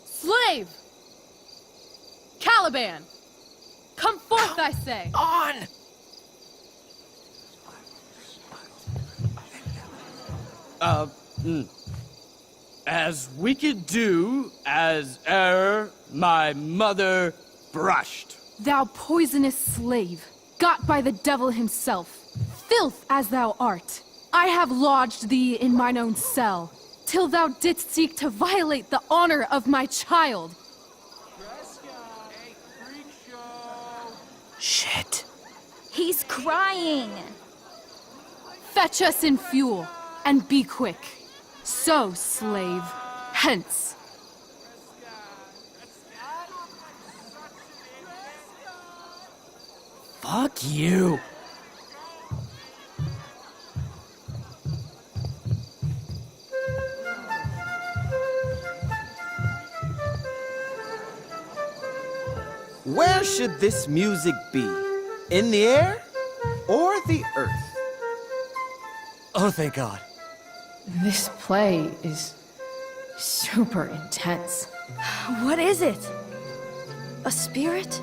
Slave! Caliban! Come forth, I say! On! As we could do as e'er my mother brushed. Thou poisonous slave, got by the devil himself, filth as thou art, I have lodged thee in mine own cell, till thou didst seek to violate the honor of my child. Shit. He's crying. Fetch us in fuel, and be quick. So, slave, hence. Fuck you. Where should this music be? In the air or the earth? Oh, thank God. This play is super intense. What is it? A spirit?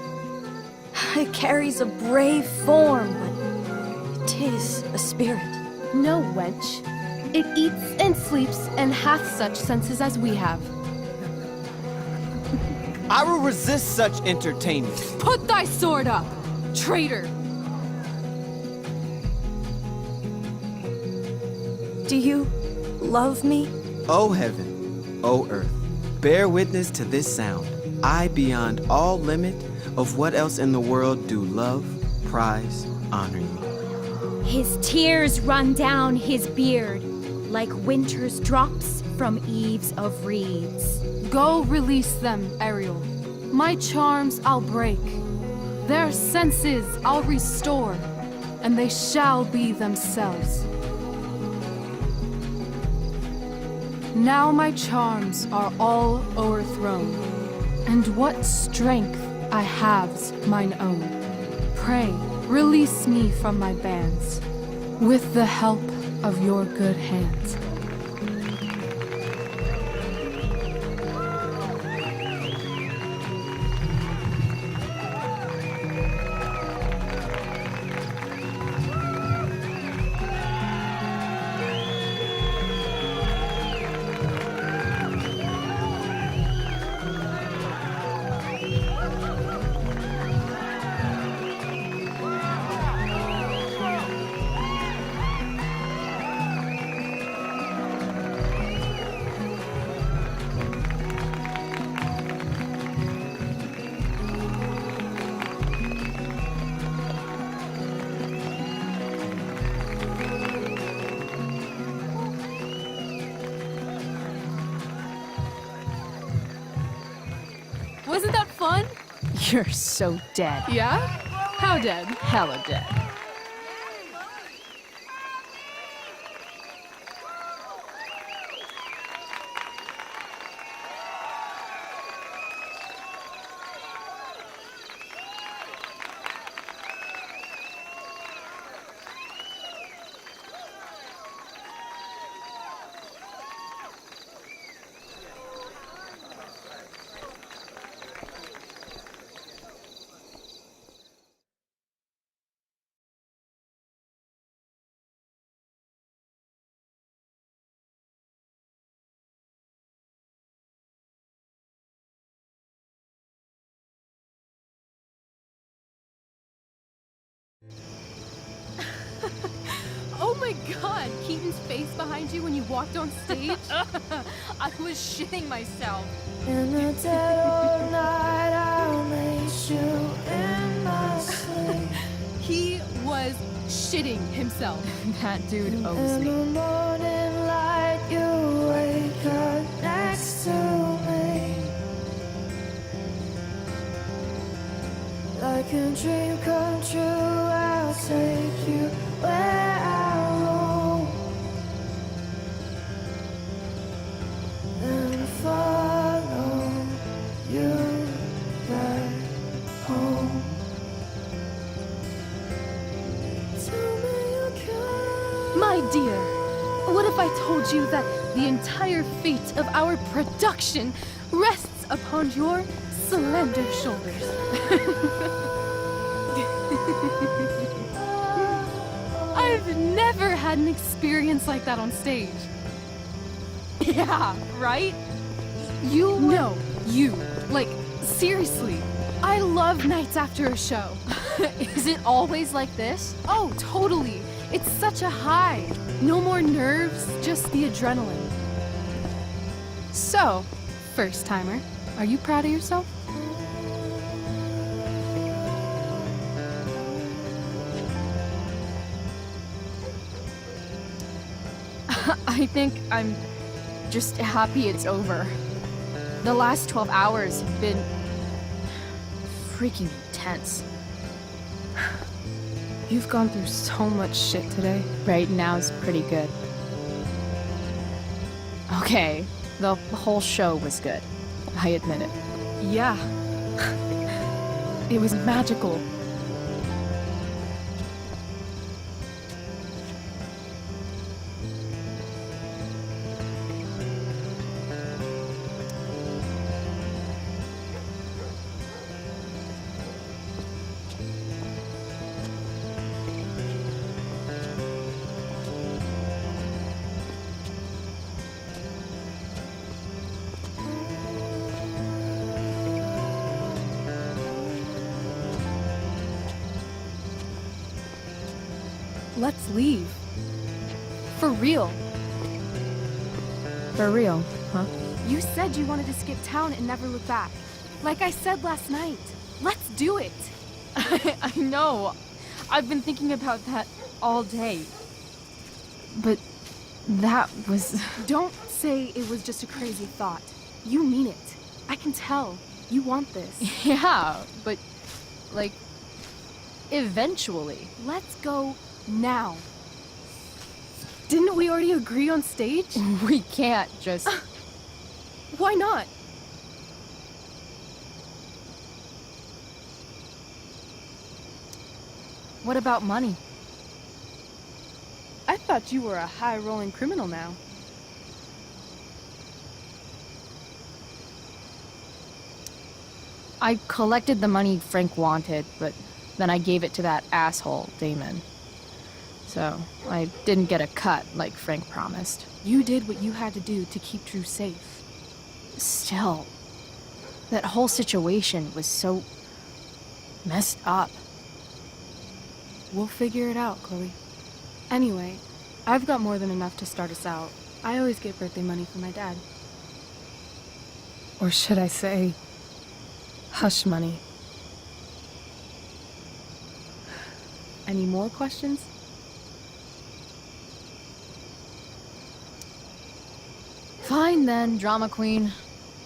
It carries a brave form, but 'tis a spirit. No, wench. It eats and sleeps and hath such senses as we have. I will resist such entertainment. Put thy sword up, traitor! Do you love me? O heaven, O earth, bear witness to this sound. I, beyond all limit of what else in the world do love, prize, honor you. His tears run down his beard like winter's drops from eaves of reeds. Go release them, Ariel. My charms I'll break. Their senses I'll restore, and they shall be themselves. Now my charms are all o'erthrown, and what strength I have's mine own. Pray, release me from my bands, with the help of your good hands. Wasn't that fun? You're so dead. Yeah? How dead? Hella dead. behind you when you walked on stage? I was shitting myself. In the dead of night, I'll meet you in my sleep. He was shitting himself. That dude owes In me. the morning light, you wake up next to me. Like a dream come true, I'll take you where I roam. Then follow you back home. My dear, what if I told you that the entire fate of our production rests upon your slender shoulders? I've never had an experience like that on stage. Yeah, right? You? No, you. Like, seriously. I love nights after a show. Is it always like this? Oh, totally. It's such a high. No more nerves, just the adrenaline. So, first timer, are you proud of yourself? I think I'm just happy it's over. The last 12 hours have been freaking intense. You've gone through so much shit today. Right now's pretty good. Okay, the whole show was good. I admit it. Yeah. It was magical. Let's leave. For real. For real, huh? You said you wanted to skip town and never look back. Like I said last night. Let's do it. I know. I've been thinking about that all day. But that was... Don't say it was just a crazy thought. You mean it. I can tell. You want this. Yeah, but... like... eventually. Let's go now. Didn't we already agree on stage? We can't just... Why not? What about money? I thought you were a high-rolling criminal now. I collected the money Frank wanted, but then I gave it to that asshole, Damon. So, I didn't get a cut like Frank promised. You did what you had to do to keep Drew safe. Still, that whole situation was so... messed up. We'll figure it out, Chloe. Anyway, I've got more than enough to start us out. I always get birthday money from my dad. Or should I say, hush money. Any more questions? Fine then, drama queen.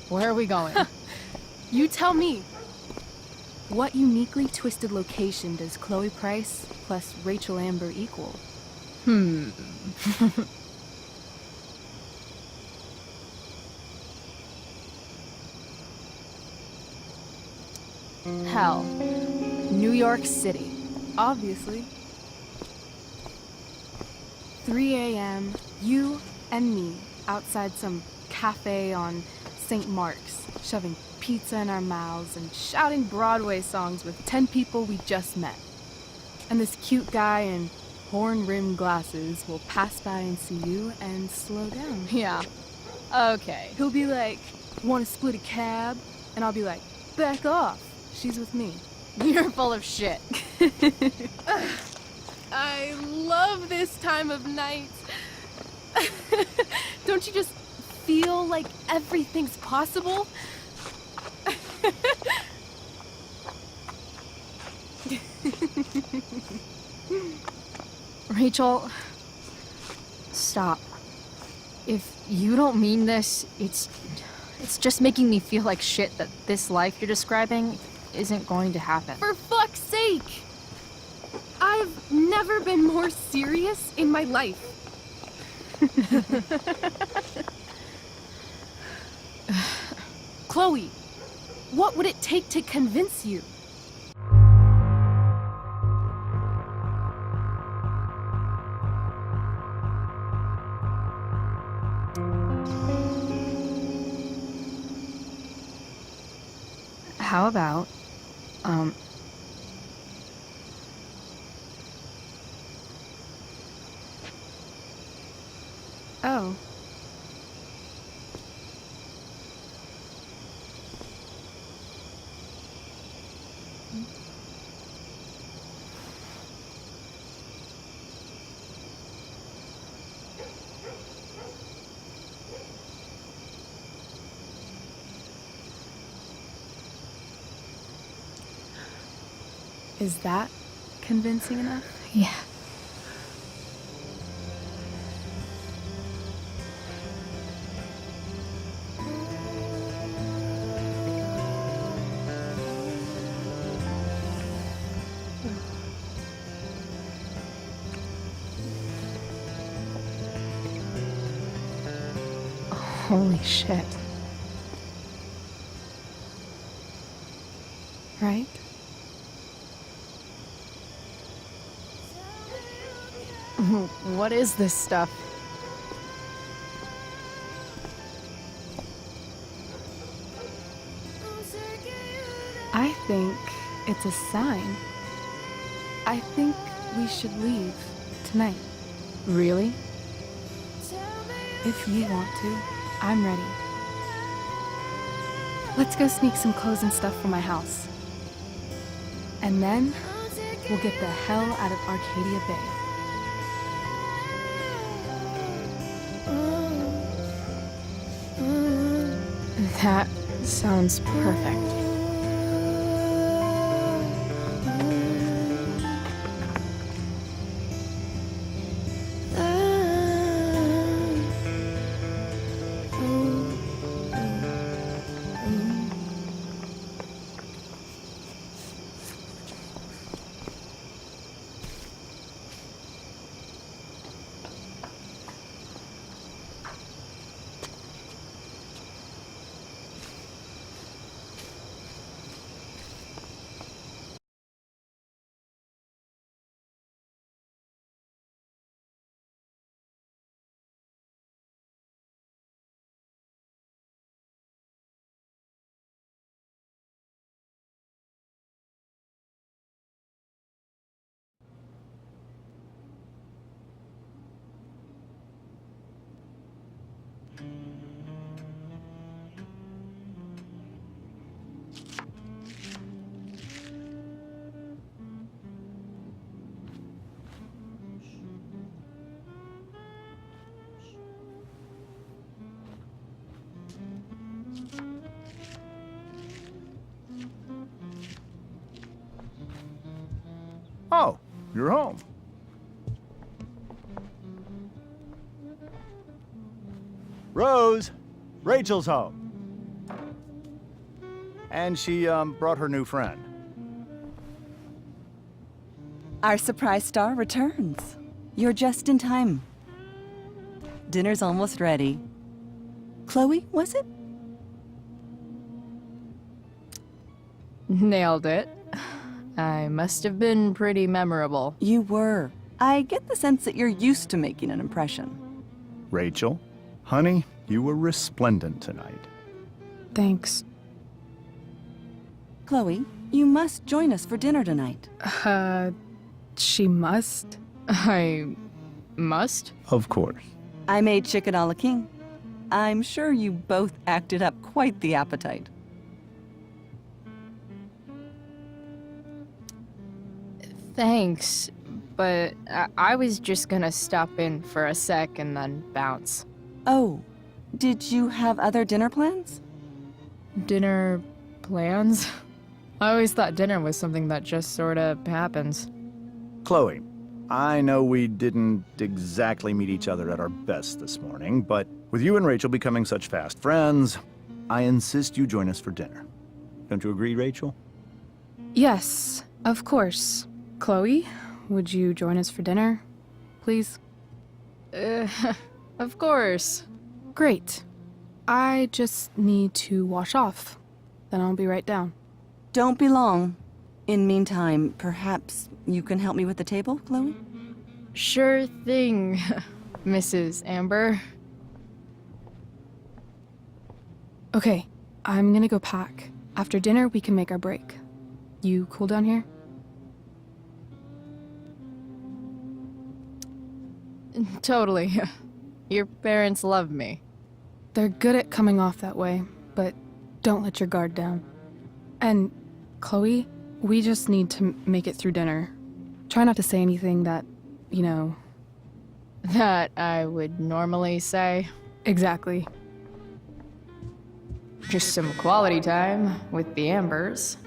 Where are we going? You tell me. What uniquely twisted location does Chloe Price plus Rachel Amber equal? Hell. New York City. Obviously. 3 a.m., you and me outside some cafe on St. Mark's, shoving pizza in our mouths and shouting Broadway songs with 10 people we just met. And this cute guy in horn-rimmed glasses will pass by and see you and slow down. Yeah. Okay. He'll be like, "Want to split a cab?" And I'll be like, "Back off. She's with me." You're full of shit. I love this time of night. Don't you just feel like everything's possible? Rachel, stop. If you don't mean this, it's just making me feel like shit that this life you're describing isn't going to happen. For fuck's sake! I've never been more serious in my life. Chloe, what would it take to convince you? How about, Oh. Is that convincing enough? yeah. Holy shit. Right? What is this stuff? I think it's a sign. I think we should leave tonight. Really? If you want to, I'm ready. Let's go sneak some clothes and stuff from my house. And then we'll get the hell out of Arcadia Bay. That sounds perfect. Oh, you're home. Rose, Rachel's home. And she, brought her new friend. Our surprise star returns. You're just in time. Dinner's almost ready. Chloe, was it? Nailed it. I must have been pretty memorable. You were. I get the sense that you're used to making an impression. Rachel, honey, you were resplendent tonight. Thanks. Chloe, you must join us for dinner tonight. She must? I must? Of course. I made chicken a la king. I'm sure you both acted up quite the appetite. Thanks, but I was just gonna stop in for a sec and then bounce. Oh, did you have other dinner plans? Dinner plans? I always thought dinner was something that just sorta happens. Chloe, I know we didn't exactly meet each other at our best this morning, but with you and Rachel becoming such fast friends, I insist you join us for dinner. Don't you agree, Rachel? Yes, of course. Chloe, would you join us for dinner, please? Of course. Great. I just need to wash off. Then I'll be right down. Don't be long. In meantime, perhaps you can help me with the table, Chloe? Sure thing, Mrs. Amber. Okay, I'm gonna go pack. After dinner, we can make our break. You cool down here? Totally. Your parents love me. They're good at coming off that way, but don't let your guard down. And, Chloe, we just need to make it through dinner. Try not to say anything that, you know... That I would normally say. Exactly. Just some quality time with the Ambers.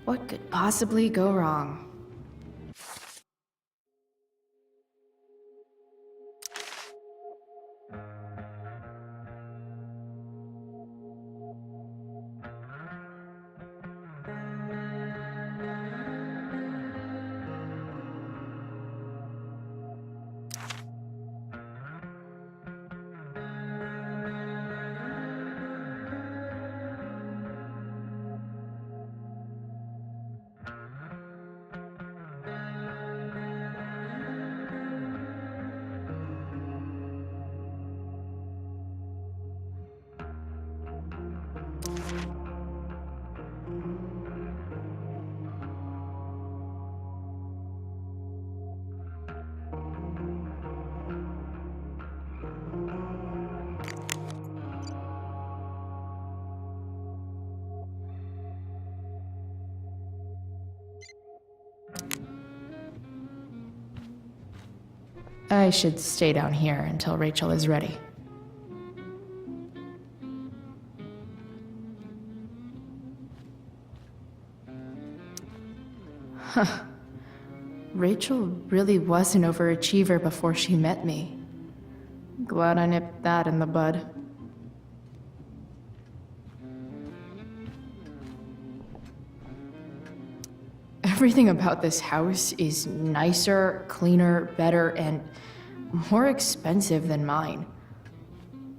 What could possibly go wrong? I should stay down here until Rachel is ready. Huh. Rachel really was an overachiever before she met me. Glad I nipped that in the bud. Everything about this house is nicer, cleaner, better, and more expensive than mine.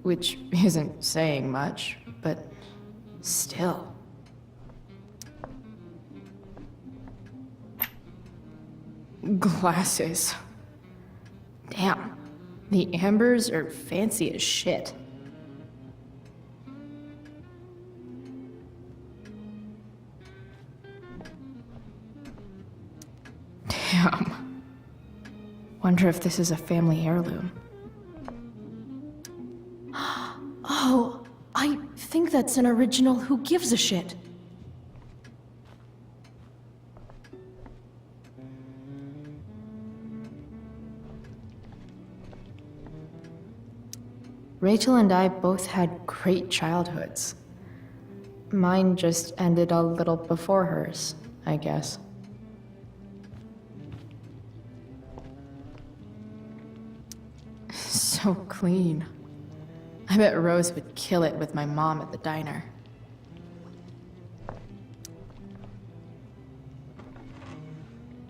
Which isn't saying much, but still. Glasses. Damn, the Ambers are fancy as shit. Damn. Wonder if this is a family heirloom. Oh, I think that's an original Who Gives a Shit. Rachel and I both had great childhoods. Mine just ended a little before hers, I guess. So clean. I bet Rose would kill it with my mom at the diner.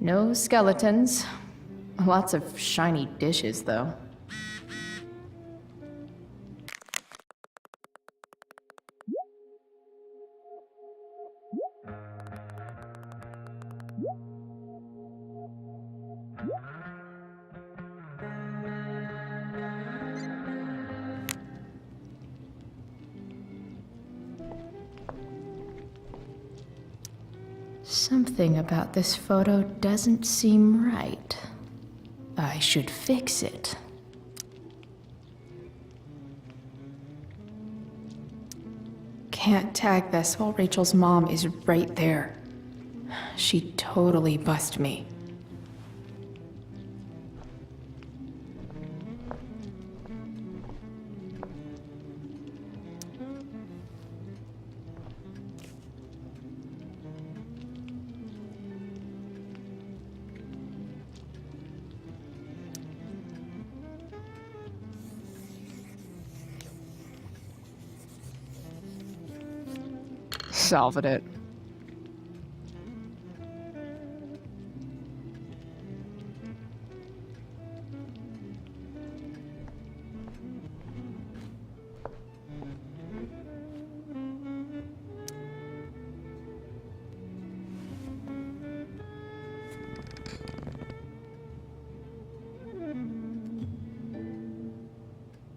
No skeletons. Lots of shiny dishes, though. Something about this photo doesn't seem right. I should fix it. Can't tag this while Rachel's mom is right there. She'd totally bust me. Salvin it.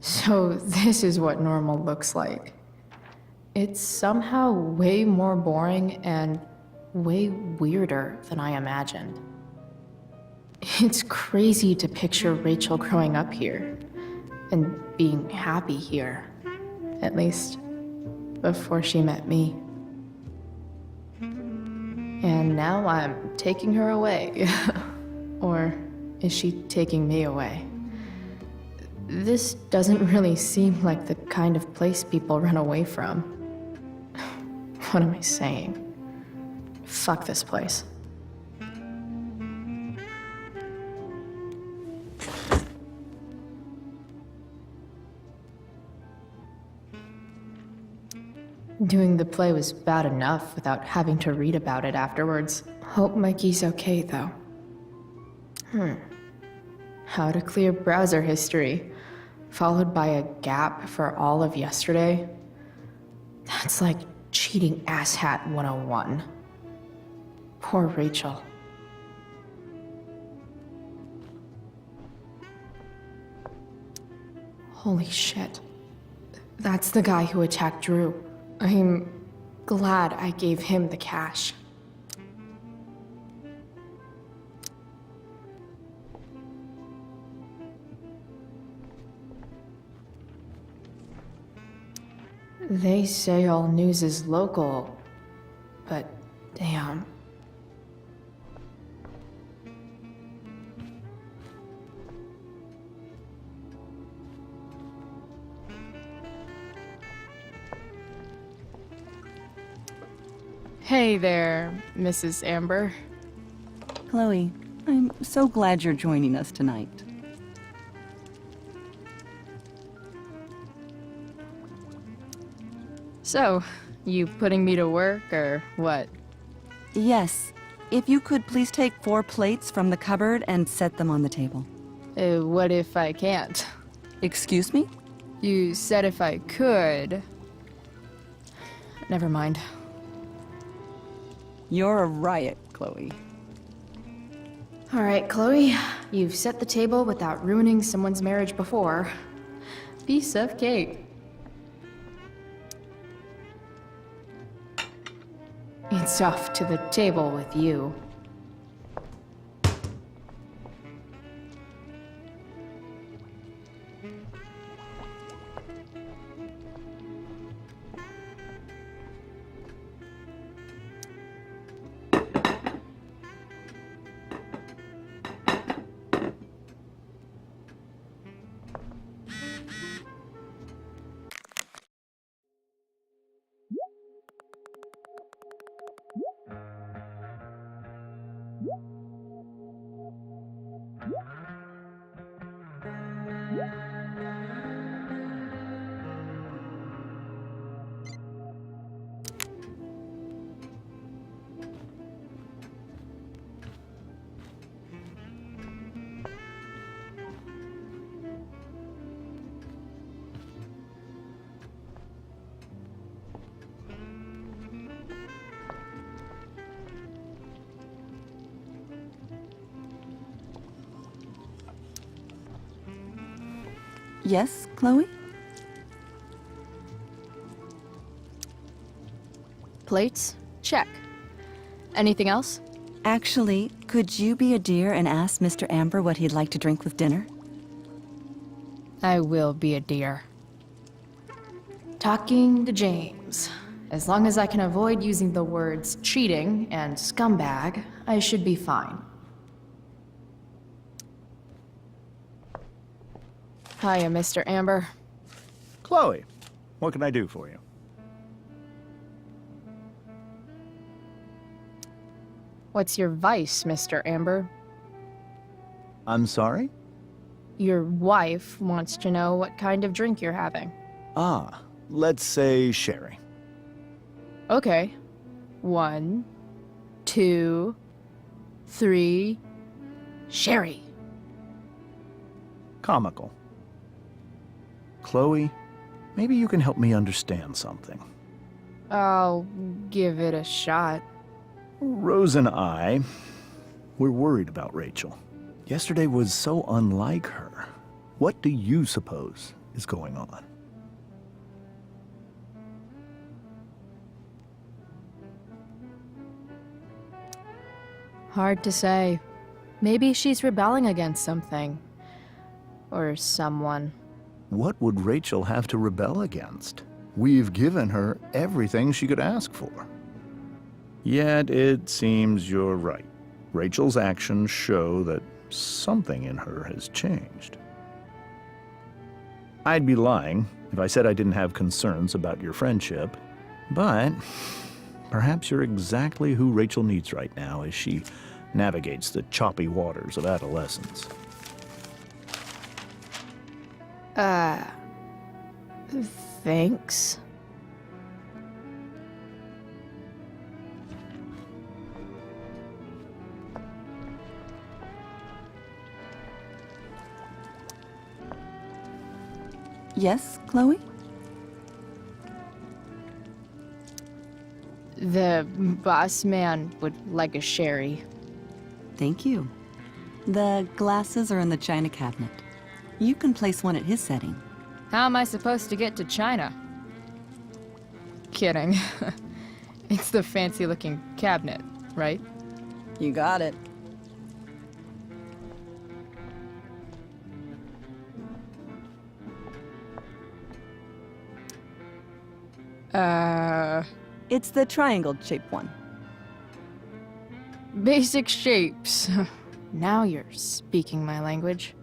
So this is what normal looks like. It's somehow way more boring and way weirder than I imagined. It's crazy to picture Rachel growing up here and being happy here, at least before she met me. And now I'm taking her away. Or is she taking me away? This doesn't really seem like the kind of place people run away from. What am I saying? Fuck this place. Doing the play was bad enough without having to read about it afterwards. Hope Mikey's okay, though. How to clear browser history, followed by a gap for all of yesterday? That's like cheating asshat 101. Poor Rachel. Holy shit. That's the guy who attacked Drew. I'm glad I gave him the cash. They say all news is local, but damn. Hey there, Mrs. Amber. Chloe, I'm so glad you're joining us tonight. So, you putting me to work, or what? Yes. If you could please take 4 plates from the cupboard and set them on the table. What if I can't? Excuse me? You said if I could. Never mind. You're a riot, Chloe. All right, Chloe. You've set the table without ruining someone's marriage before. Piece of cake. It's off to the table with you. Yes, Chloe? Plates? Check. Anything else? Actually, could you be a dear and ask Mr. Amber what he'd like to drink with dinner? I will be a dear. Talking to James. As long as I can avoid using the words cheating and scumbag, I should be fine. Hiya, Mr. Amber. Chloe, what can I do for you? What's your vice, Mr. Amber? I'm sorry? Your wife wants to know what kind of drink you're having. Ah, let's say sherry. Okay, 1, 2, 3. Sherry. Comical. Chloe, maybe you can help me understand something. I'll give it a shot. Rose and I, we're worried about Rachel. Yesterday was so unlike her. What do you suppose is going on? Hard to say. Maybe she's rebelling against something. Or someone. What would Rachel have to rebel against? We've given her everything she could ask for. Yet it seems you're right. Rachel's actions show that something in her has changed. I'd be lying if I said I didn't have concerns about your friendship, but perhaps you're exactly who Rachel needs right now as she navigates the choppy waters of adolescence. Thanks. Yes, Chloe? The boss man would like a sherry. Thank you. The glasses are in the china cabinet. You can place one at his setting. How am I supposed to get to China? Kidding. It's the fancy-looking cabinet, right? You got it. It's the triangle-shaped one. Basic shapes. Now you're speaking my language.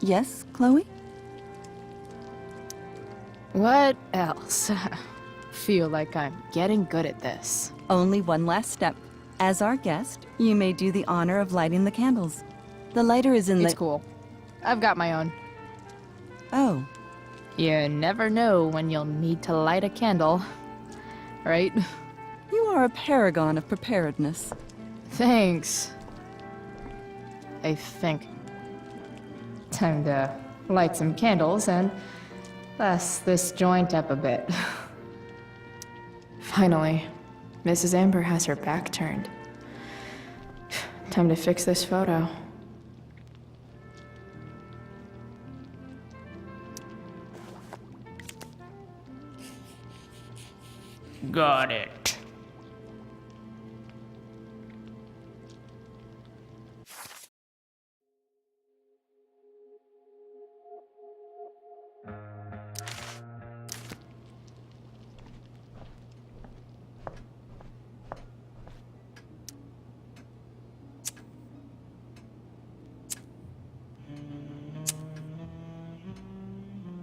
Yes, Chloe? What else? Feel like I'm getting good at this. Only one last step. As our guest, you may do the honor of lighting the candles. The lighter is in the... It's cool. I've got my own. Oh. You never know when you'll need to light a candle, right? You are a paragon of preparedness. Thanks. I think. Time to light some candles and bless this joint up a bit. Finally, Mrs. Amber has her back turned. Time to fix this photo. Got it.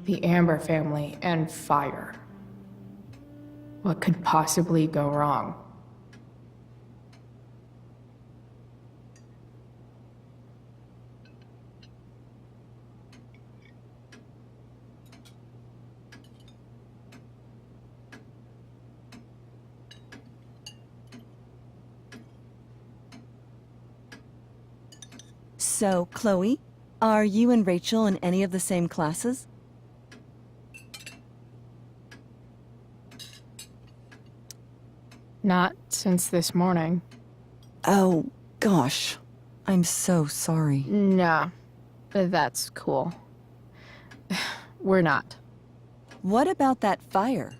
The Amber family and fire. What could possibly go wrong? So, Chloe, are you and Rachel in any of the same classes? Not since this morning. Oh, gosh. I'm so sorry. Nah, that's cool. We're not. What about that fire?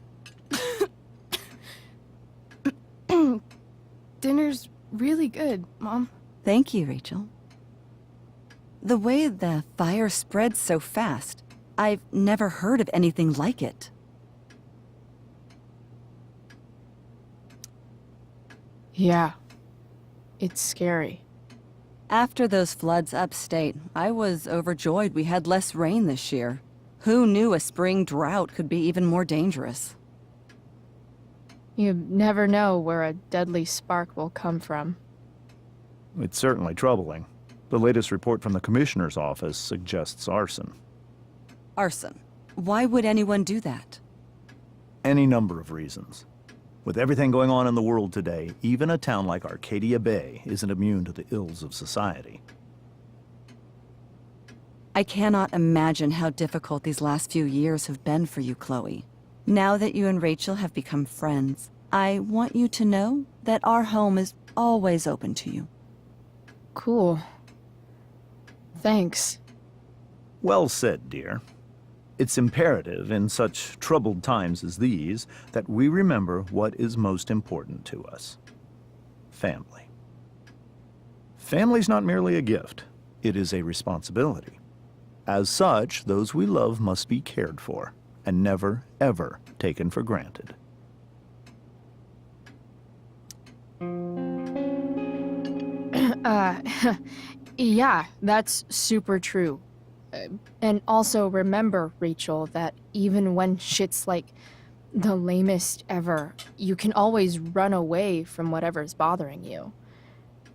Dinner's really good, Mom. Thank you, Rachel. The way the fire spread so fast, I've never heard of anything like it. Yeah. It's scary. After those floods upstate, I was overjoyed we had less rain this year. Who knew a spring drought could be even more dangerous? You never know where a deadly spark will come from. It's certainly troubling. The latest report from the Commissioner's office suggests arson. Arson? Why would anyone do that? Any number of reasons. With everything going on in the world today, even a town like Arcadia Bay isn't immune to the ills of society. I cannot imagine how difficult these last few years have been for you, Chloe. Now that you and Rachel have become friends, I want you to know that our home is always open to you. Cool. Thanks. Well said, dear. It's imperative in such troubled times as these that we remember what is most important to us. Family. Family's not merely a gift, it is a responsibility. As such, those we love must be cared for and never, ever taken for granted. Yeah, that's super true. And also remember, Rachel, that even when shit's like the lamest ever, you can always run away from whatever's bothering you.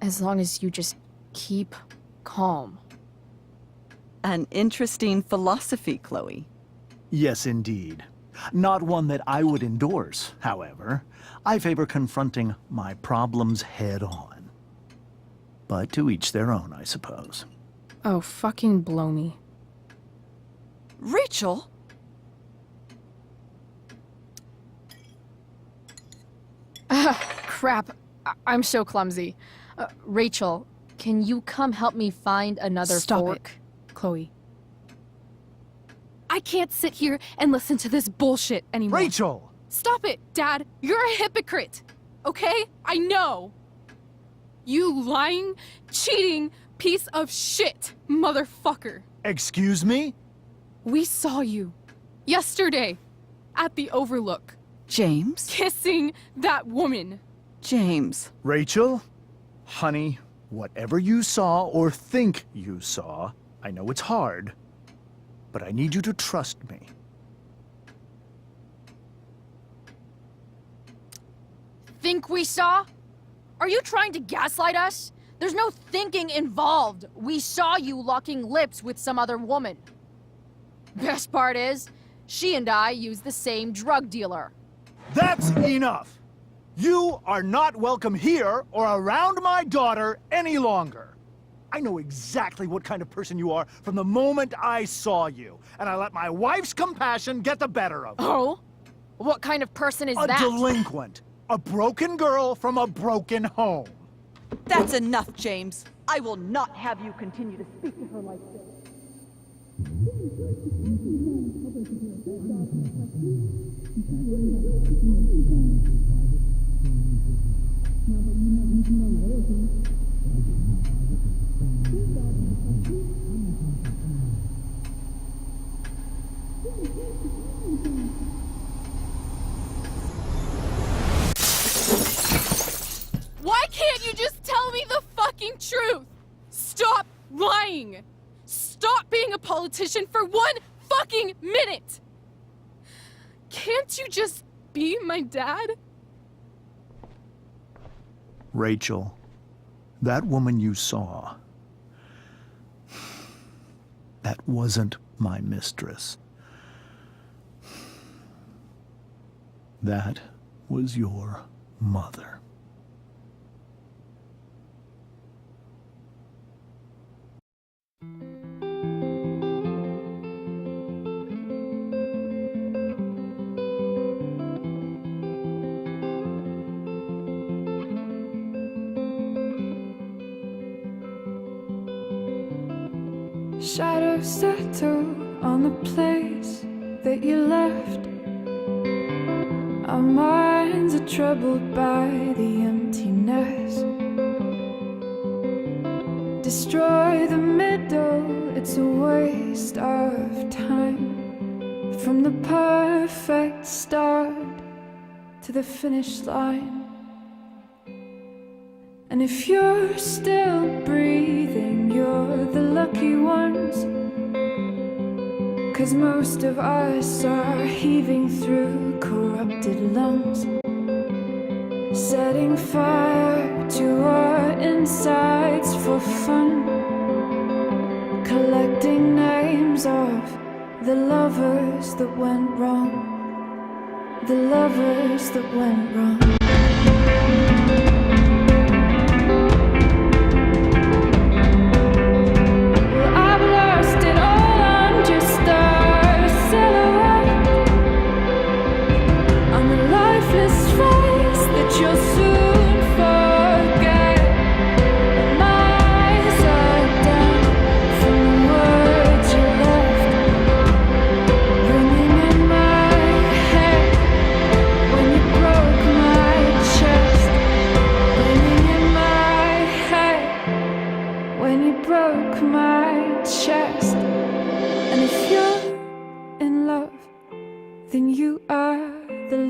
As long as you just keep calm. An interesting philosophy, Chloe. Yes, indeed. Not one that I would endorse, however. I favor confronting my problems head on. But to each their own, I suppose. Oh, fucking blow me. Rachel? Crap. I'm so clumsy. Rachel, can you come help me find another Stop fork? it, Chloe. I can't sit here and listen to this bullshit anymore. Rachel! Stop it, Dad. You're a hypocrite. Okay? I know. You lying, cheating piece of shit, motherfucker. Excuse me? We saw you yesterday at the Overlook. James? Kissing that woman. James. Rachel? Honey, whatever you saw or think you saw, I know it's hard, but I need you to trust me. Think we saw? Are you trying to gaslight us? There's no thinking involved. We saw you locking lips with some other woman. Best part is, she and I use the same drug dealer. That's enough! You are not welcome here or around my daughter any longer. I know exactly what kind of person you are from the moment I saw you, and I let my wife's compassion get the better of me. Oh? What kind of person is A that? delinquent. A broken girl from a broken home. That's enough, James. I will not have you continue to speak to her like this. Why can't you just tell me the fucking truth? Stop lying. Stop being a politician for 1 fucking minute. Can't you just be my dad? Rachel, that woman you saw, that wasn't my mistress. That was your mother. Shadows settle on the place that you left. Our minds are troubled by the emptiness. Destroy the middle, it's a waste of time. From the perfect start to the finish line. And if you're still breathing, you're the lucky ones. 'Cause most of us are heaving through corrupted lungs, setting fire to our insides for fun, collecting names of the lovers that went wrong, the lovers that went wrong.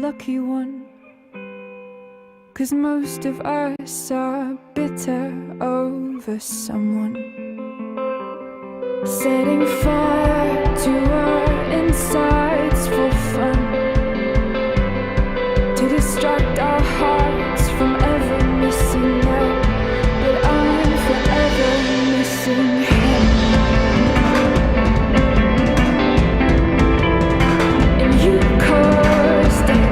Lucky one, 'cause most of us are bitter over someone, setting fire to our insides for fun, to distract our hearts from ever missing out. But I'm forever missing him. And you caused it.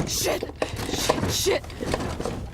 Shit! Shit! Shit!